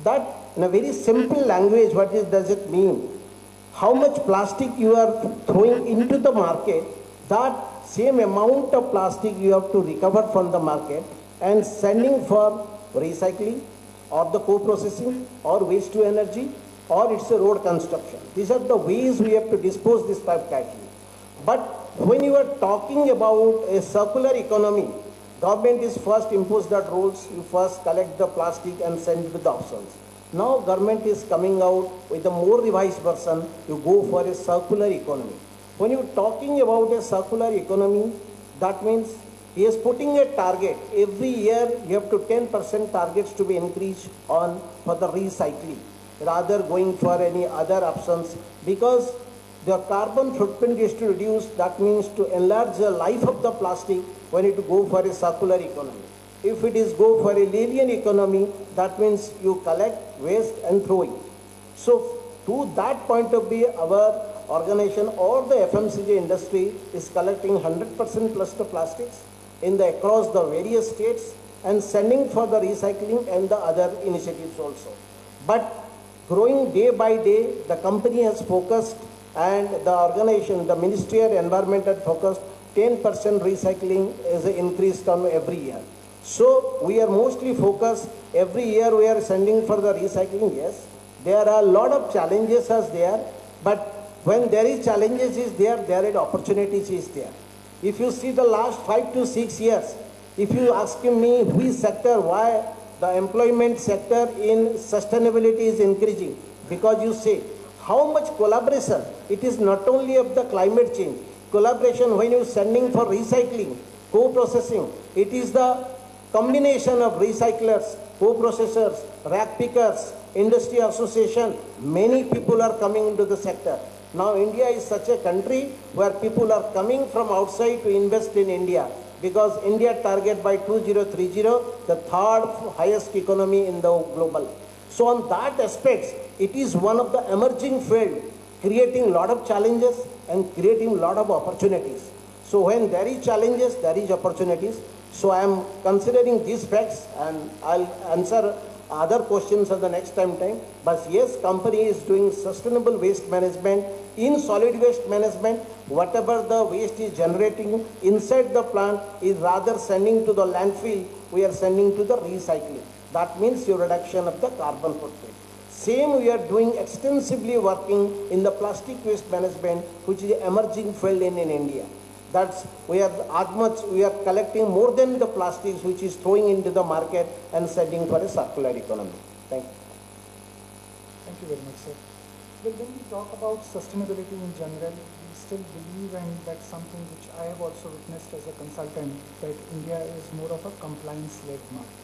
That, in a very simple language, what does it mean? How much plastic you are throwing into the market, that same amount of plastic you have to recover from the market and sending for recycling or the co-processing or waste to energy, or it's a road construction. These are the ways we have to dispose this type category. But when you are talking about a circular economy, government is first imposed that rules. You first collect the plastic and send it to the options. Now government is coming out with a more revised version. You go for a circular economy. When you're talking about a circular economy, that means he is putting a target. Every year you have to 10% targets to be increased on for the recycling, rather going for any other options, because the carbon footprint is to reduce. That means to enlarge the life of the plastic when it go for a circular economy. If it is go for a linear economy, that means you collect waste and throw it. So to that point of view, our organization or the FMCG industry is collecting 100% plus the plastics in the across the various states and sending for the recycling and the other initiatives also. But growing day by day, the company has focused, and the organization, the Ministry of Environment had focused 10% recycling is increased on every year. So we are mostly focused, every year we are sending for the recycling, yes. There are a lot of challenges as there, but when there is challenges is there are opportunities is there. If you see the last 5 to 6 years, if you ask me which sector, why the employment sector in sustainability is increasing, because you say how much collaboration. It is not only of the climate change. Collaboration when you are sending for recycling, co-processing, it is the combination of recyclers, co-processors, rack pickers, industry association. Many people are coming into the sector. Now India is such a country where people are coming from outside to invest in India, because India target by 2030 the third highest economy in the global. So on that aspect, it is one of the emerging field, creating a lot of challenges and creating a lot of opportunities. So when there is challenges, there is opportunities. So I am considering these facts, and I'll answer other questions at the next time. But yes, company is doing sustainable waste management. In solid waste management, whatever the waste is generating inside the plant is rather sending to the landfill, we are sending to the recycling. That means your reduction of the carbon footprint. Same we are doing extensively working in the plastic waste management, which is an emerging field in India. That's we are collecting more than the plastics which is throwing into the market and sending for a circular economy. Thank you. Thank you very much, sir. Well, when we talk about sustainability in general, we still believe, and that's something which I have also witnessed as a consultant, that India is more of a compliance-led market.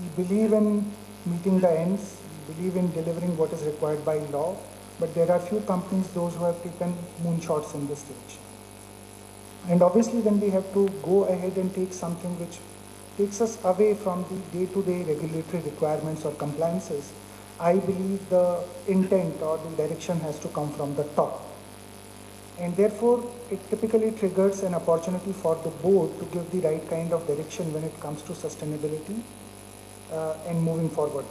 We believe in meeting the ends, we believe in delivering what is required by law, but there are few companies, those who have taken moonshots in this direction. And obviously when we have to go ahead and take something which takes us away from the day-to-day regulatory requirements or compliances, I believe the intent or the direction has to come from the top. And therefore, it typically triggers an opportunity for the board to give the right kind of direction when it comes to sustainability and moving forward.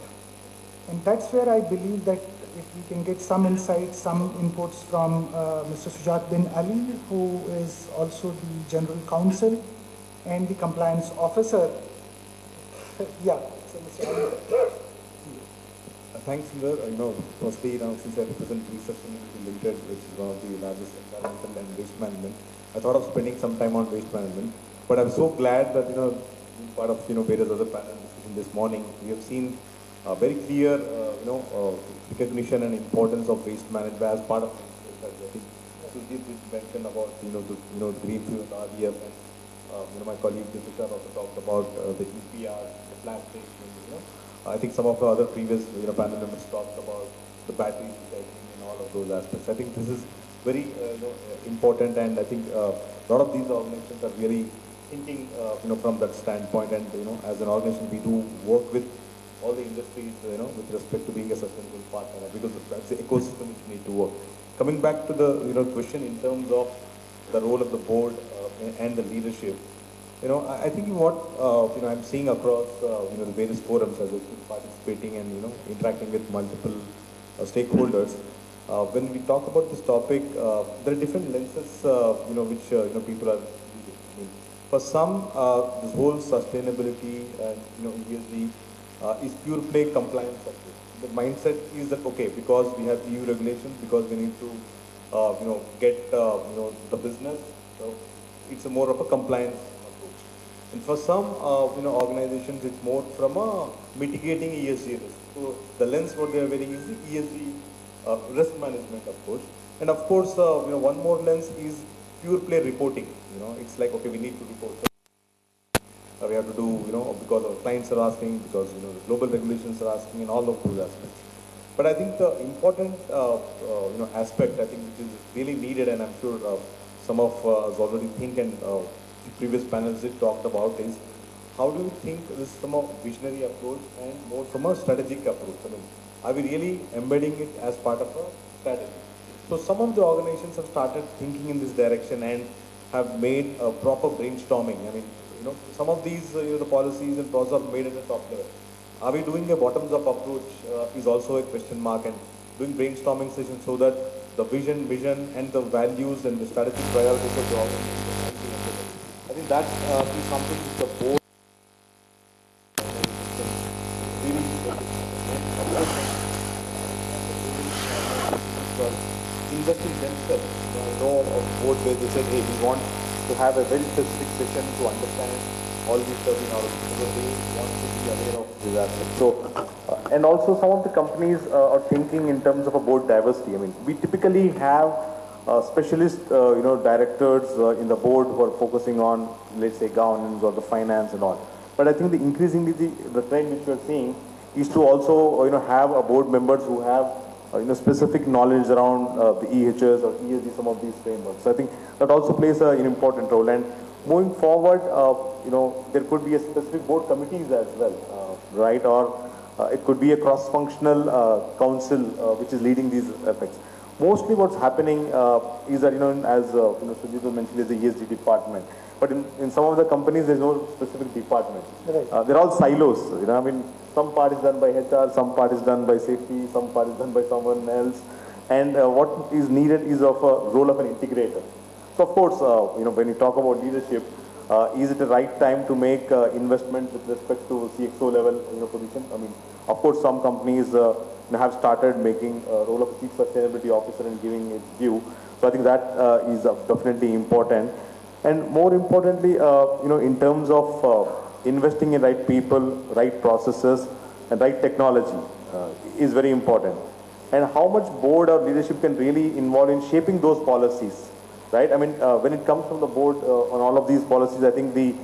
And that's where I believe that if we can get some insights, some inputs from Mr. Sujat bin Ali, who is also the General Counsel and the Compliance Officer. Yeah, so Mr. Ali. Thanks, Sundar. Firstly, since I represent Refreshment Limited, which is one of the largest environmental and waste management, I thought of spending some time on waste management. But I'm so glad that, being part of, various other panel discussion this morning, we have seen very clear, recognition and importance of waste management as part of I think Sujit mentioned about, the Greenco and RDF, and, my colleague Deepika also talked about the EPR, the plastic, I think some of the other previous, panel members talked about the battery recycling and all of those aspects. I think this is very, important, and I think a lot of these organizations are really thinking, from that standpoint. And as an organization, we do work with all the industries, with respect to being a sustainable partner, because that's the ecosystem which we need to work. Coming back to the, question in terms of the role of the board and the leadership, I think what I'm seeing across the various forums as I keep participating and interacting with multiple stakeholders. When we talk about this topic, there are different lenses which people are using. I mean, for some, this whole sustainability and ESG is pure play compliance. The mindset is that okay, because we have EU regulations, because we need to get the business, so it's more of a compliance. And for some, organizations, it's more from a mitigating ESG risk. So the lens what they are wearing is the ESG risk management approach. And of course, one more lens is pure play reporting. It's like, okay, we need to report. We have to do, because our clients are asking, because, the global regulations are asking, and all of those aspects. But I think the important, aspect, I think, which is really needed, and I'm sure some of us already think, and the previous panels did talked about, is how do you think this is from a visionary approach and more from a strategic approach? I mean, are we really embedding it as part of a strategy? So some of the organizations have started thinking in this direction and have made a proper brainstorming. I mean, some of these, the policies and processes are made at the top level. Are we doing a bottoms-up approach is also a question mark, and doing brainstorming sessions so that the vision and the values and the strategic priorities of the organization. I think that is something which the board investing themselves. I know of board where they said, hey, we want to have a very specific session to understand all these stuff in our because they want to be aware of these aspects. So, and also some of the companies are thinking in terms of a board diversity. I mean, we typically have specialist, directors in the board who are focusing on, let's say, governance or the finance and all. But I think increasingly the trend which we are seeing is to also, have a board members who have, specific knowledge around the EHS or ESG, some of these frameworks. So I think that also plays an important role. And moving forward, there could be a specific board committees as well, right? Or it could be a cross-functional council which is leading these efforts. Mostly what's happening is that, as Sujit mentioned, is the ESG department. But in some of the companies, there's no specific department. Right. They're all silos. I mean, some part is done by HR, some part is done by safety, some part is done by someone else. And what is needed is of a role of an integrator. So of course, when you talk about leadership, is it the right time to make investments with respect to CXO level position? I mean, of course, some companies have started making a role of a chief sustainability officer and giving it due. So I think that is definitely important. And more importantly, in terms of investing in right people, right processes, and right technology is very important. And how much board or leadership can really involve in shaping those policies, right? I mean, when it comes from the board on all of these policies, I think the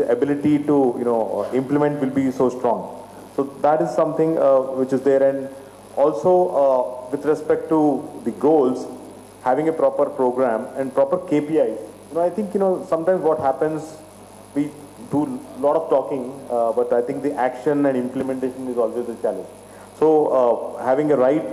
ability to implement will be so strong. So that is something which is there. And also with respect to the goals, having a proper program and proper KPIs. I think sometimes what happens, we do a lot of talking, but I think the action and implementation is always a challenge. So having a right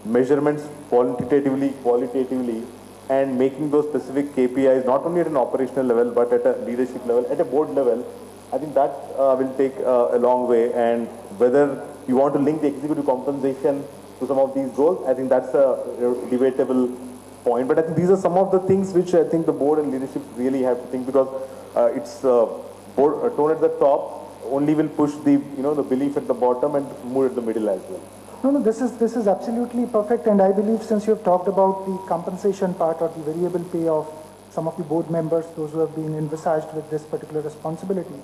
measurements quantitatively, qualitatively, and making those specific KPIs not only at an operational level but at a leadership level, at a board level, I think that will take a long way. And whether you want to link the executive compensation to some of these goals. I think that's a debatable point. But I think these are some of the things which I think the board and leadership really have to think, because it's board tone at the top only will push the the belief at the bottom and mood at the middle as well. No, this is absolutely perfect, and I believe since you have talked about the compensation part or the variable pay of some of the board members, those who have been envisaged with this particular responsibility,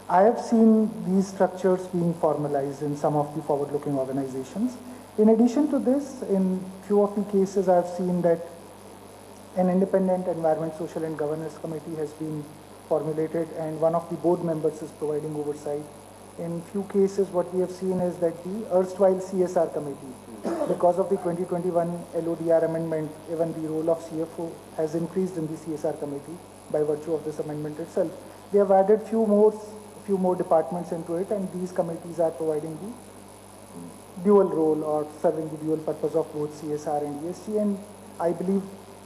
I have seen these structures being formalized in some of the forward-looking organizations. In addition to this, in few of the cases, I have seen that an independent environment, social and governance committee has been formulated, and one of the board members is providing oversight. In few cases, what we have seen is that the erstwhile CSR committee, because of the 2021 LODR amendment, even the role of CFO has increased in the CSR committee by virtue of this amendment itself. They have added few more departments into it, and these committees are providing the dual role or serving the dual purpose of both CSR and ESG. And I believe,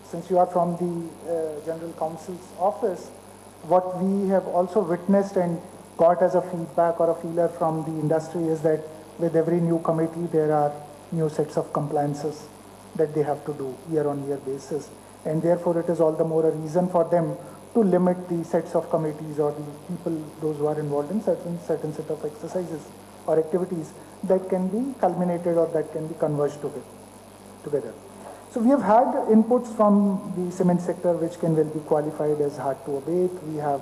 since you are from the General Counsel's office, what we have also witnessed and got as a feedback or a feeler from the industry is that with every new committee, there are new sets of compliances that they have to do year-on-year basis. And therefore, it is all the more a reason for them to limit the sets of committees or the people, those who are involved in certain set of exercises or activities that can be culminated or that can be converged together. So we have had inputs from the cement sector which can well be qualified as hard to abate. We have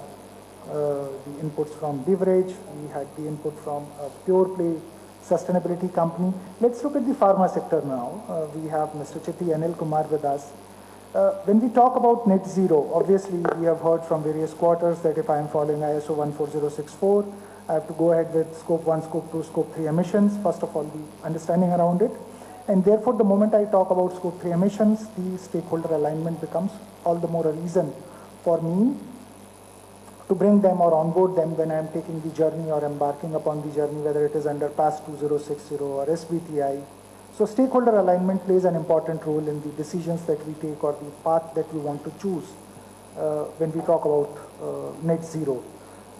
the inputs from beverage. We had the input from a pure play sustainability company. Let's look at the pharma sector now. We have Mr. Chitti Anil Kumar with us. When we talk about net zero, obviously we have heard from various quarters that if I am following ISO 14064, I have to go ahead with scope 1, scope 2, scope 3 emissions. First of all, the understanding around it. And therefore, the moment I talk about scope 3 emissions, the stakeholder alignment becomes all the more a reason for me to bring them or onboard them when I am taking the journey or embarking upon the journey, whether it is under PAS 2060 or SBTI. So stakeholder alignment plays an important role in the decisions that we take or the path that we want to choose when we talk about net zero.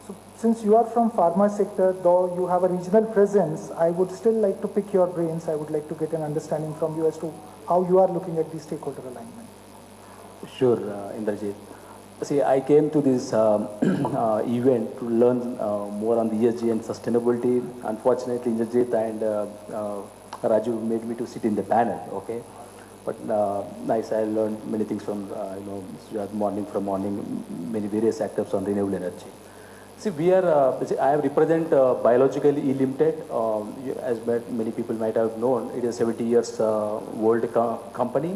So since you are from pharma sector, though you have a regional presence, I would still like to pick your brains. I would like to get an understanding from you as to how you are looking at the stakeholder alignment. Sure, Indrajit. See, I came to this event to learn more on the ESG and sustainability. Unfortunately, Indrajit and Raju made me to sit in the panel, okay? But nice, I learned many things from, morning, many various actors on renewable energy. See, we are, I represent Biologically E Limited. As many people might have known, it is a 70 years old company.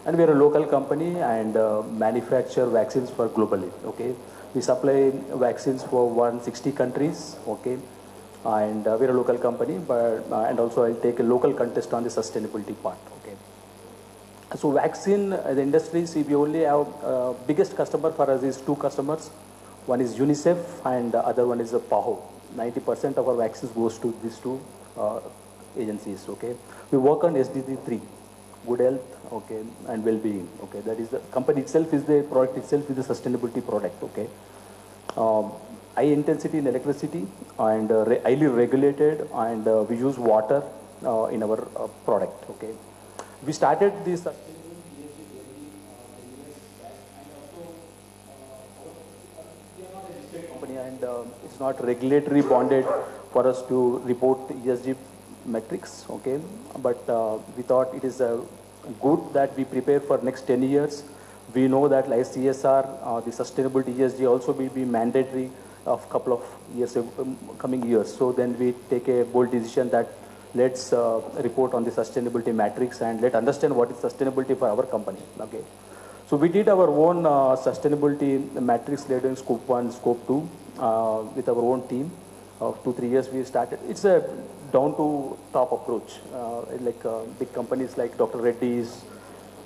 And we are a local company and manufacture vaccines for globally, okay? We supply vaccines for 160 countries, okay? And we are a local company, but and also I'll take a local contest on the sustainability part, okay? So vaccine, the industry, see, we only have biggest customer for us is two customers. One is UNICEF and the other one is PAHO. 90% of our vaccines goes to these two agencies, okay? We work on SDG 3. Good health, okay, and well-being, okay. That is the company itself is the product itself is the sustainability product, okay. High intensity in electricity and highly regulated, and we use water in our product, okay. We started this company, and it's not regulatory bonded for us to report ESG metrics, okay, but we thought it is good that we prepare for next 10 years. We know that like CSR, the sustainability ESG also will be mandatory of couple of years, coming years. So then we take a bold decision that let's report on the sustainability metrics and let understand what is sustainability for our company, okay. So we did our own sustainability metrics later in scope 1, scope 2 with our own team. Of 2-3 years we started. It's a down to top approach, like big companies like Dr. Reddy's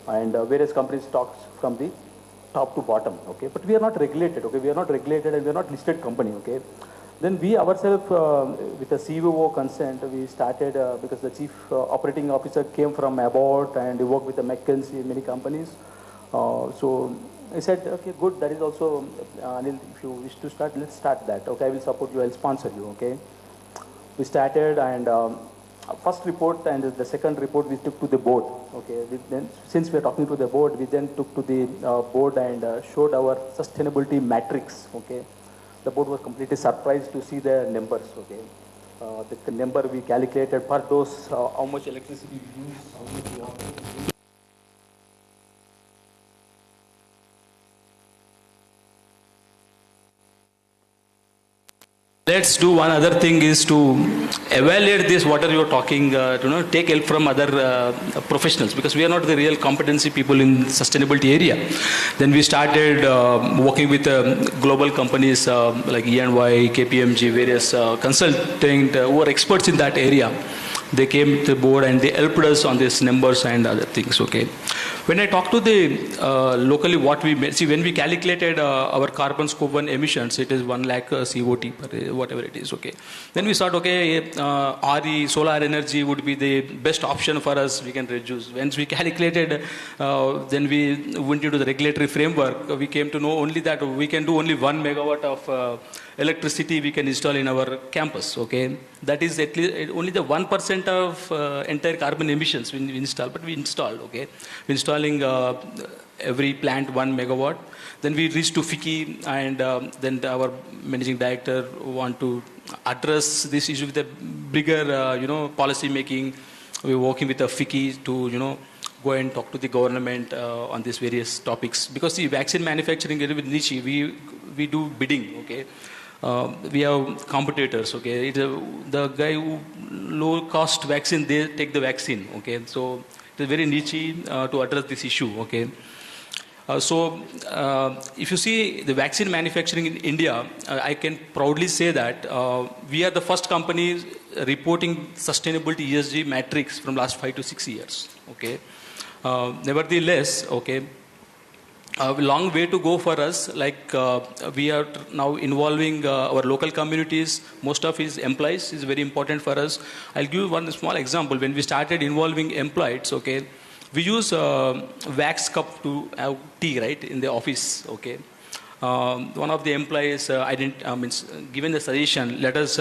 and various companies talks from the top to bottom, okay. But we are not regulated, okay. We are not regulated and we are not listed company, okay. Then we ourselves, with the COO consent, we started because the chief operating officer came from Abbott and he worked with the McKinsey, many companies. So I said, okay, good. That is also, Anil, if you wish to start, let's start that. Okay, I will support you. I'll sponsor you. Okay. We started, and first report and the second report we took to the board. Okay, then since we are talking to the board, we then took to the board and showed our sustainability matrix. Okay, the board was completely surprised to see the numbers. Okay, the number we calculated per dose, how much electricity we use, how much we have. Let's do one other thing is to evaluate this, what are you talking, take help from other professionals, because we are not the real competency people in sustainability area. Then we started working with global companies like E&Y, KPMG, various consulting who are experts in that area. They came to the board and they helped us on these numbers and other things. Okay. When I talk to the locally, what we made, see, when we calculated our carbon scope 1 emissions, it is 1 lakh COT per whatever it is. Okay. Then we thought, okay, RE, solar energy would be the best option for us. We can reduce. Once we calculated, then we went into the regulatory framework. We came to know only that we can do only 1 megawatt of electricity we can install in our campus. Okay, that is at least only the 1% of entire carbon emissions we install, but we installed. Okay, we're installing every plant 1 megawatt. Then we reached to FICCI, and then our managing director want to address this issue with a bigger, policy making. We're working with the FICCI to, go and talk to the government on these various topics, because the vaccine manufacturing is with niche. We do bidding. Okay. We have competitors, okay. The guy who low cost vaccine, they take the vaccine, okay. So it is very niche to address this issue, okay. If you see the vaccine manufacturing in India, I can proudly say that we are the first company reporting sustainability ESG metrics from last 5 to 6 years, okay. Nevertheless, okay, a long way to go for us. Like we are now involving our local communities. Most of his employees is very important for us. I'll give you one small example. When we started involving employees, okay, we use wax cup to have tea, right, in the office. Okay, one of the employees given the suggestion, let us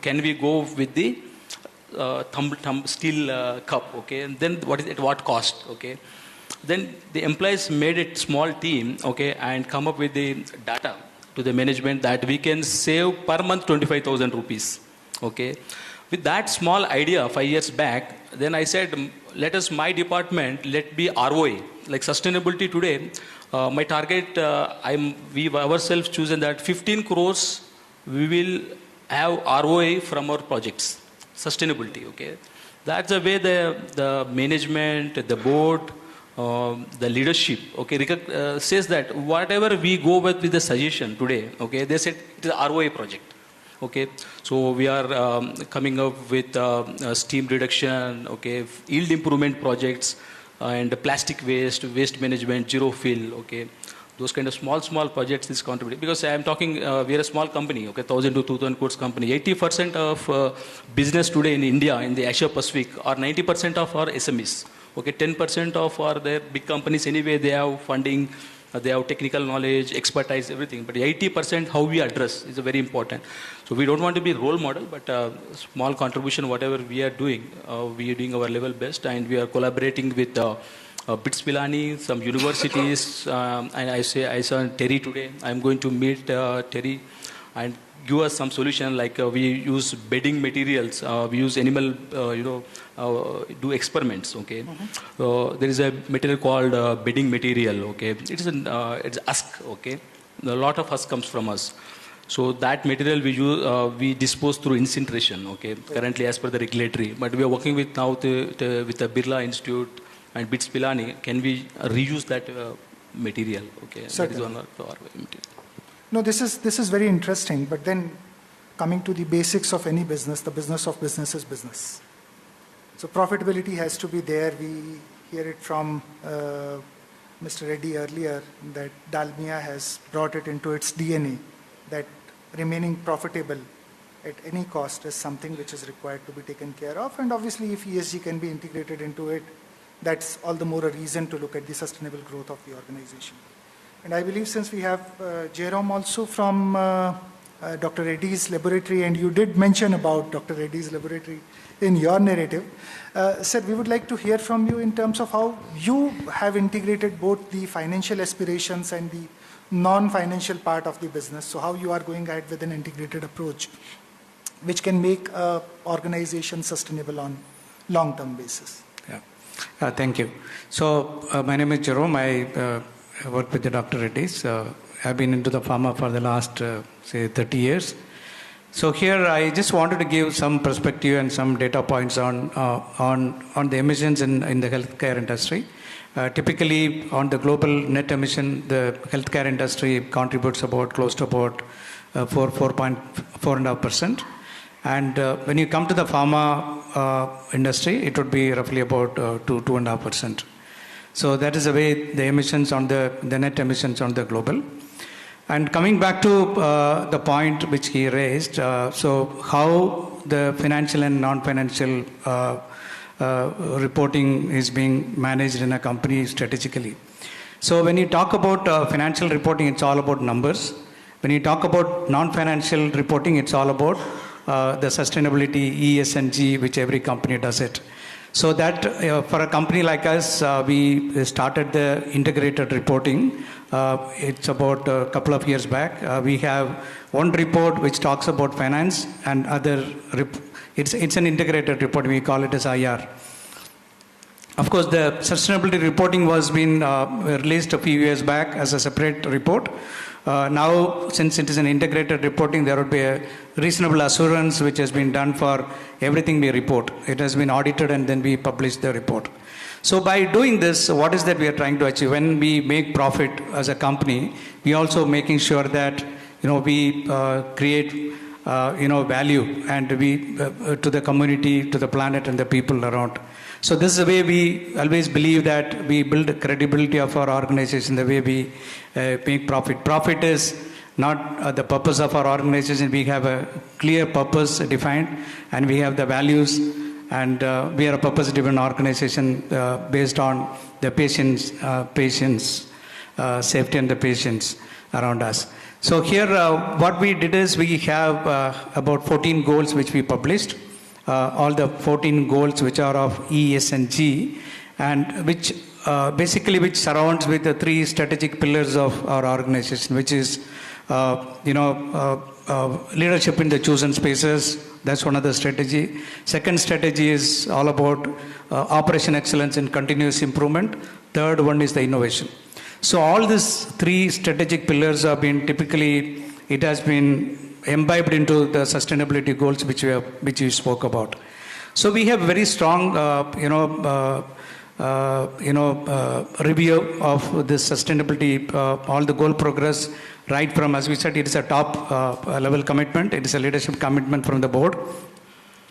can we go with the thumb steel cup? Okay, and then at what cost? Okay. Then the employees made a small team, okay, and come up with the data to the management that we can save per month 25,000 rupees, okay. With that small idea 5 years back, then I said, my department, let be ROI, like sustainability today. My target, we ourselves chosen that 15 crores we will have ROI from our projects, sustainability, okay. That's the way the management, the board, the leadership, okay, says that whatever we go with the suggestion today, okay, they said it is an ROI project, okay. So we are coming up with steam reduction, okay, yield improvement projects, and plastic waste management, zero fill, okay. Those kind of small projects is contributing, because I am talking, we are a small company, okay, 1,000 to 2,000 crores company. 80% of business today in India, in the Asia Pacific, or 90% of our SMEs. Okay, 10% of our their big companies anyway, they have funding, they have technical knowledge, expertise, everything. But 80% how we address is very important. So we don't want to be role model, but small contribution, whatever we are doing our level best, and we are collaborating with BITS Pilani, some universities, and I saw Terry today. I'm going to meet Terry and give us some solution, like we use bedding materials, we use animal, do experiments, okay. There is a material called bedding material, okay. It's husk, okay. A lot of husk comes from us. So that material we use, we dispose through incineration, okay. Currently as per the regulatory, but we are working with now with the Birla Institute and BITS Pilani. Can we reuse that material, okay. Certainly. That is one of our material. No, this is very interesting, but then coming to the basics of any business, the business of business is business. So profitability has to be there. We hear it from Mr. Reddy earlier that Dalmia has brought it into its DNA, that remaining profitable at any cost is something which is required to be taken care of. And obviously if ESG can be integrated into it, that's all the more a reason to look at the sustainable growth of the organization. And I believe since we have Jerome also from Dr. Reddy's laboratory, and you did mention about Dr. Reddy's laboratory in your narrative. Sir, we would like to hear from you in terms of how you have integrated both the financial aspirations and the non-financial part of the business. So how you are going ahead with an integrated approach, which can make organization sustainable on long-term basis. Yeah. Thank you. So my name is Jerome. I work with the Dr. Reddy's. I've been into the pharma for the last, say, 30 years. So here I just wanted to give some perspective and some data points on the emissions in the healthcare industry. Typically, on the global net emission, the healthcare industry contributes close to about 4.5%. And when you come to the pharma industry, it would be roughly about 2.5%. So that is the way the emissions on the net emissions on the global. And coming back to the point which he raised, so how the financial and non-financial reporting is being managed in a company strategically. So when you talk about financial reporting, it's all about numbers. When you talk about non-financial reporting, it's all about the sustainability, ESG, which every company does it. So that for a company like us, we started the integrated reporting. It's about a couple of years back. We have one report which talks about finance and other, it's an integrated report. We call it as IR. Of course, the sustainability reporting was been released a few years back as a separate report. Now, since it is an integrated reporting, there would be a reasonable assurance which has been done for everything we report. It has been audited and then we publish the report. So by doing this, what is that we are trying to achieve? When we make profit as a company, we also making sure that we create value and we to the community, to the planet, and the people around. So this is the way we always believe that we build credibility of our organization, the way we make profit. Profit is not the purpose of our organization. We have a clear purpose defined, and we have the values, and we are a purpose-driven organization based on the patients, safety and the patients around us. So here what we did is we have about 14 goals which we published. All the 14 goals which are of E, S, and G, and which basically which surrounds with the 3 strategic pillars of our organization, which is leadership in the chosen spaces. That's one of the strategy. Second strategy is all about operation excellence and continuous improvement. Third one is the innovation. So all these 3 strategic pillars have been typically, it has been imbibed into the sustainability goals which you spoke about. So we have very strong review of this sustainability, all the goal progress, right from, as we said, it is a top level commitment. It is a leadership commitment from the board.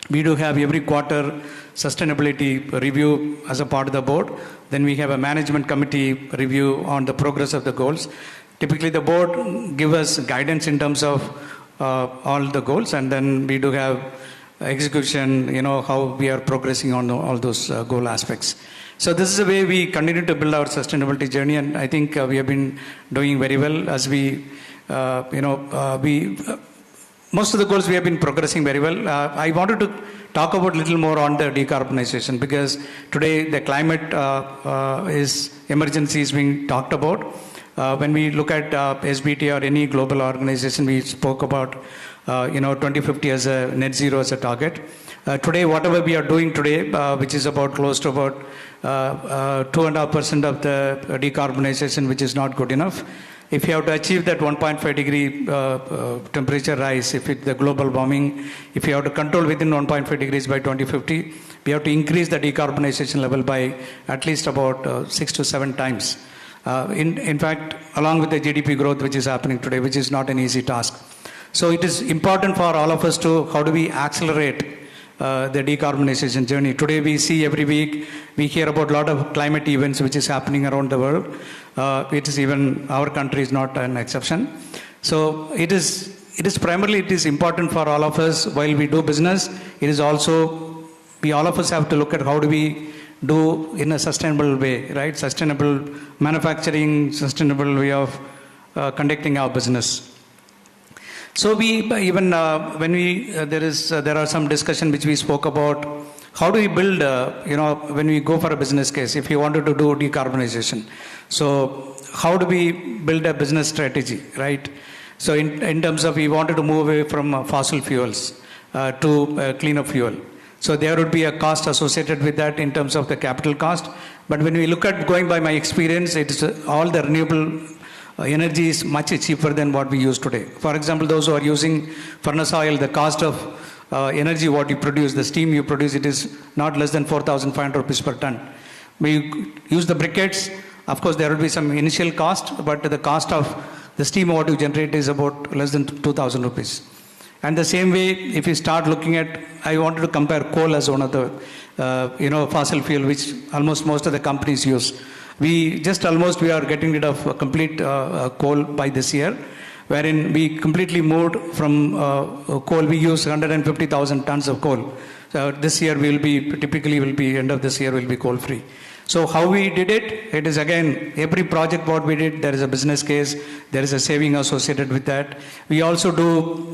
We do have every quarter sustainability review as a part of the board. Then we have a management committee review on the progress of the goals. Typically the board give us guidance in terms of all the goals, and then we do have execution, how we are progressing on all those goal aspects. So this is the way we continue to build our sustainability journey, and I think we have been doing very well as we most of the goals we have been progressing very well. I wanted to talk about a little more on the decarbonization, because today the climate emergency is being talked about. When we look at SBT or any global organization, we spoke about 2050 as a net zero as a target. Today, whatever we are doing today, which is about close to about 2.5% of the decarbonization, which is not good enough. If you have to achieve that 1.5 degree temperature rise, the global warming, if you have to control within 1.5 degrees by 2050, we have to increase the decarbonization level by at least about 6 to 7 times. In fact, along with the GDP growth which is happening today, which is not an easy task. So it is important for all of us to, how do we accelerate the decarbonization journey. Today we see every week, we hear about a lot of climate events which is happening around the world. It is even, our country is not an exception. So it is primarily, it is important for all of us while we do business. It is also, all of us have to look at how do we do in a sustainable way, right? Sustainable manufacturing, sustainable way of conducting our business. So we even when we there are some discussion which we spoke about. How do we build, when we go for a business case, if you wanted to do decarbonization? So how do we build a business strategy, right? So in terms of we wanted to move away from fossil fuels to cleaner fuel. So there would be a cost associated with that in terms of the capital cost. But when we look at going by my experience, it's all the renewable energy is much cheaper than what we use today. For example, those who are using furnace oil, the cost of energy what you produce, the steam you produce, it is not less than 4,500 rupees per ton. We use the briquettes, of course there will be some initial cost, but the cost of the steam what you generate is about less than 2,000 rupees. And the same way, if you start looking at, I wanted to compare coal as one of the fossil fuel which almost most of the companies use. We are getting rid of complete coal by this year, wherein we completely moved from coal. We use 150,000 tons of coal. So this year end of this year will be coal free. So how we did it? It is again, every project what we did, there is a business case, there is a saving associated with that. We also do,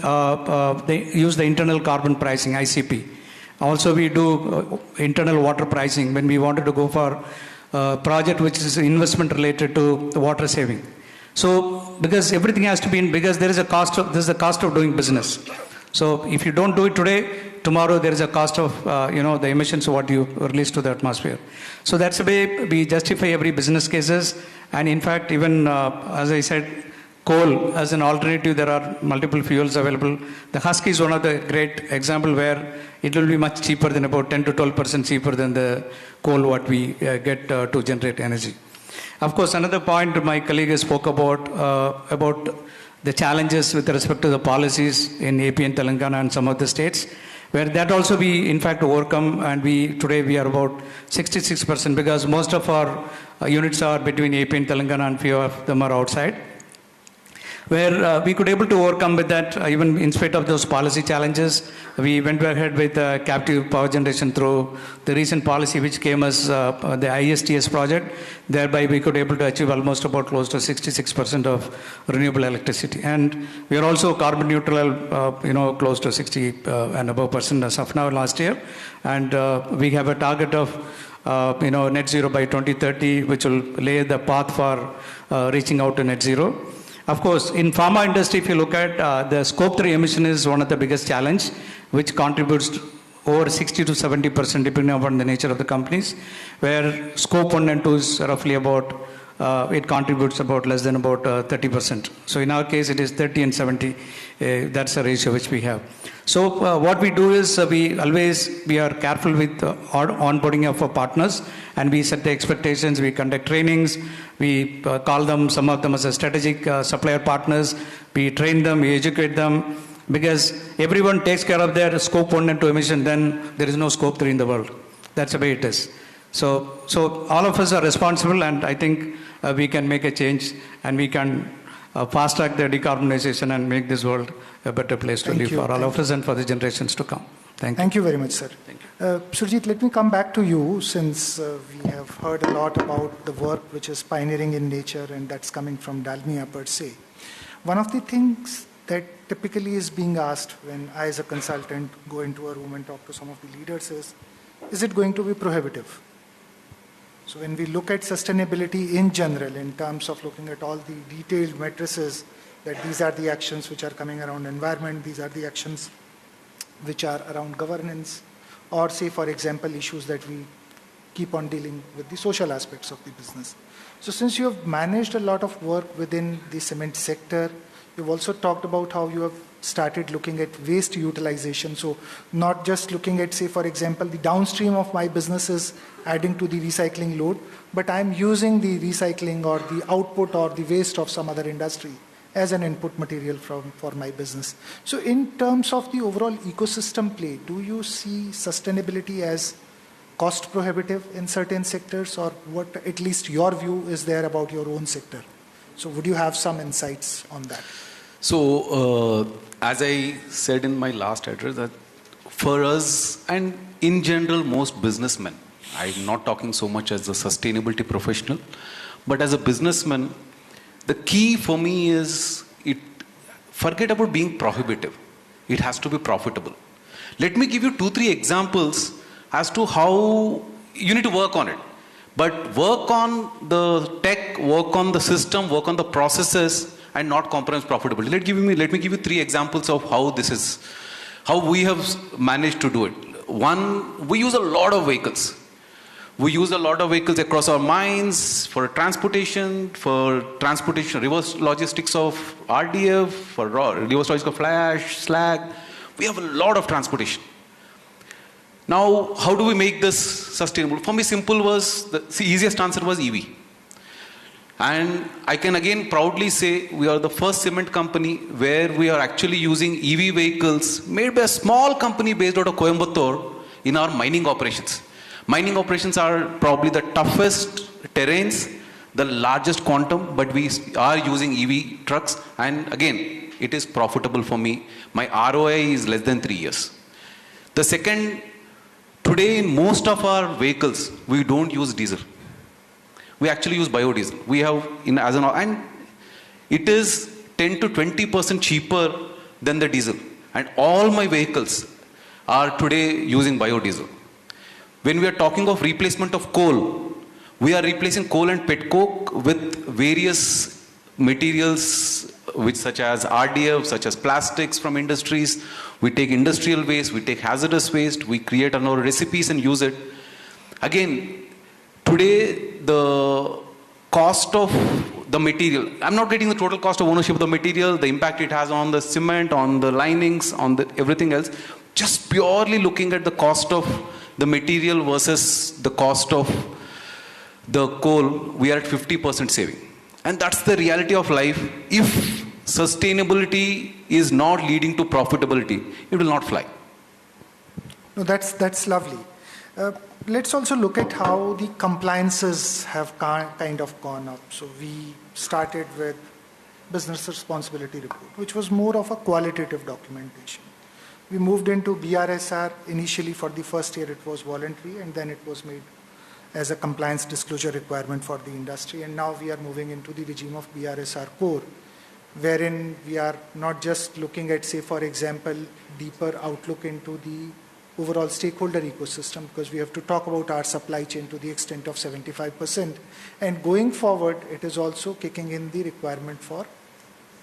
use the internal carbon pricing, ICP. Also we do internal water pricing when we wanted to go for a project which is investment related to water saving. So, because everything has to be because there is a cost of doing business. So, if you don't do it today, tomorrow there is a cost of, the emissions what you release to the atmosphere. So, that's the way we justify every business cases. And in fact, even as I said, coal as an alternative, there are multiple fuels available. The husk is one of the great example where it will be much cheaper than about 10 to 12% cheaper than the coal what we get to generate energy. Of course, another point my colleague spoke about the challenges with respect to the policies in AP and Telangana and some of the states, where that also we in fact overcome, and today we are about 66% because most of our units are between AP and Telangana and few of them are outside, where we could able to overcome with that even in spite of those policy challenges. We went ahead with captive power generation through the recent policy which came as the ISTS project. Thereby we could able to achieve almost about close to 66% of renewable electricity. And we are also carbon neutral, close to 60 and above percent as of now last year. And we have a target of net zero by 2030, which will lay the path for reaching out to net zero. Of course, in pharma industry, if you look at the scope 3 emission is one of the biggest challenge, which contributes to over 60 to 70% depending upon the nature of the companies, where scope 1 and 2 is roughly about, it contributes about less than about 30%. So in our case, it is 30 and 70. That's the ratio which we have. So what we do is we are careful with onboarding of our partners, and we set the expectations. We conduct trainings. We call them, some of them as a strategic supplier partners. We train them, we educate them, because everyone takes care of their scope 1 and 2 emission, then there is no scope 3 in the world. That's the way it is. So all of us are responsible, and I think we can make a change, and we can fast track the decarbonization and make this world a better place to live for all of us and for the generations to come. Thank you. Thank you very much, sir. Surjit, let me come back to you, since we have heard a lot about the work which is pioneering in nature, and that's coming from Dalmia per se. One of the things that typically is being asked when I as a consultant go into a room and talk to some of the leaders is it going to be prohibitive? So when we look at sustainability in general, in terms of looking at all the detailed matrices, that these are the actions which are coming around environment, these are the actions which are around governance, or say, for example, issues that we keep on dealing with the social aspects of the business. So since you have managed a lot of work within the cement sector, you've also talked about how you have started looking at waste utilization. So not just looking at, say, for example, the downstream of my business is adding to the recycling load, but I'm using the recycling or the output or the waste of some other industry as an input material for my business. So in terms of the overall ecosystem play, do you see sustainability as cost prohibitive in certain sectors, or what at least your view is there about your own sector? So would you have some insights on that? So as I said in my last address, that for us and in general most businessmen, I'm not talking so much as a sustainability professional, but as a businessman, the key for me is forget about being prohibitive. It has to be profitable. Let me give you 2-3 examples as to how you need to work on it. But work on the tech, work on the system, work on the processes, and not compromise profitability. Let me give you 3 examples of how we have managed to do it. One, we use a lot of vehicles. We use a lot of vehicles across our mines for transportation, reverse logistics of RDF, for reverse logistics of flash, slag. We have a lot of transportation. Now, how do we make this sustainable? For me, the easiest answer was EV. And I can again proudly say we are the first cement company where we are actually using EV vehicles made by a small company based out of Coimbatore in our mining operations. Mining operations are probably the toughest terrains, the largest quantum, but we are using EV trucks. And again, it is profitable for me. My ROI is less than 3 years. The second, today in most of our vehicles, we don't use diesel. We actually use biodiesel. We have, and it is 10 to 20% cheaper than the diesel. And all my vehicles are today using biodiesel. When we are talking of replacement of coal, we are replacing coal and petcoke with various materials, such as RDF, such as plastics from industries. We take industrial waste, we take hazardous waste, we create our recipes and use it. Again, today the cost of the material, I'm not getting the total cost of ownership of the material, the impact it has on the cement, on the linings, on everything else. Just purely looking at the cost of the material versus the cost of the coal, we are at 50% saving. And that's the reality of life. If sustainability is not leading to profitability, it will not fly. No, that's lovely. Let's also look at how the compliances have kind of gone up. So we started with business responsibility report, which was more of a qualitative documentation. We moved into BRSR. Initially, for the first year, it was voluntary, and then it was made as a compliance disclosure requirement for the industry. And now we are moving into the regime of BRSR core, wherein we are not just looking at, say, for example, deeper outlook into the overall stakeholder ecosystem, because we have to talk about our supply chain to the extent of 75%. And going forward, it is also kicking in the requirement for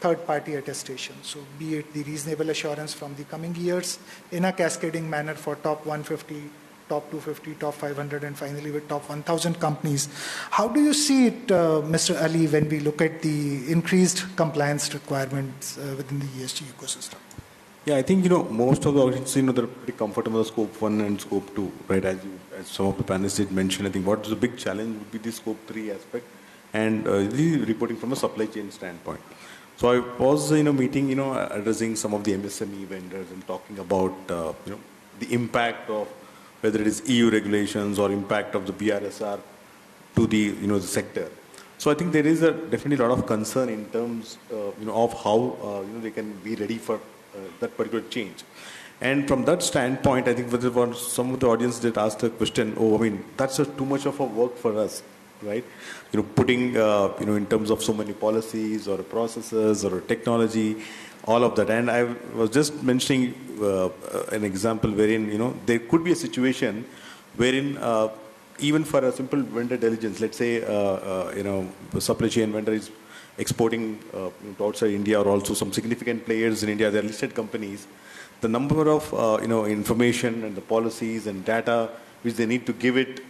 third-party attestation. So be it the reasonable assurance from the coming years in a cascading manner for top 150, top 250, top 500, and finally with top 1,000 companies. How do you see it, Mr. Ali, when we look at the increased compliance requirements within the ESG ecosystem? Yeah, I think, most of the organizations, they're pretty comfortable with Scope 1 and Scope 2, right? As some of the panelists did mention, I think what is the big challenge would be the Scope 3 aspect and the reporting from a supply chain standpoint. So I was, meeting, addressing some of the MSME vendors and talking about, the impact of whether it is EU regulations or impact of the BRSR to the, the sector. So I think there is definitely a lot of concern in terms, of how, they can be ready for that particular change. And from that standpoint, I think some of the audience did ask the question, that's too much of a work for us, right? Putting, in terms of so many policies or processes or technology, all of that. And I was just mentioning an example wherein, there could be a situation wherein even for a simple vendor diligence, let's say, the supply chain vendor is exporting to outside India, or also some significant players in India, they're listed companies. The number of, information and the policies and data which they need to give it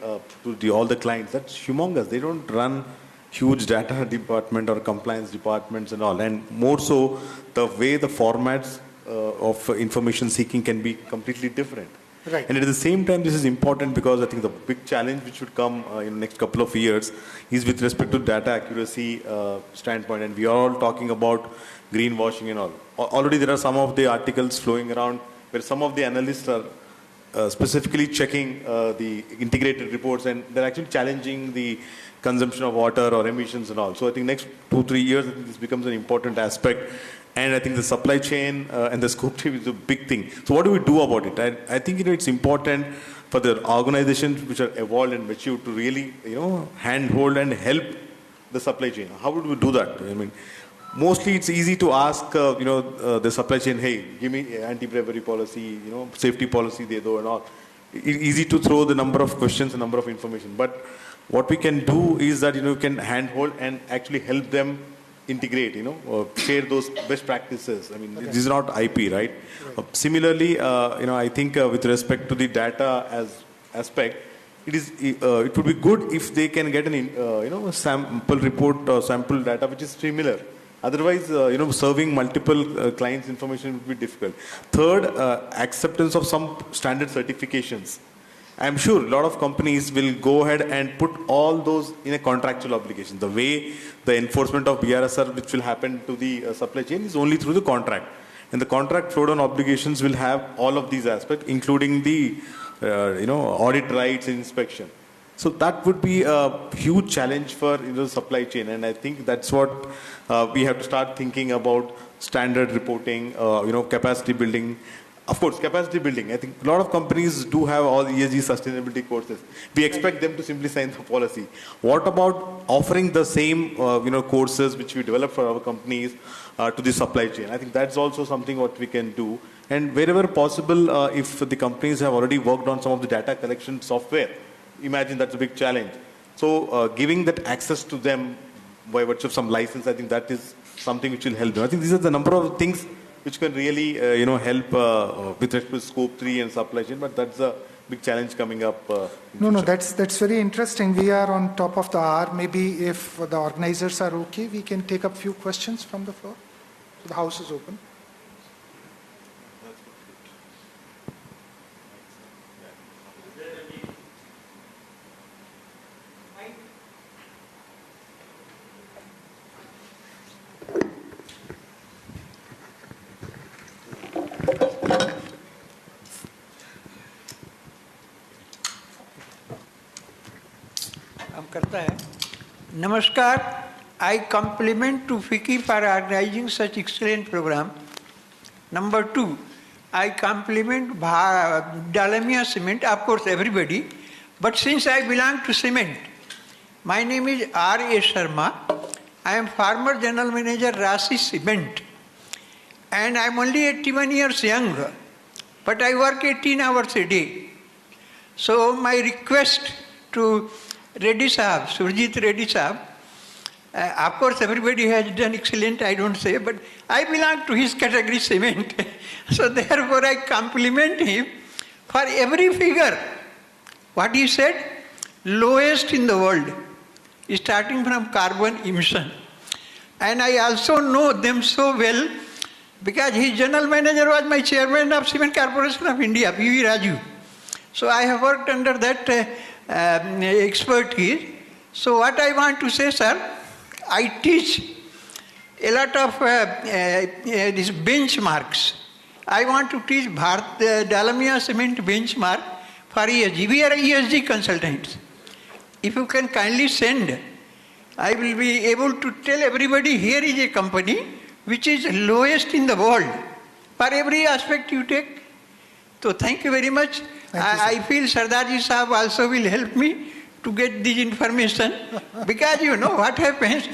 to all the clients, that's humongous. They don't run huge data department or compliance departments and all. And more so, the way the formats of information seeking can be completely different. Right. And at the same time, this is important because I think the big challenge which would come in the next couple of years is with respect to data accuracy standpoint. And we are all talking about greenwashing and all. Already there are some of the articles flowing around where some of the analysts are specifically checking the integrated reports, and they're actually challenging the consumption of water or emissions and all. So I think next 2-3 years, I think this becomes an important aspect. And I think the supply chain and the scope 3 is a big thing. So what do we do about it? I think it's important for the organizations which are evolved and mature to really handhold and help the supply chain. How would we do that? mostly it's easy to ask, the supply chain, hey, give me anti-bribery policy, safety policy, they do and all. Easy to throw the number of questions, the number of information. But what we can do is that, we can handhold and actually help them integrate, share those best practices. I mean, this is not IP, right? Similarly, I think with respect to the data as aspect, it would be good if they can get an, sample report or sample data which is similar. Otherwise, serving multiple clients' information would be difficult. Third, acceptance of some standard certifications. I'm sure a lot of companies will go ahead and put all those in a contractual obligation. The way the enforcement of BRSR, which will happen to the supply chain, is only through the contract. And the contract flow-down obligations will have all of these aspects, including the audit rights and inspection. So that would be a huge challenge for the supply chain, and I think that's what we have to start thinking about: standard reporting, capacity building. Of course, capacity building. I think a lot of companies do have all ESG sustainability courses. We expect them to simply sign the policy. What about offering the same courses which we develop for our companies to the supply chain? I think that's also something what we can do. And wherever possible, if the companies have already worked on some of the data collection software, imagine that's a big challenge. So giving that access to them by virtue of some license, I think that is something which will help them. I think these are the number of things which can really help with respect to scope 3 and supply chain, but that's a big challenge coming up. No, that's very interesting. We are on top of the hour. Maybe if the organizers are okay, we can take up few questions from the floor. So the house is open. Namaskar. I compliment to FICCI for organizing such excellent program. Number 2, I compliment Dalmia Cement, of course everybody, but since I belong to cement, my name is R.A. Sharma. I am former general manager Rasi Cement, and I am only 81 years young, but I work 18 hours a day. So my request to Reddy Sahab, Surjit Reddy Sahab, of course everybody has done excellent, I don't say, but I belong to his category cement. So therefore I compliment him for every figure. What he said, lowest in the world, starting from carbon emission. And I also know them so well because his general manager was my chairman of Cement Corporation of India, V.V. Raju. So I have worked under that expertise. So what I want to say, sir, I teach a lot of these benchmarks. I want to teach Dalmia Cement benchmark for ESG. We are ESG consultants. If you can kindly send, I will be able to tell everybody here is a company which is lowest in the world for every aspect you take. So thank you very much. I feel Sardarji Sahab also will help me to get this information because you know what happens.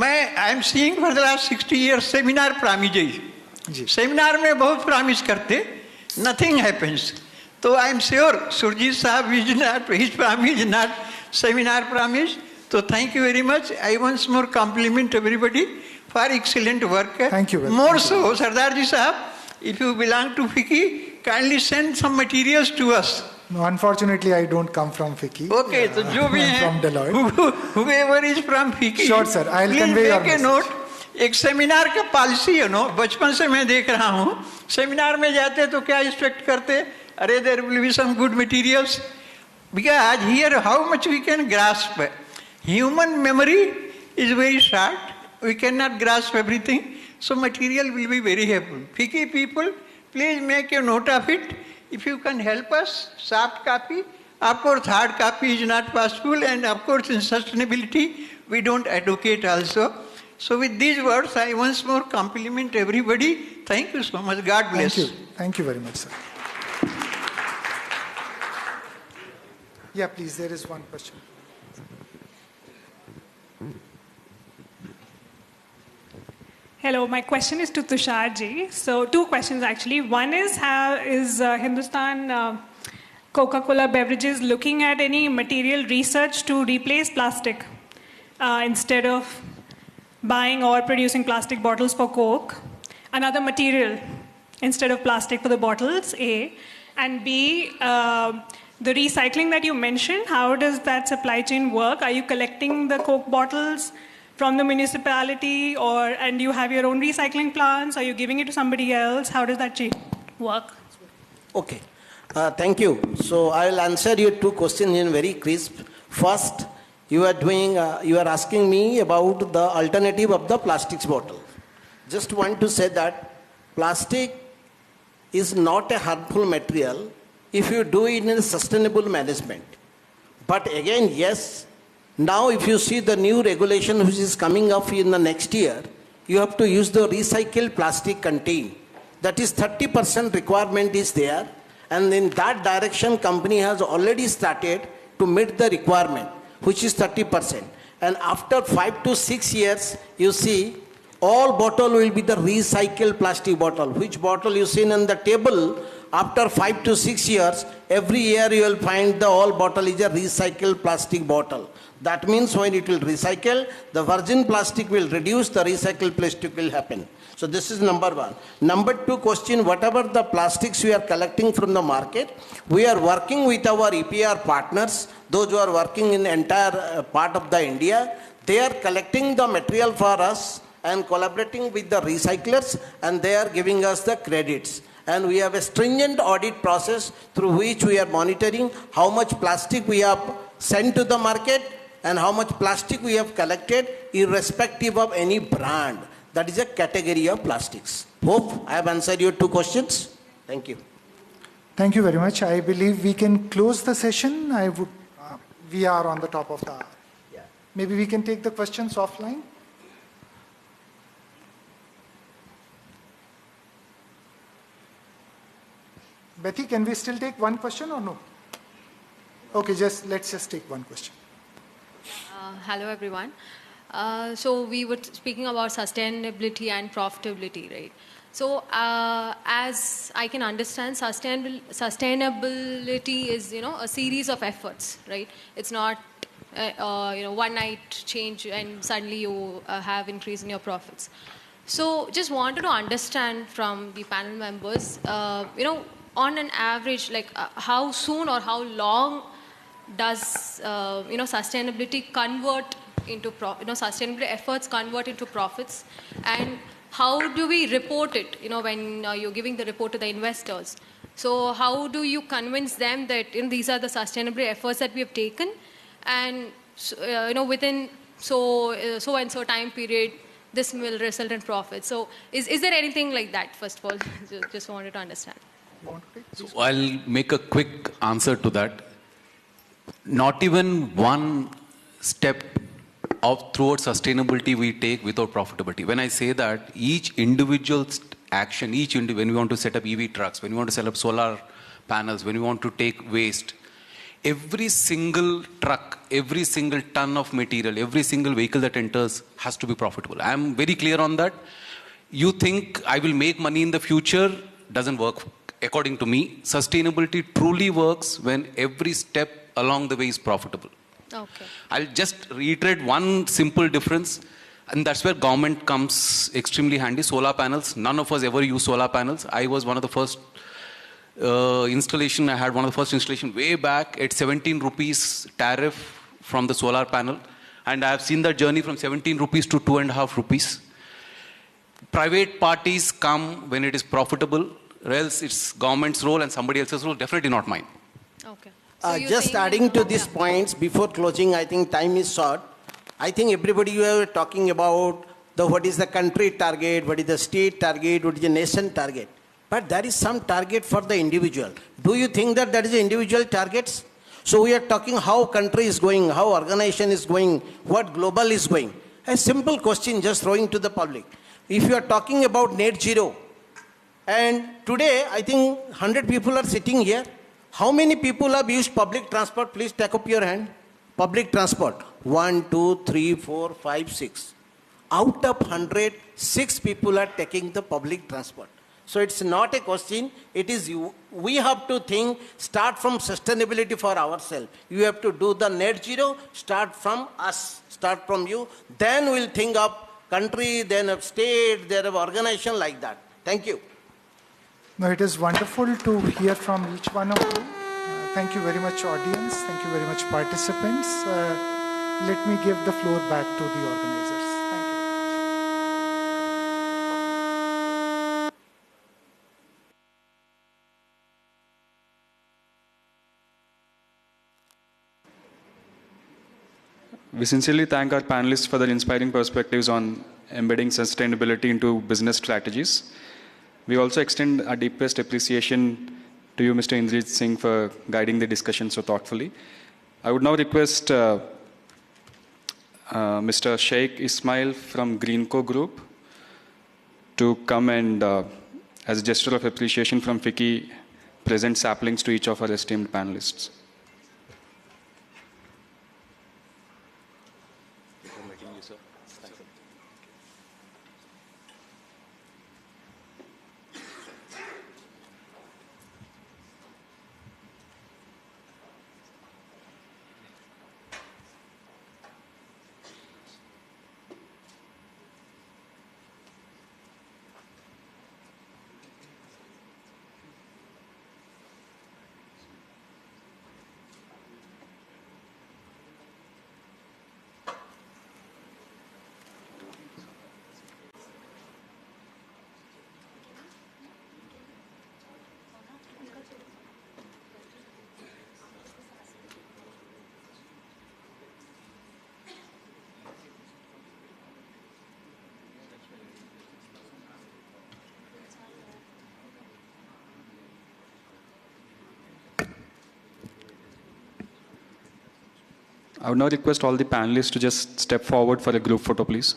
I am seeing for the last 60 years seminar promises. Seminar में बहुत promise करते, nothing happens. So I am sure Surjit Sahab is not, his promise is not seminar promise. So thank you very much. I once more compliment everybody for excellent work. Thank you. More so, Sardarji Sahab, if you belong to FICCI, kindly send some materials to us. No, unfortunately, I don't come from FICCI. Okay, so जो भी हैं, from Deloitte. Whoever is from FICCI, sure, sir. I'll convey your message. Note एक seminar का policy है no बचपन से मैं देख रहा हूँ सेमिनार में जाते तो क्या एक्सपेक्ट करते अरे there will be some good materials because here how much we can grasp human memory is very short we can not grasp everything so material will be very helpful FICCI people please make a note of it if you can help us soft copy of course hard copy is not possible and of course in sustainability we don't advocate also. So with these words, I once more compliment everybody. Thank you so much. God bless. Thank you. Thank you very much, sir. Yeah, please, there is one question. Hello, my question is to Tushar ji. So, two questions actually. One is, is Hindustan Coca-Cola beverages looking at any material research to replace plastic instead of buying or producing plastic bottles for Coke? Another material instead of plastic for the bottles, A. And B, the recycling that you mentioned, how does that supply chain work? Are you collecting the Coke bottles from the municipality, and you have your own recycling plants? Are you giving it to somebody else? How does that chain work? Okay. Thank you. So I will answer your two questions in very crisp. First, you are asking me about the alternative of the plastics bottle. Just want to say that plastic is not a harmful material if you do it in a sustainable management. But again, yes, now if you see the new regulation which is coming up in the next year, you have to use the recycled plastic contain. That is 30% requirement is there, and in that direction company has already started to meet the requirement, which is 30%. And after 5 to 6 years, you see all bottle will be the recycled plastic bottle. Which bottle you see on the table, after 5 to 6 years, every year you will find the all bottle is a recycled plastic bottle. That means when it will recycle, the virgin plastic will reduce, the recycled plastic will happen. So this is number one. Number two question, whatever the plastics we are collecting from the market, we are working with our EPR partners, those who are working in the entire part of the India. They are collecting the material for us and collaborating with the recyclers, and they are giving us the credits. And we have a stringent audit process through which we are monitoring how much plastic we have sent to the market and how much plastic we have collected, irrespective of any brand. That is a category of plastics. Hope I have answered your two questions. Thank you. Thank you very much. I believe we can close the session. We are on the top of the hour. Yeah. Maybe we can take the questions offline. Betty, can we still take one question or no? Okay, let's just take one question. Hello, everyone. So we were speaking about sustainability and profitability, right? So as I can understand, sustainability is, a series of efforts, right? It's not, one night change and suddenly you have increase in your profits. So just wanted to understand from the panel members, on an average, like how soon or how long does, sustainability convert into sustainability efforts convert into profits, and how do we report it, when you're giving the report to the investors? So how do you convince them that these are the sustainability efforts that we have taken, and within so and so time period this will result in profits? So is there anything like that? First of all, just wanted to understand. So I'll make a quick answer to that. Not even one step towards sustainability we take without profitability. When I say that, each individual's action, when we want to set up EV trucks, when we want to set up solar panels, when we want to take waste, every single truck, every single ton of material, every single vehicle that enters has to be profitable. I am very clear on that. You think I will make money in the future, doesn't work. According to me, sustainability truly works when every step along the way is profitable. Okay. I'll just reiterate one simple difference, and that's where government comes extremely handy. Solar panels. None of us ever use solar panels. I was one of the first installation. I had one of the first installation way back at 17 rupees tariff from the solar panel, and I have seen that journey from 17 rupees to 2.5 rupees. Private parties come when it is profitable, or else it's government's role and somebody else's role. Definitely not mine. Okay. Just adding to these points, before closing, I think time is short. I think everybody you are talking about what is the country target, what is the state target, what is the nation target. But there is some target for the individual. Do you think that is the individual targets? So we are talking how country is going, how organization is going, what global is going. A simple question just throwing to the public. If you are talking about net zero, and today I think 100 people are sitting here. How many people have used public transport? Please take up your hand. Public transport. 1, 2, 3, 4, 5, 6. out of 100, 6 people are taking the public transport. So it's not a question, it is you. We have to think, start from sustainability for ourselves. You have to do the net zero, start from us, start from you. Then we'll think of country, then of state, then of organization like that. Thank you. No, it is wonderful to hear from each one of you. Thank you very much, audience. Thank you very much, participants. Let me give the floor back to the organizers. We sincerely thank our panelists for their inspiring perspectives on embedding sustainability into business strategies. We also extend our deepest appreciation to you, Mr. Indrajit Singh, for guiding the discussion so thoughtfully. I would now request Mr. Sheikh Ismail from Greenco Group to come and, as a gesture of appreciation from FICCI, present saplings to each of our esteemed panelists. I would now request all the panelists to just step forward for a group photo, please.